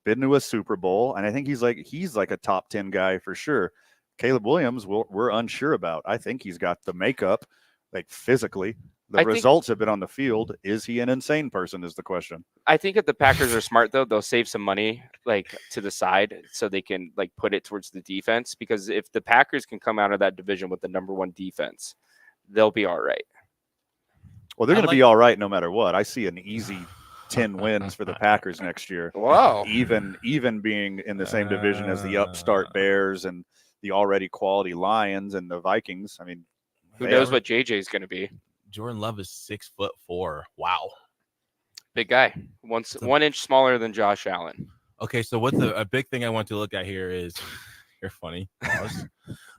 been to a Super Bowl. And I think he's like a top 10 guy for sure. Caleb Williams, we're unsure about. I think he's got the makeup, like physically. The results have been on the field. Is he an insane person is the question. I think if the Packers are smart, though, they'll save some money like to the side so they can like put it towards the defense, because if the Packers can come out of that division with the #1 defense, they'll be all right. Well, they're going to be all right no matter what. I see an easy 10 wins for the Packers next year. Wow. Even being in the same division as the upstart Bears and the already quality Lions and the Vikings. I mean, who knows what JJ is going to be? Jordan Love is 6'4". Wow. Big guy. 1 inch smaller than Josh Allen. Okay, so what's a big thing I want to look at here is you're funny.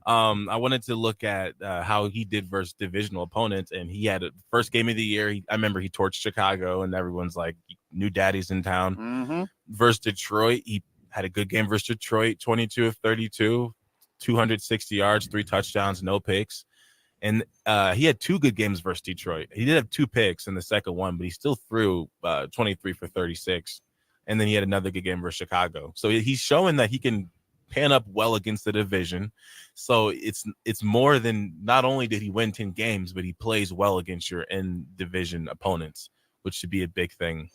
I wanted to look at how he did versus divisional opponents, and he had a first game of the year. I remember he torched Chicago, and everyone's like, new daddy's in town. Mm-hmm. Versus Detroit, he had a good game versus Detroit, 22 of 32, 260 yards, 3 touchdowns, no picks. And he had 2 good games versus Detroit. He did have 2 picks in the second one, but he still threw 23 for 36. And then he had another good game versus Chicago. So he's showing that he can pan up well against the division. So it's more than, not only did he win 10 games, but he plays well against your in-division opponents, which should be a big thing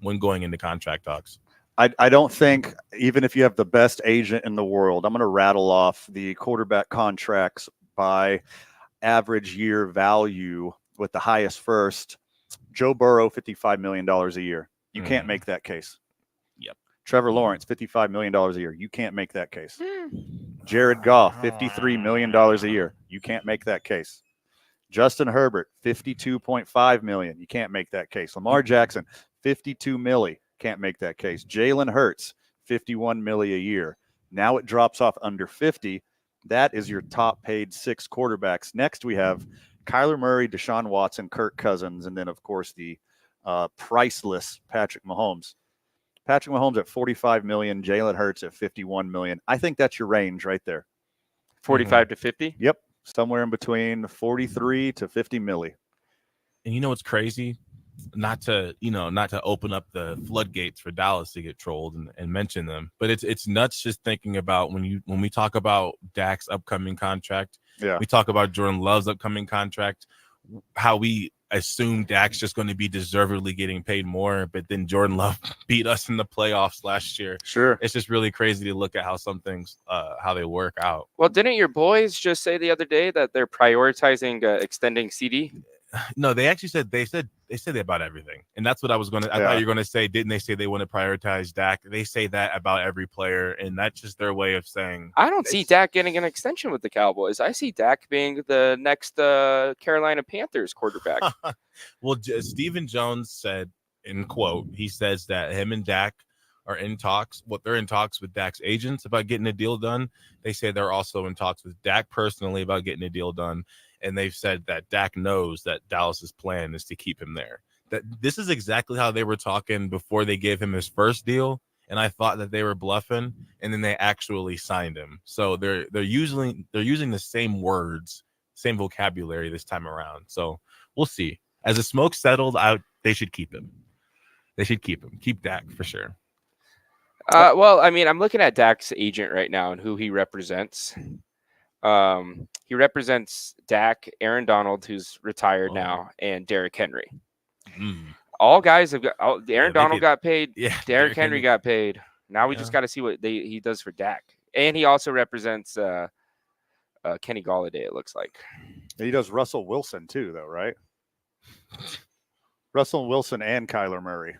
when going into contract talks. I don't think, even if you have the best agent in the world, I'm going to rattle off the quarterback contracts by average year value with the highest first. Joe Burrow, $55 million a year. You can't make that case. Yep. Trevor Lawrence, $55 million a year. You can't make that case. Jared Goff, $53 million a year. You can't make that case. Justin Herbert, $52.5 million. You can't make that case. Lamar Jackson, $52 million. Can't make that case. Jalen Hurts, $51 million a year. Now it drops off under 50. That is your top paid 6 quarterbacks. Next, we have Kyler Murray, Deshaun Watson, Kirk Cousins, and then, of course, the priceless Patrick Mahomes. Patrick Mahomes at $45 million, Jalen Hurts at $51 million. I think that's your range right there. 45 to 50? Yep, somewhere in between 43 to 50 milli. And you know what's crazy? Not to open up the floodgates for Dallas to get trolled and mention them, but it's nuts just thinking about when we talk about Dak's upcoming contract. Yeah, we talk about Jordan Love's upcoming contract, how we assume Dak's just going to be deservedly getting paid more, but then Jordan Love beat us in the playoffs last year. Sure, it's just really crazy to look at how some things how they work out. Well, didn't your boys just say the other day that they're prioritizing extending CD? No, they said about everything, and that's what I was going to. I thought you were going to say, didn't they say they want to prioritize Dak? They say that about every player, and that's just their way of saying. I don't see Dak getting an extension with the Cowboys. I see Dak being the next Carolina Panthers quarterback. Well, Stephen Jones said, in quote, he says that him and Dak are in talks. They're in talks with Dak's agents about getting a deal done. They say they're also in talks with Dak personally about getting a deal done. And they've said that Dak knows that Dallas's plan is to keep him there. That this is exactly how they were talking before they gave him his first deal. And I thought that they were bluffing, and then they actually signed him. So they're using the same words, same vocabulary this time around. So we'll see. As the smoke settled out, they should keep him. They should keep him. Keep Dak for sure. Well, I mean, I'm looking at Dak's agent right now and who he represents. He represents Dak, Aaron Donald, who's retired now, and Derrick Henry. All guys have got. Aaron Donald got paid. Yeah, Derrick Henry got paid. Now we just got to see what he does for Dak, and he also represents Kenny Golladay. It looks like he does Russell Wilson too, though, right? Russell Wilson and Kyler Murray.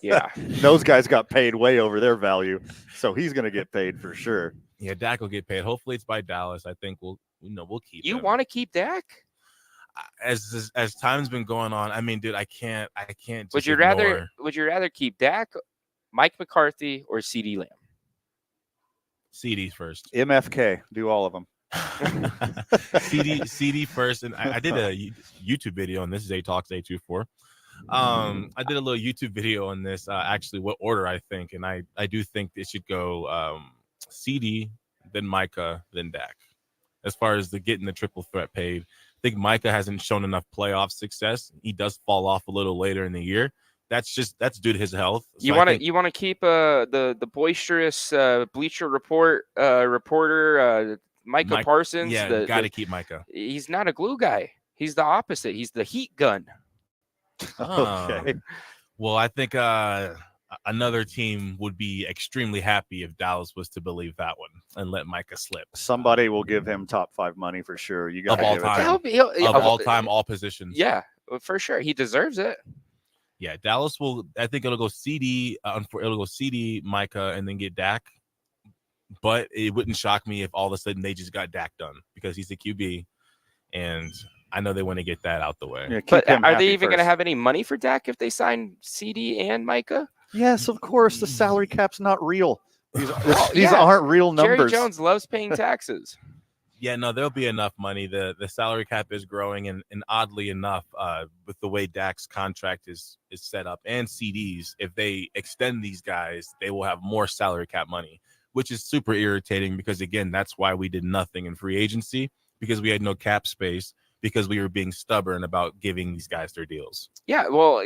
Yeah. Those guys got paid way over their value, so he's going to get paid for sure. Yeah, Dak will get paid. Hopefully, it's by Dallas. I think we'll keep. You him. want to keep Dak? As time's been going on, I mean, dude, I can't. Just Would you ignore. rather keep Dak, Mike McCarthy, or CeeDee Lamb? CD first. MFK, do all of them. CD first, and I did a YouTube video on this. Is A-Talks A24. I did a little YouTube video on this. Actually, what order I think, and I do think it should go CD, then Micah, then Dak. As far as getting the triple threat paid, I think Micah hasn't shown enough playoff success. He does fall off a little later in the year. That's due to his health. So You want to keep the boisterous Bleacher Report reporter Micah Parsons. Yeah, got to keep Micah. He's not a glue guy. He's the opposite. He's the heat gun. Okay. Well, I think another team would be extremely happy if Dallas was to believe that one and let Micah slip. Somebody will give him top 5 money for sure. You got of all time, all time, all positions. Yeah, for sure. He deserves it. Yeah, Dallas will. I think it'll go CD. It'll go CD, Micah, and then get Dak. But it wouldn't shock me if all of a sudden they just got Dak done because he's the QB, and I know they want to get that out the way. Yeah, but are they even going to have any money for Dak if they sign CD and Micah? Yes, of course. The salary cap's not real. These aren't real numbers. Jerry Jones loves paying taxes. Yeah, no, there'll be enough money. The salary cap is growing, and oddly enough, with the way Dak's contract is set up and CDs, if they extend these guys, they will have more salary cap money, which is super irritating because, again, that's why we did nothing in free agency, because we had no cap space, because we were being stubborn about giving these guys their deals. Yeah, well,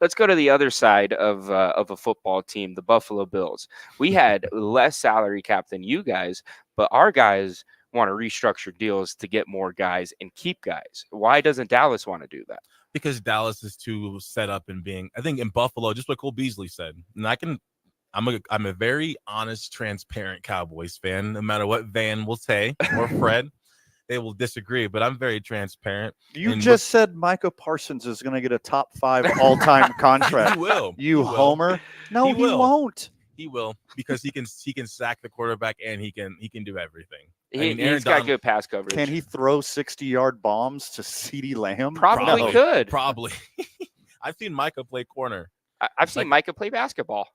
let's go to the other side of a football team, the Buffalo Bills. We had less salary cap than you guys, but our guys want to restructure deals to get more guys and keep guys. Why doesn't Dallas want to do that? Because Dallas is too set up in being, I think in Buffalo, just what Cole Beasley said, and I'm a very honest, transparent Cowboys fan, no matter what Van will say or Fred. They will disagree, but I'm very transparent. You just said Micah Parsons is going to get a top 5 all-time contract. He will. You homer? No, he won't. He will, because he can sack the quarterback and he can do everything. He's got good pass coverage. Can he throw 60-yard bombs to CeeDee Lamb? Probably could. Probably. I've seen Micah play corner. I've seen Micah play basketball.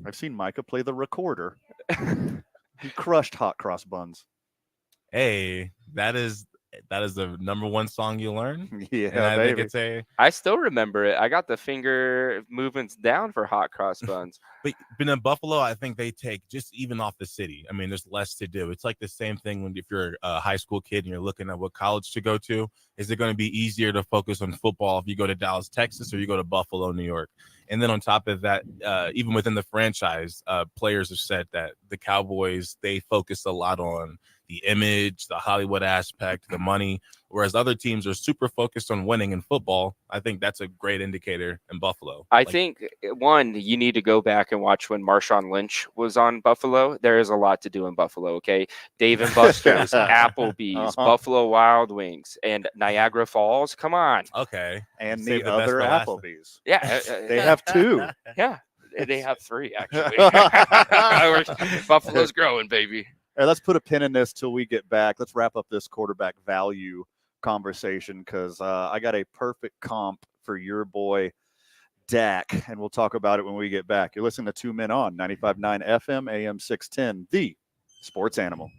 I've seen Micah play the recorder. He crushed hot cross buns. Hey, that is the number 1 song you learn. Yeah, I think it's I still remember it. I got the finger movements down for hot cross buns. But in Buffalo, I think they take just even off the city. I mean, there's less to do. It's like the same thing when if you're a high school kid and you're looking at what college to go to. Is it going to be easier to focus on football if you go to Dallas, Texas, or you go to Buffalo, New York? And then on top of that, even within the franchise, players have said that the Cowboys, they focus a lot on the image, the Hollywood aspect, the money, whereas other teams are super focused on winning in football. I think that's a great indicator in Buffalo. I think, one, you need to go back and watch when Marshawn Lynch was on Buffalo. There is a lot to do in Buffalo, okay? Dave and Buster's, Applebee's, Buffalo Wild Wings, and Niagara Falls. Come on. Okay. And the other Applebee's. Yeah. They have 2. Yeah. They have 3, actually. Buffalo's growing, baby. All right, let's put a pin in this till we get back. Let's wrap up this quarterback value conversation because I got a perfect comp for your boy Dak, and we'll talk about it when we get back. You're listening to 2 Men On 95.9 FM, AM 610, the Sports Animal.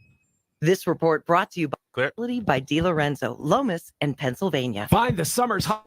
This report brought to you by DiLorenzo, Lomas, and Pennsylvania. Find the summer's hot.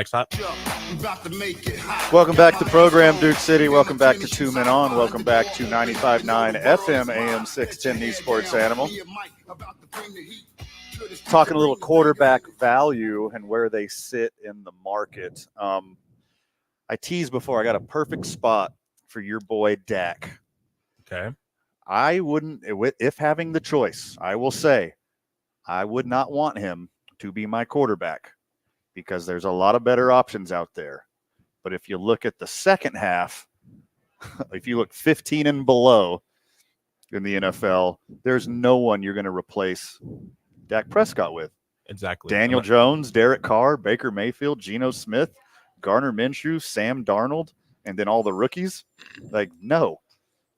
Mike's hot. Welcome back to the program, Duke City. Welcome back to 2 Men On. Welcome back to 95.9 FM AM 610, the Sports Animal. Talking a little quarterback value and where they sit in the market. I teased before, I got a perfect spot for your boy Dak. Okay. I wouldn't, if having the choice, I will say, I would not want him to be my quarterback because there's a lot of better options out there. But if you look at the second half, if you look 15 and below in the NFL, there's no one you're going to replace Dak Prescott with. Exactly. Daniel Jones, Derek Carr, Baker Mayfield, Geno Smith, Gardner Minshew, Sam Darnold, and then all the rookies. Like, no.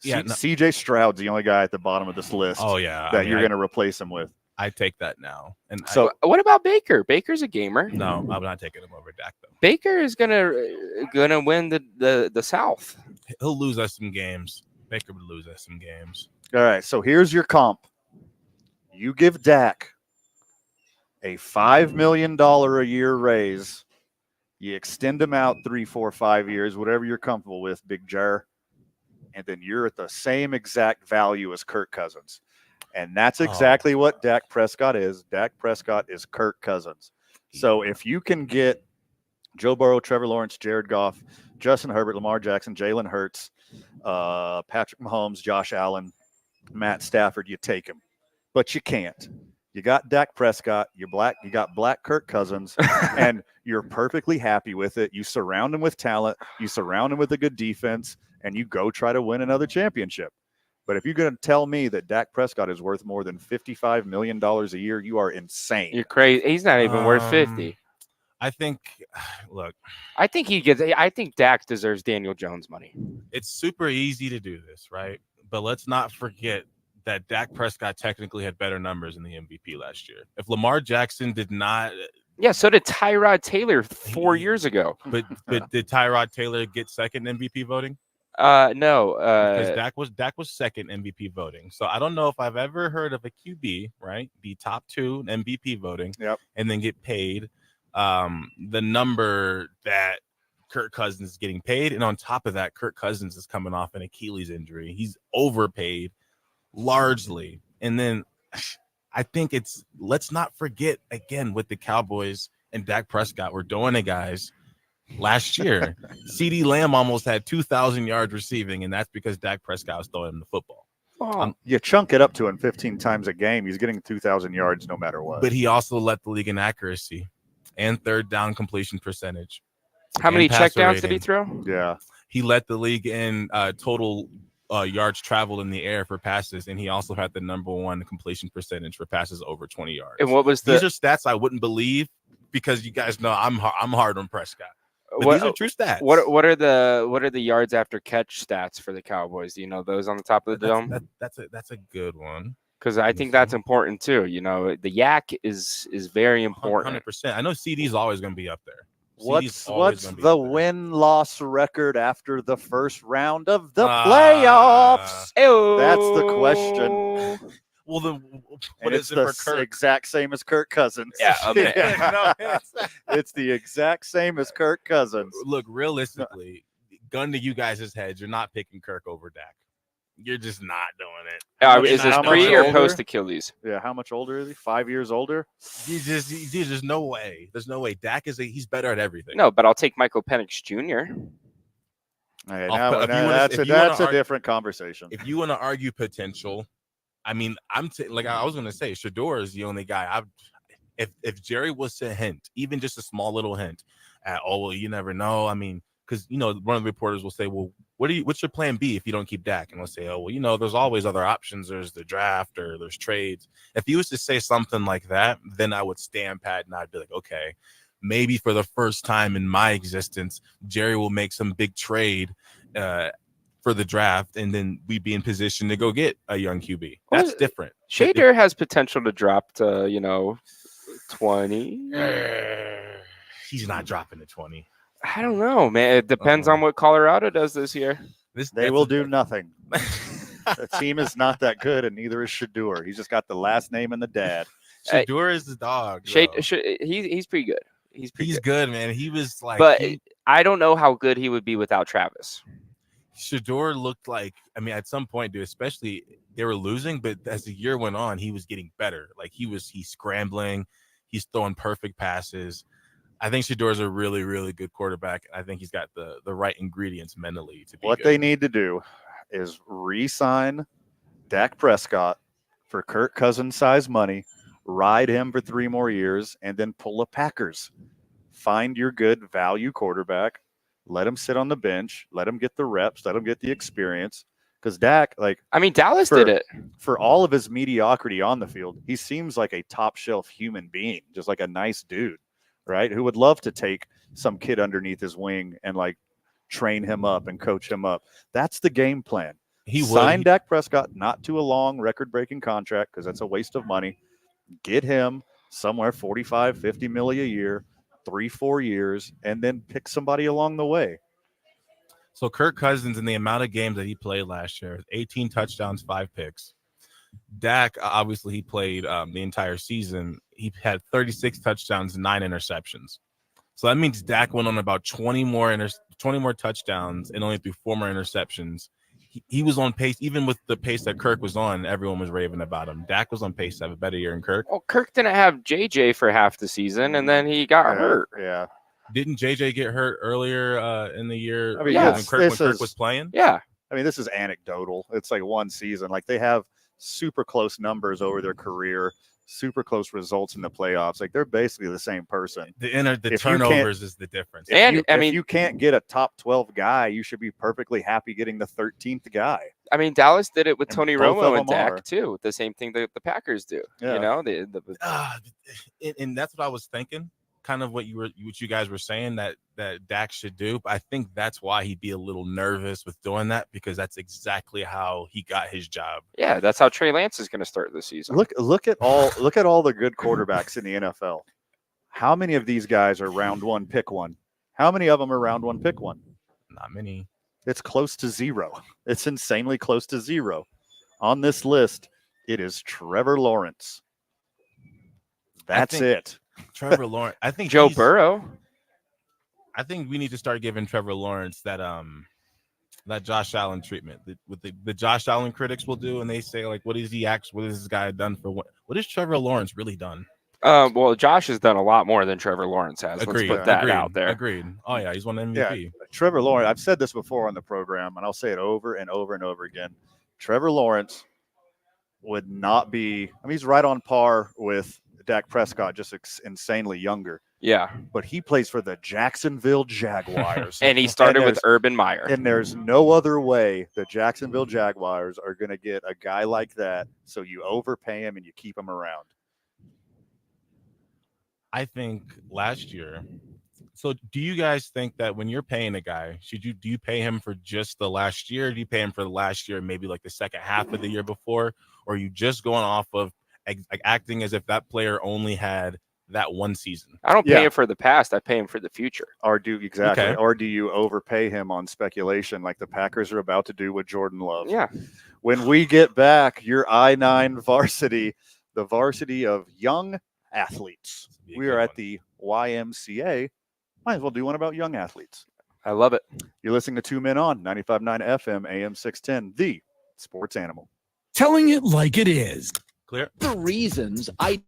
Yeah, no. CJ Stroud's the only guy at the bottom of this list that you're going to replace him with. I take that now. And so, what about Baker? Baker's a gamer. No, I'm not taking him over Dak though. Baker is gonna win the South. He'll lose us some games. Baker would lose us some games. All right, so here's your comp. You give Dak a $5 million a year raise. You extend him out 3, 4, 5 years, whatever you're comfortable with, Big Jar, and then you're at the same exact value as Kirk Cousins. And that's exactly what Dak Prescott is. Dak Prescott is Kirk Cousins. So if you can get Joe Burrow, Trevor Lawrence, Jared Goff, Justin Herbert, Lamar Jackson, Jalen Hurts, Patrick Mahomes, Josh Allen, Matt Stafford, you take him. But you can't. You got Dak Prescott, you got black Kirk Cousins, and you're perfectly happy with it. You surround him with talent, you surround him with a good defense, and you go try to win another championship. But if you're going to tell me that Dak Prescott is worth more than $55 million a year, you are insane. You're crazy. He's not even worth 50. I think, look. I think Dak deserves Daniel Jones money. It's super easy to do this, right? But let's not forget that Dak Prescott technically had better numbers in the MVP last year. If Lamar Jackson did not. Yeah, so did Tyrod Taylor 4 years ago. But did Tyrod Taylor get second MVP voting? No. Because Dak was second MVP voting. So I don't know if I've ever heard of a QB, right, be top 2 in MVP voting, and then get paid the number that Kirk Cousins is getting paid. And on top of that, Kirk Cousins is coming off an Achilles injury. He's overpaid largely. And then I think let's not forget again with the Cowboys and Dak Prescott were doing it, guys. Last year, CeeDee Lamb almost had 2,000 yards receiving, and that's because Dak Prescott was throwing him the football. You chunk it up to him 15 times a game. He's getting 2,000 yards no matter what. But he also led the league in accuracy and third down completion percentage. How many checkdowns did he throw? Yeah. He led the league in total yards traveled in the air for passes, and he also had the #1 completion percentage for passes over 20 yards. And what was these are stats I wouldn't believe because you guys know I'm hard on Prescott. But these are true stats. What are the yards after catch stats for the Cowboys? Do you know those on the top of the dome? That's a good one. Because I think that's important too. You know, the yak is very important. 100%. I know CD's always going to be up there. What's the win-loss record after the first round of the playoffs? That's the question. Well, then what is it for Kirk? Exact same as Kirk Cousins. Yeah, it's the exact same as Kirk Cousins. Look, realistically, gun to you guys' heads, you're not picking Kirk over Dak. You're just not doing it. Is this pre or post Achilles? Yeah, how much older is he? 5 years older? There's no way. There's no way. Dak he's better at everything. No, but I'll take Michael Penix Jr. Hey, that's a different conversation. If you want to argue potential, I mean, I was going to say, Shador is the only guy. If Jerry was to hint, even just a small little hint at, you never know. I mean, because, one of the reporters will say, well, what's your plan B if you don't keep Dak? And we'll say, there's always other options. There's the draft or there's trades. If he was to say something like that, then I would stand pat and I'd be like, okay, maybe for the first time in my existence, Jerry will make some big trade for the draft, and then we'd be in position to go get a young QB. That's different. Shader has potential to drop to, 20. He's not dropping to 20. I don't know, man. It depends on what Colorado does this year. They will do nothing. The team is not that good, and neither is Shador. He's just got the last name and the dad. Shador is the dog. He's pretty good. He's pretty He's good, man. He was like, but I don't know how good he would be without Travis. Shador looked like, I mean, at some point, dude, especially they were losing, but as the year went on, he was getting better. Like he's scrambling, he's throwing perfect passes. I think Shador's a really, really good quarterback. I think he's got the right ingredients mentally to be What good. they need to do is re-sign Dak Prescott for Kirk Cousins size money, ride him for 3 more years, and then pull a Packers. Find your good value quarterback, let him sit on the bench, let him get the reps, let him get the experience. Because Dak, Dallas did it. For all of his mediocrity on the field, he seems like a top shelf human being, just like a nice dude, right? Who would love to take some kid underneath his wing and train him up and coach him up. That's the game plan. Sign Dak Prescott, not to a long record-breaking contract because that's a waste of money. Get him somewhere 45, 50 million a year, 3-4 years, and then pick somebody along the way. So Kirk Cousins, in the amount of games that he played last year, 18 touchdowns, 5 picks. Dak, obviously, he played the entire season. He had 36 touchdowns, 9 interceptions. So that means Dak went on about 20 more touchdowns and only threw 4 more interceptions. He was on pace, even with the pace that Kirk was on, everyone was raving about him. Dak was on pace to have a better year than Kirk. Well, Kirk didn't have JJ for half the season, and then he got hurt. Yeah. Didn't JJ get hurt earlier in the year I mean, when Kirk was playing? Yeah. I mean, this is anecdotal. It's like one season. They have super close numbers over their career, super close results in the playoffs. They're basically the same person. The turnovers is the difference. If you can't get a top 12 guy, you should be perfectly happy getting the 13th guy. I mean, Dallas did it with And Tony both of Romo and them Dak are. too. The same thing that the Packers do. Yeah. You know, And that's what I was thinking. Kind of what you guys were saying that Dak should do. But I think that's why he'd be a little nervous with doing that, because that's exactly how he got his job. Yeah, that's how Trey Lance is going to start this season. Look at all the good quarterbacks in the NFL. How many of these guys are round 1, pick 1? How many of them are round 1, pick 1? Not many. It's close to 0. It's insanely close to 0. On this list, it is Trevor Lawrence. That's it. Trevor Lawrence. I think Joe Burrow. I think we need to start giving Trevor Lawrence that Josh Allen treatment. What the Josh Allen critics will do, and they say what is this guy done for what has Trevor Lawrence really done? Well, Josh has done a lot more than Trevor Lawrence has. Agreed. Let's put that out there. Agreed. Oh yeah, he's won MVP. Yeah, Trevor Lawrence. I've said this before on the program, and I'll say it over and over and over again. Trevor Lawrence would not be. I mean, he's right on par with Dak Prescott, just insanely younger. Yeah. But he plays for the Jacksonville Jaguars. And he started with Urban Meyer. And there's no other way the Jacksonville Jaguars are going to get a guy like that, so you overpay him and you keep him around. I think last year. So do you guys think that when you're paying a guy, do you pay him for just the last year? Or do you pay him for the last year, maybe the second half of the year before? Or are you just going off of acting as if that player only had that one season? I don't pay him for the past. I pay him for the future. Or do you overpay him on speculation like the Packers are about to do with Jordan Love? Yeah. When we get back, your I-9 varsity, the varsity of young athletes. We are at the YMCA. Might as well do one about young athletes. I love it. You're listening to 2 Men On 95.9 FM, AM 610, the sports animal. Telling it like it is. Clear. The reasons I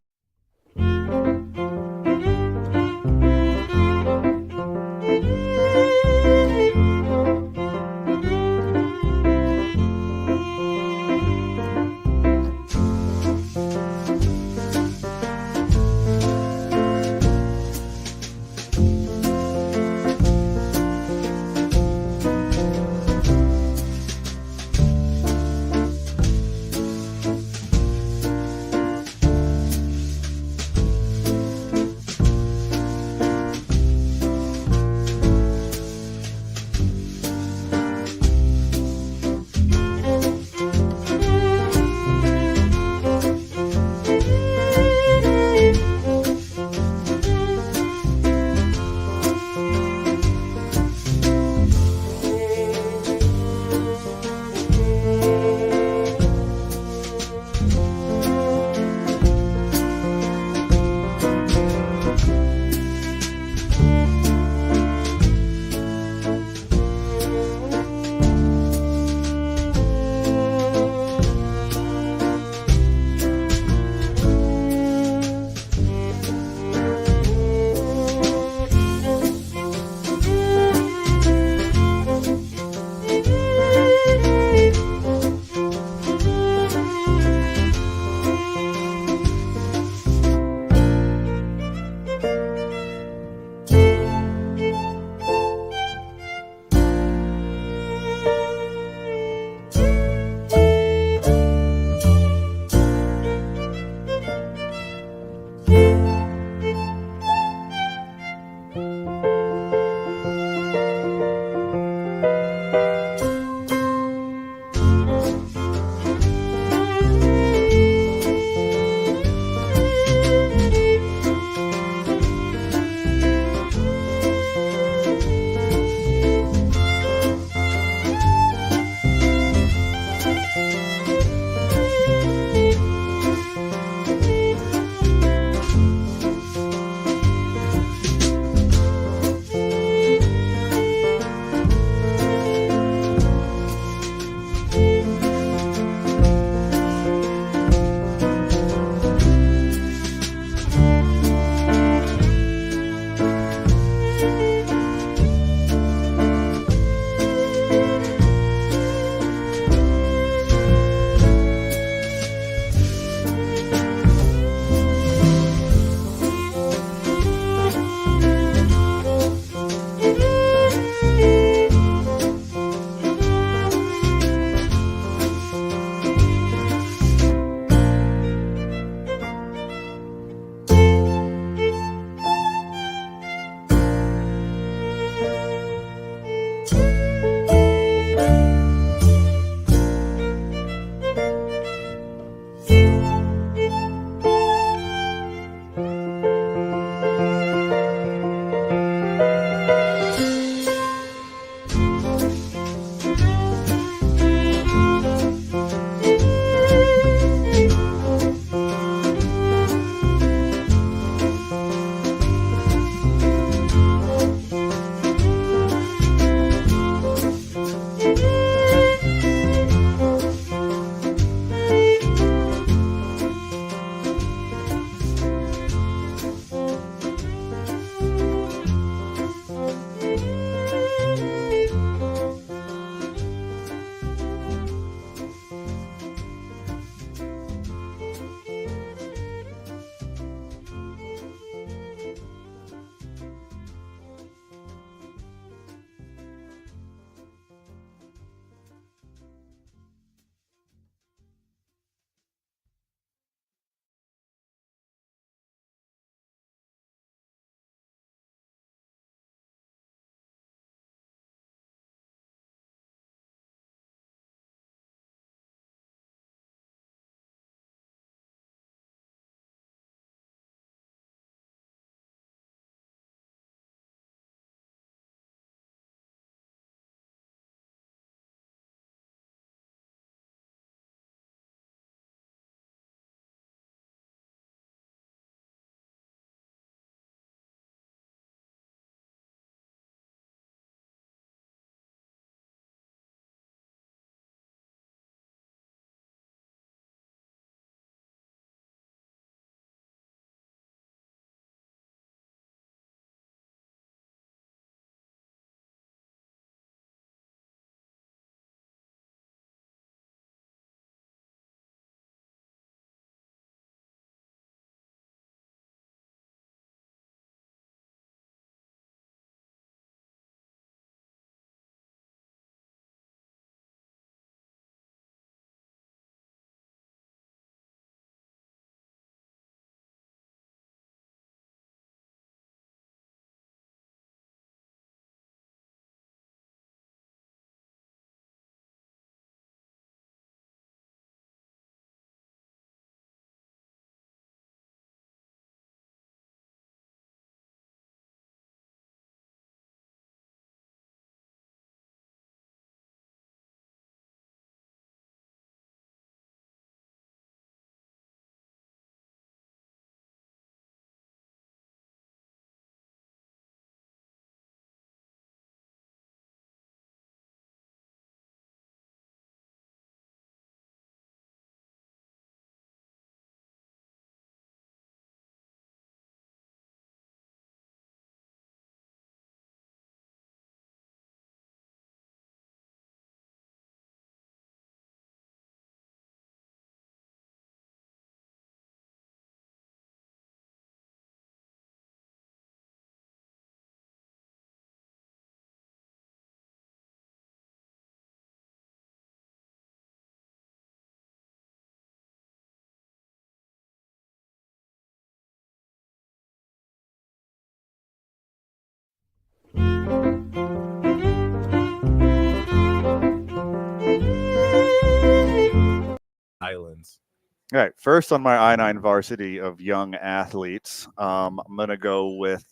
All right, first on my I-9 varsity of young athletes, I'm going to go with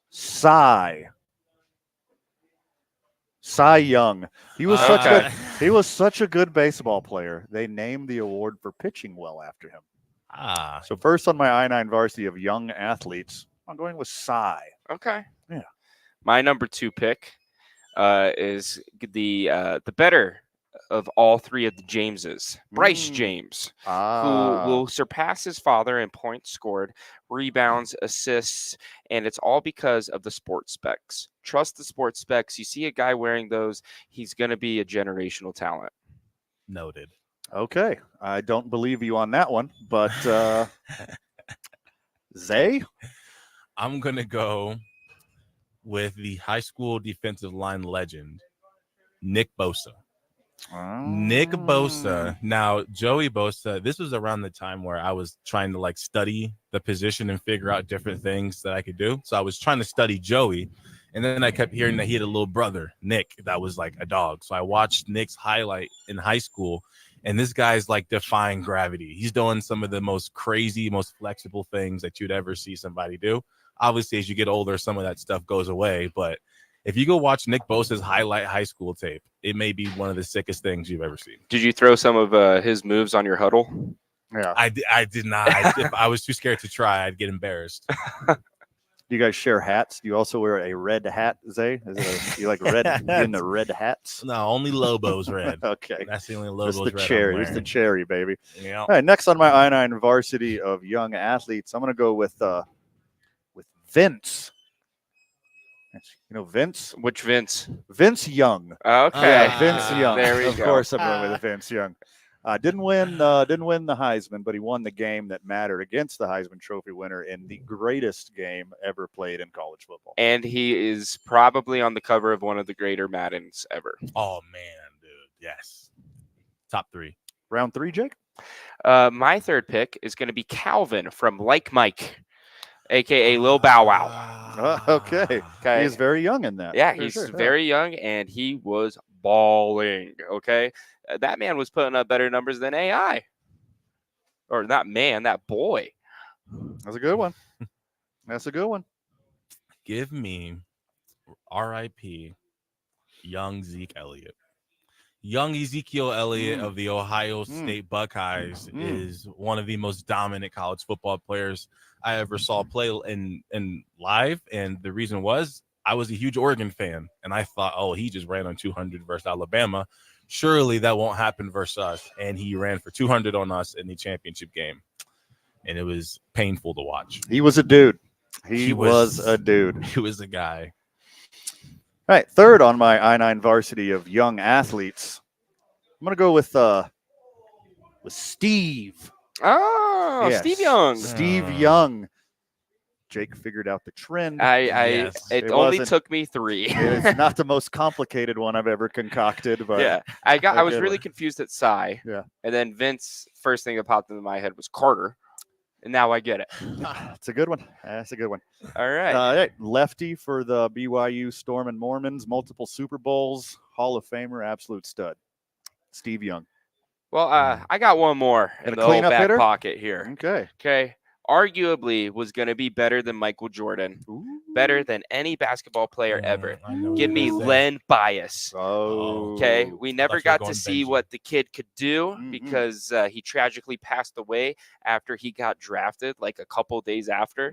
Cy Young. He was such a good baseball player. They named the award for pitching well after him. So first on my I-9 varsity of young athletes, I'm going with Cy. Okay. Yeah. My number 2 pick is the better of all 3 of the Jameses, Bryce James, who will surpass his father in points scored, rebounds, assists, and it's all because of the sports specs. Trust the sports specs. You see a guy wearing those, he's going to be a generational talent. Noted. Okay. I don't believe you on that one, but Zay? I'm going to go with the high school defensive line legend, Nick Bosa. Nick Bosa. Now, Joey Bosa, this was around the time where I was trying to study the position and figure out different things that I could do. So I was trying to study Joey. And then I kept hearing that he had a little brother, Nick, that was like a dog. So I watched Nick's highlight in high school. And this guy's defying gravity. He's doing some of the most crazy, most flexible things that you'd ever see somebody do. Obviously, as you get older, some of that stuff goes away. But if you go watch Nick Bosa's highlight high school tape, it may be one of the sickest things you've ever seen. Did you throw some of his moves on your huddle? Yeah. I did not. If I was too scared to try, I'd get embarrassed. Do you guys share hats? Do you also wear a red hat, Zay? You like red in the red hats? No, only Lobo's red. Okay. That's the only Lobo's Just the red. cherry. It's the cherry, baby. Yeah. All right, next on my I-9 varsity of young athletes, I'm going to go with Vince. You know Vince? Which Vince? Vince Young. Okay. Yeah, Vince Young. There we go. Of course I'm going with Vince Young. Didn't win the Heisman, but he won the game that mattered against the Heisman Trophy winner in the greatest game ever played in college football. And he is probably on the cover of one of the greater Maddens ever. Oh, man, dude. Yes. Top 3. Round 3, Jake? My third pick is going to be Calvin from Like Mike, a.k.a. Lil Bow Wow. Okay. He's very young in that. Yeah, he's very young, and he was balling, okay? That man was putting up better numbers than AI. Or not man, that boy. That's a good one. That's a good one. Give me R.I.P. young Zeke Elliott. Young Ezekiel Elliott of the Ohio State Buckeyes is one of the most dominant college football players I ever saw play in live. And the reason was I was a huge Oregon fan. And I thought, oh, he just ran on 200 versus Alabama. Surely that won't happen versus us. And he ran for 200 on us in the championship game. And it was painful to watch. He was a dude. He was a dude. He was a guy. All right, third on my I-9 varsity of young athletes, I'm going to go with Steve. Oh, Yes, Steve Young. Steve Young. Jake figured out the trend. It only took me 3. It's not the most complicated one I've ever concocted, but yeah, I was really confused at Cy. Yeah, and then Vince. First thing that popped into my head was Carter, and now I get it. It's a good one. That's a good one. All right. Lefty for the BYU Storm and Mormons, multiple Super Bowls, Hall of Famer, absolute stud. Steve Young. Well, I got one more in the old back pocket here. Okay. Arguably was going to be better than Michael Jordan, better than any basketball player ever. Give me Len Bias. Oh, okay. We never got to see what the kid could do because he tragically passed away after he got drafted, like a couple days after.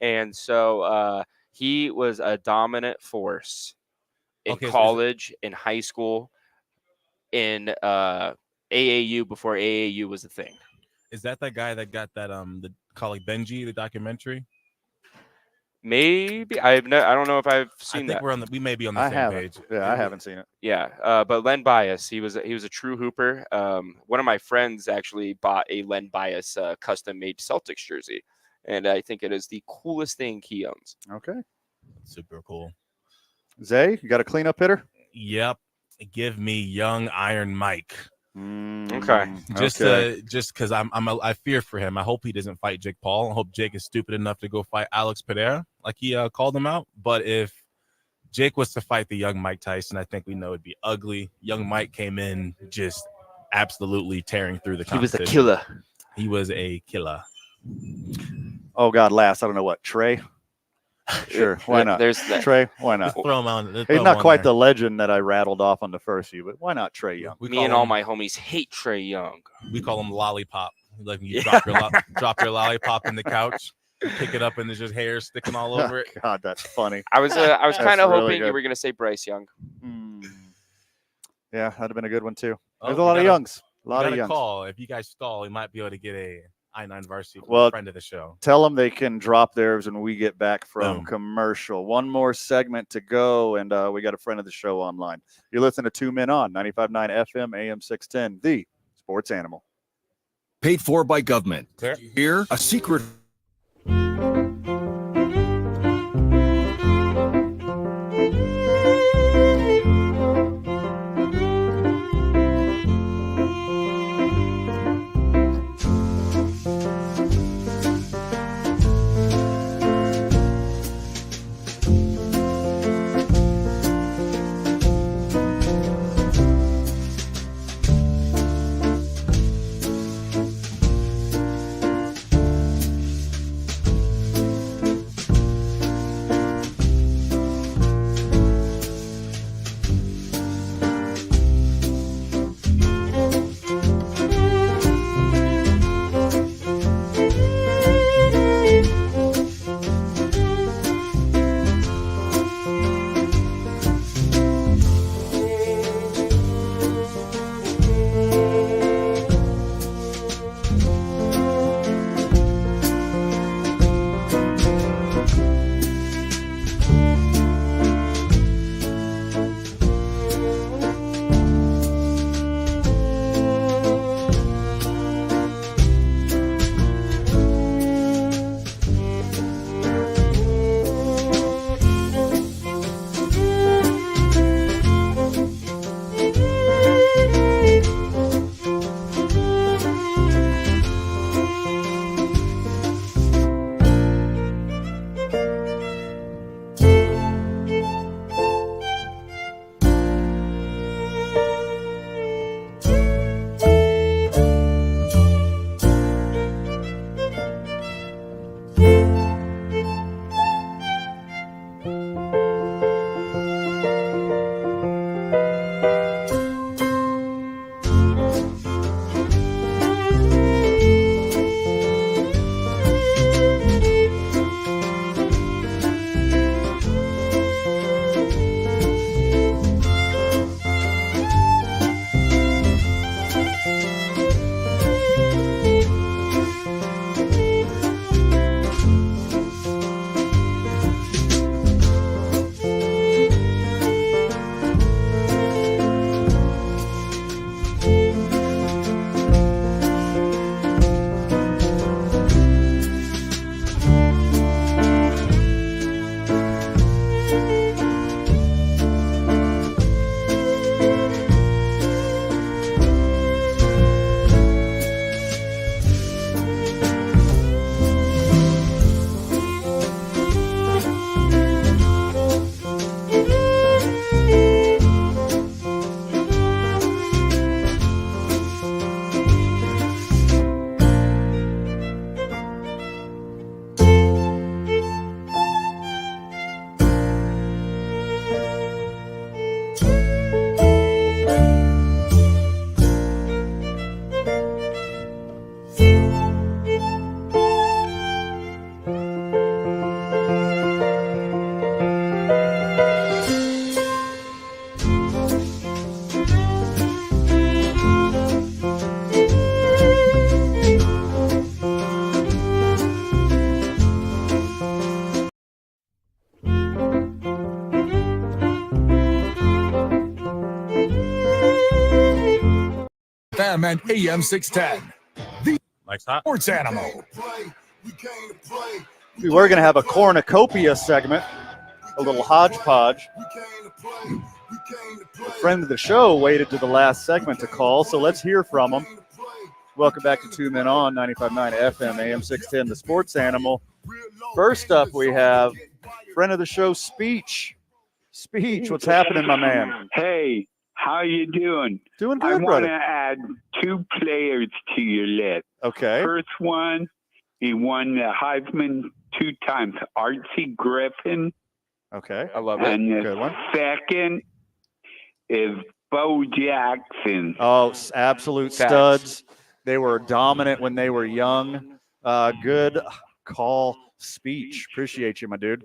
And so he was a dominant force in college, in high school, in AAU before AAU was a thing. Is that guy that got that the colleague Benji, the documentary? Maybe I don't know if I've seen that. We may be on the same page. Yeah, I haven't seen it. Yeah, but Len Bias, he was a true hooper. One of my friends actually bought a Len Bias custom made Celtics jersey, and I think it is the coolest thing he owns. Okay, super cool. Zay, you got a cleanup hitter? Yep. Give me young Iron Mike. Okay. Just because I fear for him. I hope he doesn't fight Jake Paul. I hope Jake is stupid enough to go fight Alex Pereira, like he called him out. But if Jake was to fight the young Mike Tyson, I think we know it'd be ugly. Young Mike came in just absolutely tearing through the He was competition. a killer. He was a killer. Oh God, last I don't know what Trey. Sure, why not? There's that. Trey, why not? Just throw him on. He's not quite the legend that I rattled off on the first few, but why not Trey Young? Me and all my homies hate Trey Young. We call him Lollipop. Like you drop your lollipop in the couch, pick it up, and there's just hair sticking all over it. God, that's funny. I was kind of really hoping good. you were going to say Bryce Young. Yeah, that'd have been a good one too. Oh, There's a lot of youngs. A lot we of got a youngs. call. If you guys stall, we might be able to get a I-9 varsity from Well, a friend of the show. Tell them they can drop theirs when we get back from Boom. commercial. One more segment to go, and we got a friend of the show online. You're listening to 2 Men On, 95.9 FM, AM 610, the Sports Animal. Paid for by government. Here, a secret. FM and AM 610. The Sports Animal. We were going to have a cornucopia segment, a little hodgepodge. A friend of the show waited to the last segment to call, so let's hear from him. Welcome back to 2 Men On, 95.9 FM, AM 610, the Sports Animal. First up, we have friend of the show, Speech. Speech, what's happening, my man? Hey, How you doing? Doing I good, want to brother. add 2 players to your list. Okay. First one, he won the Heisman 2 times, Archie Griffin. Okay. I love And it. the Good one. second is Bo Jackson. Oh, absolute Facts. studs. They were dominant when they were young. Good call, Speech. Appreciate you, my dude.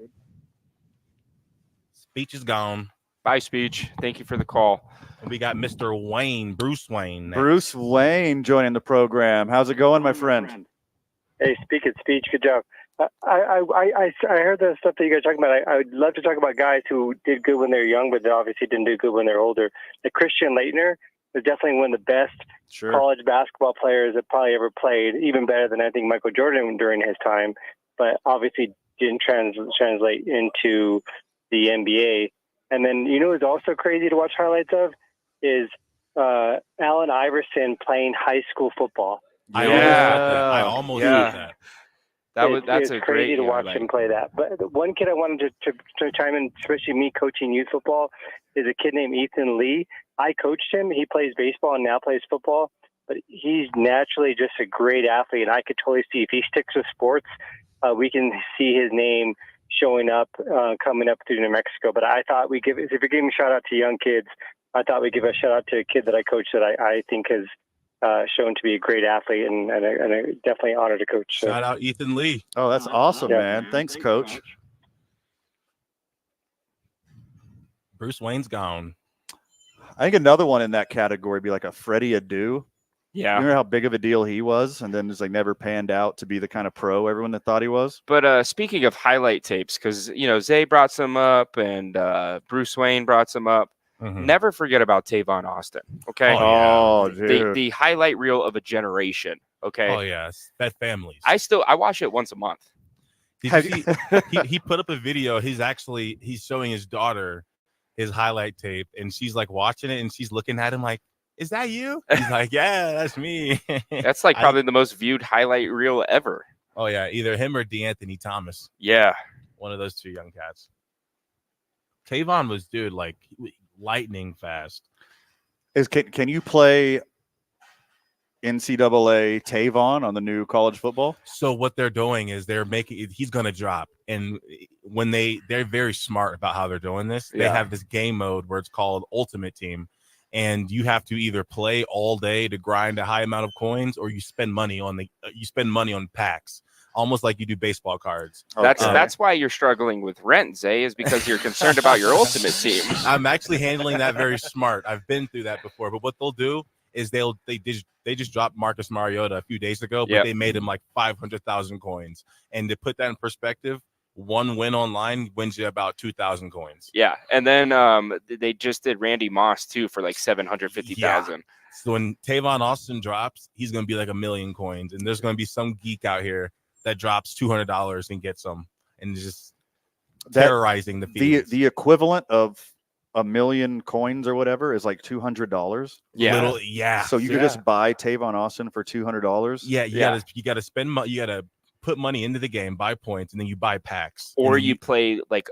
Speech is gone. Bye, Speech. Thank you for the call. And we got Mr. Wayne, Bruce Wayne. Next. Bruce Wayne joining the program. How's it going, my friend? Hey, speak it, Speech. Good job. I heard the stuff that you guys are talking about. I would love to talk about guys who did good when they were young, but they obviously didn't do good when they're older. Like Christian Laettner was definitely one of the best college basketball players that probably ever played, even better than I think Michael Jordan during his time, but obviously didn't translate into the NBA. And then, you know who's also crazy to watch highlights of is Allen Iverson playing high school football. I almost said that. That's it's a crazy great to watch him play that. But the one kid I wanted to chime in, especially me coaching youth football, is a kid named Ethan Lee. I coached him. He plays baseball and now plays football, but he's naturally just a great athlete. And I could totally see if he sticks with sports, we can see his name showing up, coming up through New Mexico. But I thought if you're giving a shout out to young kids, I thought we'd give a shout out to a kid that I coached that I think has shown to be a great athlete and definitely honor to coach. So. Shout out Ethan Lee. Oh, that's awesome, Yeah. man. Thanks, Coach. Bruce Wayne's gone. I think another one in that category would be like a Freddie Adu. Yeah. You remember how big of a deal he was, and then just like never panned out to be the kind of pro everyone that thought he was. But speaking of highlight tapes, because Zay brought some up and Bruce Wayne brought some up. Mm-hmm. Never forget about Tavon Austin. Okay. Oh, dude. The highlight reel of a generation. Okay. Oh yes, that families. I watch it once a month. Did you see? he put up a video. He's showing his daughter his highlight tape, and she's like watching it, and she's looking at him like, "Is that you?" He's like, "Yeah, that's me." That's like probably the most viewed highlight reel ever. Oh yeah, either him or DeAnthony Thomas. Yeah, one of those two young cats. Tavon was like lightning fast. Can you play NCAA Tavon on the new college football? So what they're doing is he's going to drop. And when they're very smart about how they're doing this, they have this game mode where it's called Ultimate Team. And you have to either play all day to grind a high amount of coins, or you spend money on packs, almost like you do baseball cards. That's why you're struggling with rent, Zay, is because you're concerned about your Ultimate Team. I'm actually handling that very smart. I've been through that before. But what they'll do is they just dropped Marcus Mariota a few days ago, but they made him like 500,000 coins. And to put that in perspective, one win online wins you about 2,000 coins. Yeah, and then they just did Randy Moss too for like 750,000. Yeah. So when Tavon Austin drops, he's going to be like 1 million coins, and there's going to be some geek out here that drops $200 and gets them, and just terrorizing the field. The equivalent of 1 million coins or whatever is like $200. Yeah. So you could just buy Tavon Austin for $200. Yeah, you got to spend money. You got to put money into the game, buy points, and then you buy packs. Or you play like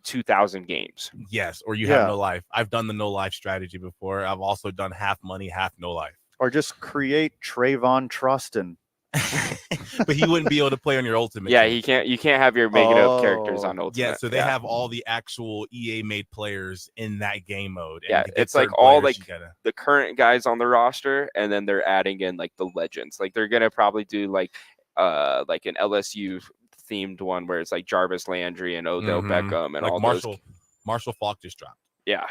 2,000 games. Yes, or you have no life. I've done the no life strategy before. I've also done half money, half no life. Or just create Trayvon Trustin. But he wouldn't be able to play on your Ultimate. Yeah, you can't have your make it up characters on Ultimate. Yeah, so they have all the actual EA made players in that game mode. Yeah, it's like all like the current guys on the roster, and then they're adding in like the legends. Like they're gonna probably do like an LSU themed one where it's like Jarvis Landry and Odell Beckham and like all Marshall Faulk just dropped. Yeah.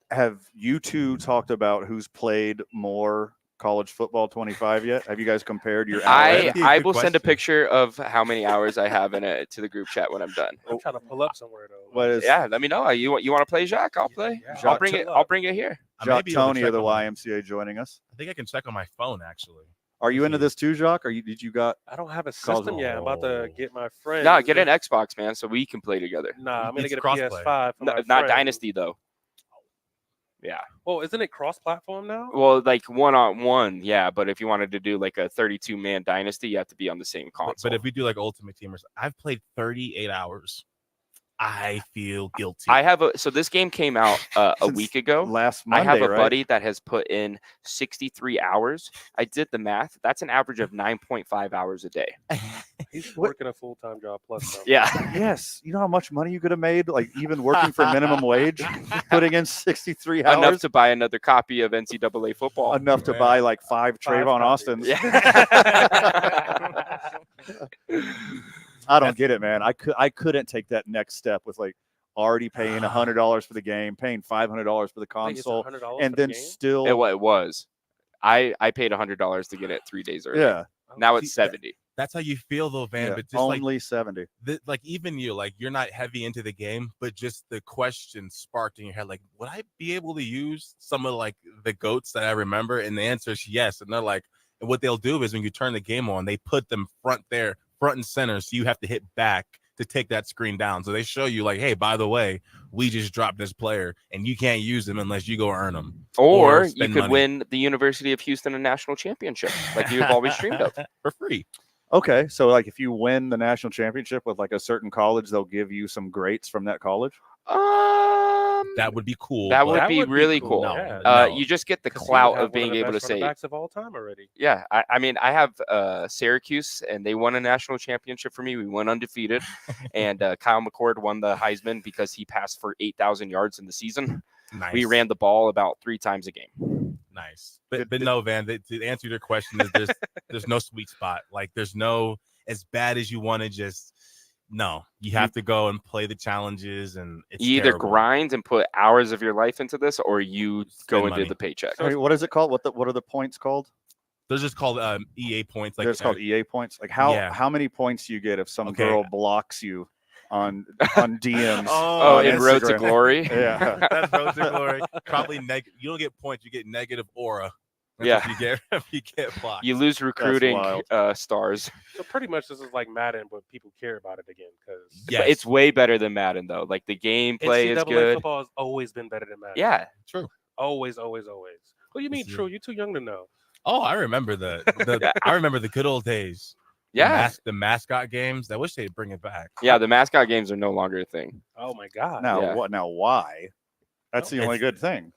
Have you two talked about who's played more college football 25 yet? Have you guys compared your hours? I will send a picture of how many hours I have in it to the group chat when I'm done. I'm trying to pull up somewhere though. Let me know. You want to play Jacques? I'll play. Yeah. I'll bring it here. Jacques Tony of the YMCA joining us. I think I can check on my phone actually. Are you into this too, Jacques? I don't have a system yet. I'm about to get my friend. No, get an Xbox, man, so we can play together. Nah, I'm gonna get a PS5. Not Dynasty though. Yeah. Well, isn't it cross-platform now? Well, like 1-on-1, yeah. But if you wanted to do like a 32-man Dynasty, you have to be on the same console. But if we do like Ultimate Teamers, I've played 38 hours. I feel guilty. I have so this game came out a week ago. Last Monday, I have a right? buddy that has put in 63 hours. I did the math. That's an average of 9.5 hours a day. He's working a full-time job plus some. Yeah. Yes. You know how much money you could have made, like even working for minimum wage, putting in 63 hours? Enough to buy another copy of NCAA football. Enough to buy like 5 Trayvon Austins. I don't get it, man. I couldn't take that next step with like already paying $100 for the game, paying $500 for the console, and then still. It was. I paid $100 to get it 3 days early. Yeah. Now it's 70. That's how you feel though, Van. Yeah, but just only 70. Like even you, like you're not heavy into the game, but just the question sparked in your head, like, would I be able to use some of like the GOATs that I remember? And the answer is yes. And they're like, and what they'll do is when you turn the game on, they put them front and center, so you have to hit back to take that screen down. So they show you like, hey, by the way, we just dropped this player and you can't use them unless you go earn them. Or you could money. win the University of Houston a national championship like you've always dreamed of. For free. Okay, so like if you win the national championship with like a certain college, they'll give you some greats from that college? That would be cool. That would be really cool. No. You just get the 'Cause he clout would have of being one of the able to best say, running backs of all time already. yeah, I mean, I have Syracuse, and they won a national championship for me. We went undefeated, and Kyle McCord won the Heisman because he passed for 8,000 yards in the season. Nice. We ran the ball about 3 times a game. Nice. But no, Van, to answer your question is there's no sweet spot. Like there's no as bad as you want to just. No, you have to go and play the challenges, and it's You either terrible. grind and put hours of your life into this, or you go and money. do the paycheck. Sorry, what is it called? What are the points called? They're just called EA points. Like They're just called EA points. Like how many points do you get if some girl blocks you on DMs? In Road to Glory. Yeah, that's Road to Glory. Probably you don't get points. You get negative aura. That's Yeah. what you get if you get blocked. You lose recruiting stars. So pretty much this is like Madden, but people care about it again because But it's way better than Madden, though. Like the gameplay is NCAA good. football has always been better than Madden. Yeah. True. Always, always, always. What do you mean true? You're too young to know. Oh, I remember I remember the good old days. Yeah. The mascot games. I wish they'd bring it back. Yeah, the mascot games are no longer a thing. Oh my God. Now Yeah. what? Now why? That's the only good thing.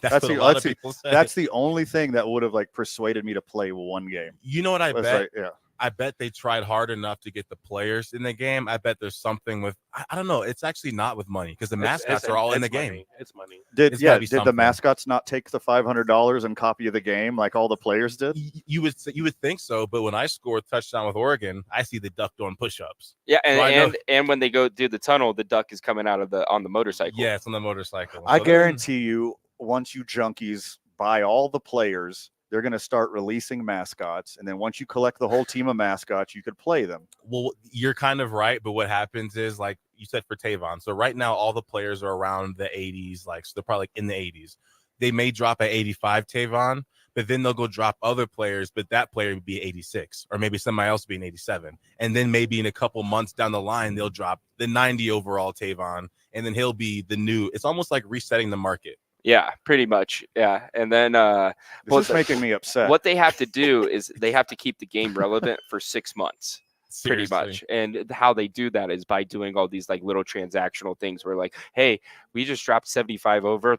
That's what a lot of people say. That's the only thing that would have like persuaded me to play one game. You know what I Was bet? like, yeah. I bet they tried hard enough to get the players in the game. I bet there's something with I don't know. It's actually not with money because the mascots are all in the game. It's money. Did It's gotta be the something. mascots not take the $500 and copy of the game like all the players did? You would think so, but when I score a touchdown with Oregon, I see the duck doing push-ups. Yeah, So I know- and when they go do the tunnel, the duck is coming out of on the motorcycle. Yeah, it's on the motorcycle. I So guarantee you, once you junkies buy all the players, they're going to start releasing mascots, and then once you collect the whole team of mascots, you could play them. Well, you're kind of right, but what happens is, like you said for Tavon, so right now all the players are around the 80s, like so they're probably like in the 80s. They may drop at 85 Tavon, but then they'll go drop other players, but that player would be 86, or maybe somebody else would be an 87. And then maybe in a couple months down the line, they'll drop the 90 overall Tavon, and then he'll be the new. It's almost like resetting the market. Yeah, pretty much. Yeah. And then This is making me upset. What they have to do is they have to keep the game relevant for 6 months. Pretty Seriously. much. And how they do that is by doing all these like little transactional things where like, hey, we just dropped 75 overall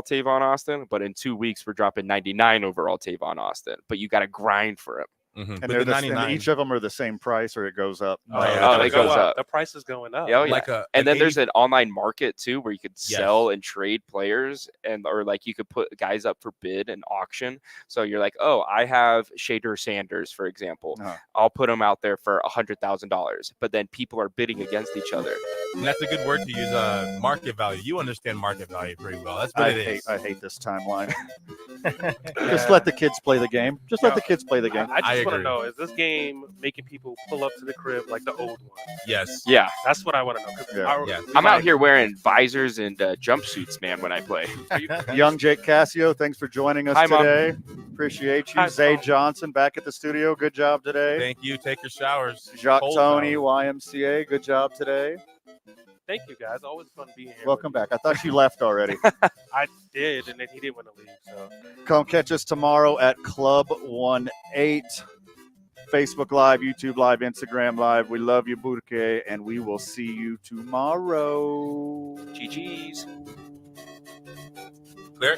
Tavon Austin, but in 2 weeks we're dropping 99 overall Tavon Austin. But you got to grind for him. Mm-hmm. And, they're and each of them are the same price, or it goes up. It goes up. The price is going up. Oh, yeah. Like and then there's an online market too where you could sell and trade players, or like you could put guys up for bid and auction. So you're like, oh, I have Shader Sanders, for example. I'll put him out there for $100,000, but then people are bidding against each other. And that's a good word to use. Market value. You understand market value pretty well. That's what I hate this timeline. Just let the kids play the game. Just let the kids play the game. I just want to know, is this game making people pull up to the crib like the old one? Yes. Yeah. That's what I want to know. 'cause I'm out here wearing visors and jumpsuits, man, when I play. Young Jake Cassio, thanks for joining us Hi, Mom. today. Appreciate you. Hi, Zay Mom. Johnson back at the studio. Good job today. Thank you. Take your showers. Jacques Cold Tony, shower. YMCA. Good job today. Thank you, guys. Always fun being here. Welcome back. I thought you left already. I did, and then he didn't want to leave. So Come catch us tomorrow at Club 18. Facebook Live, YouTube Live, Instagram Live. We love you, Burke, and we will see you tomorrow. GG's. Clear.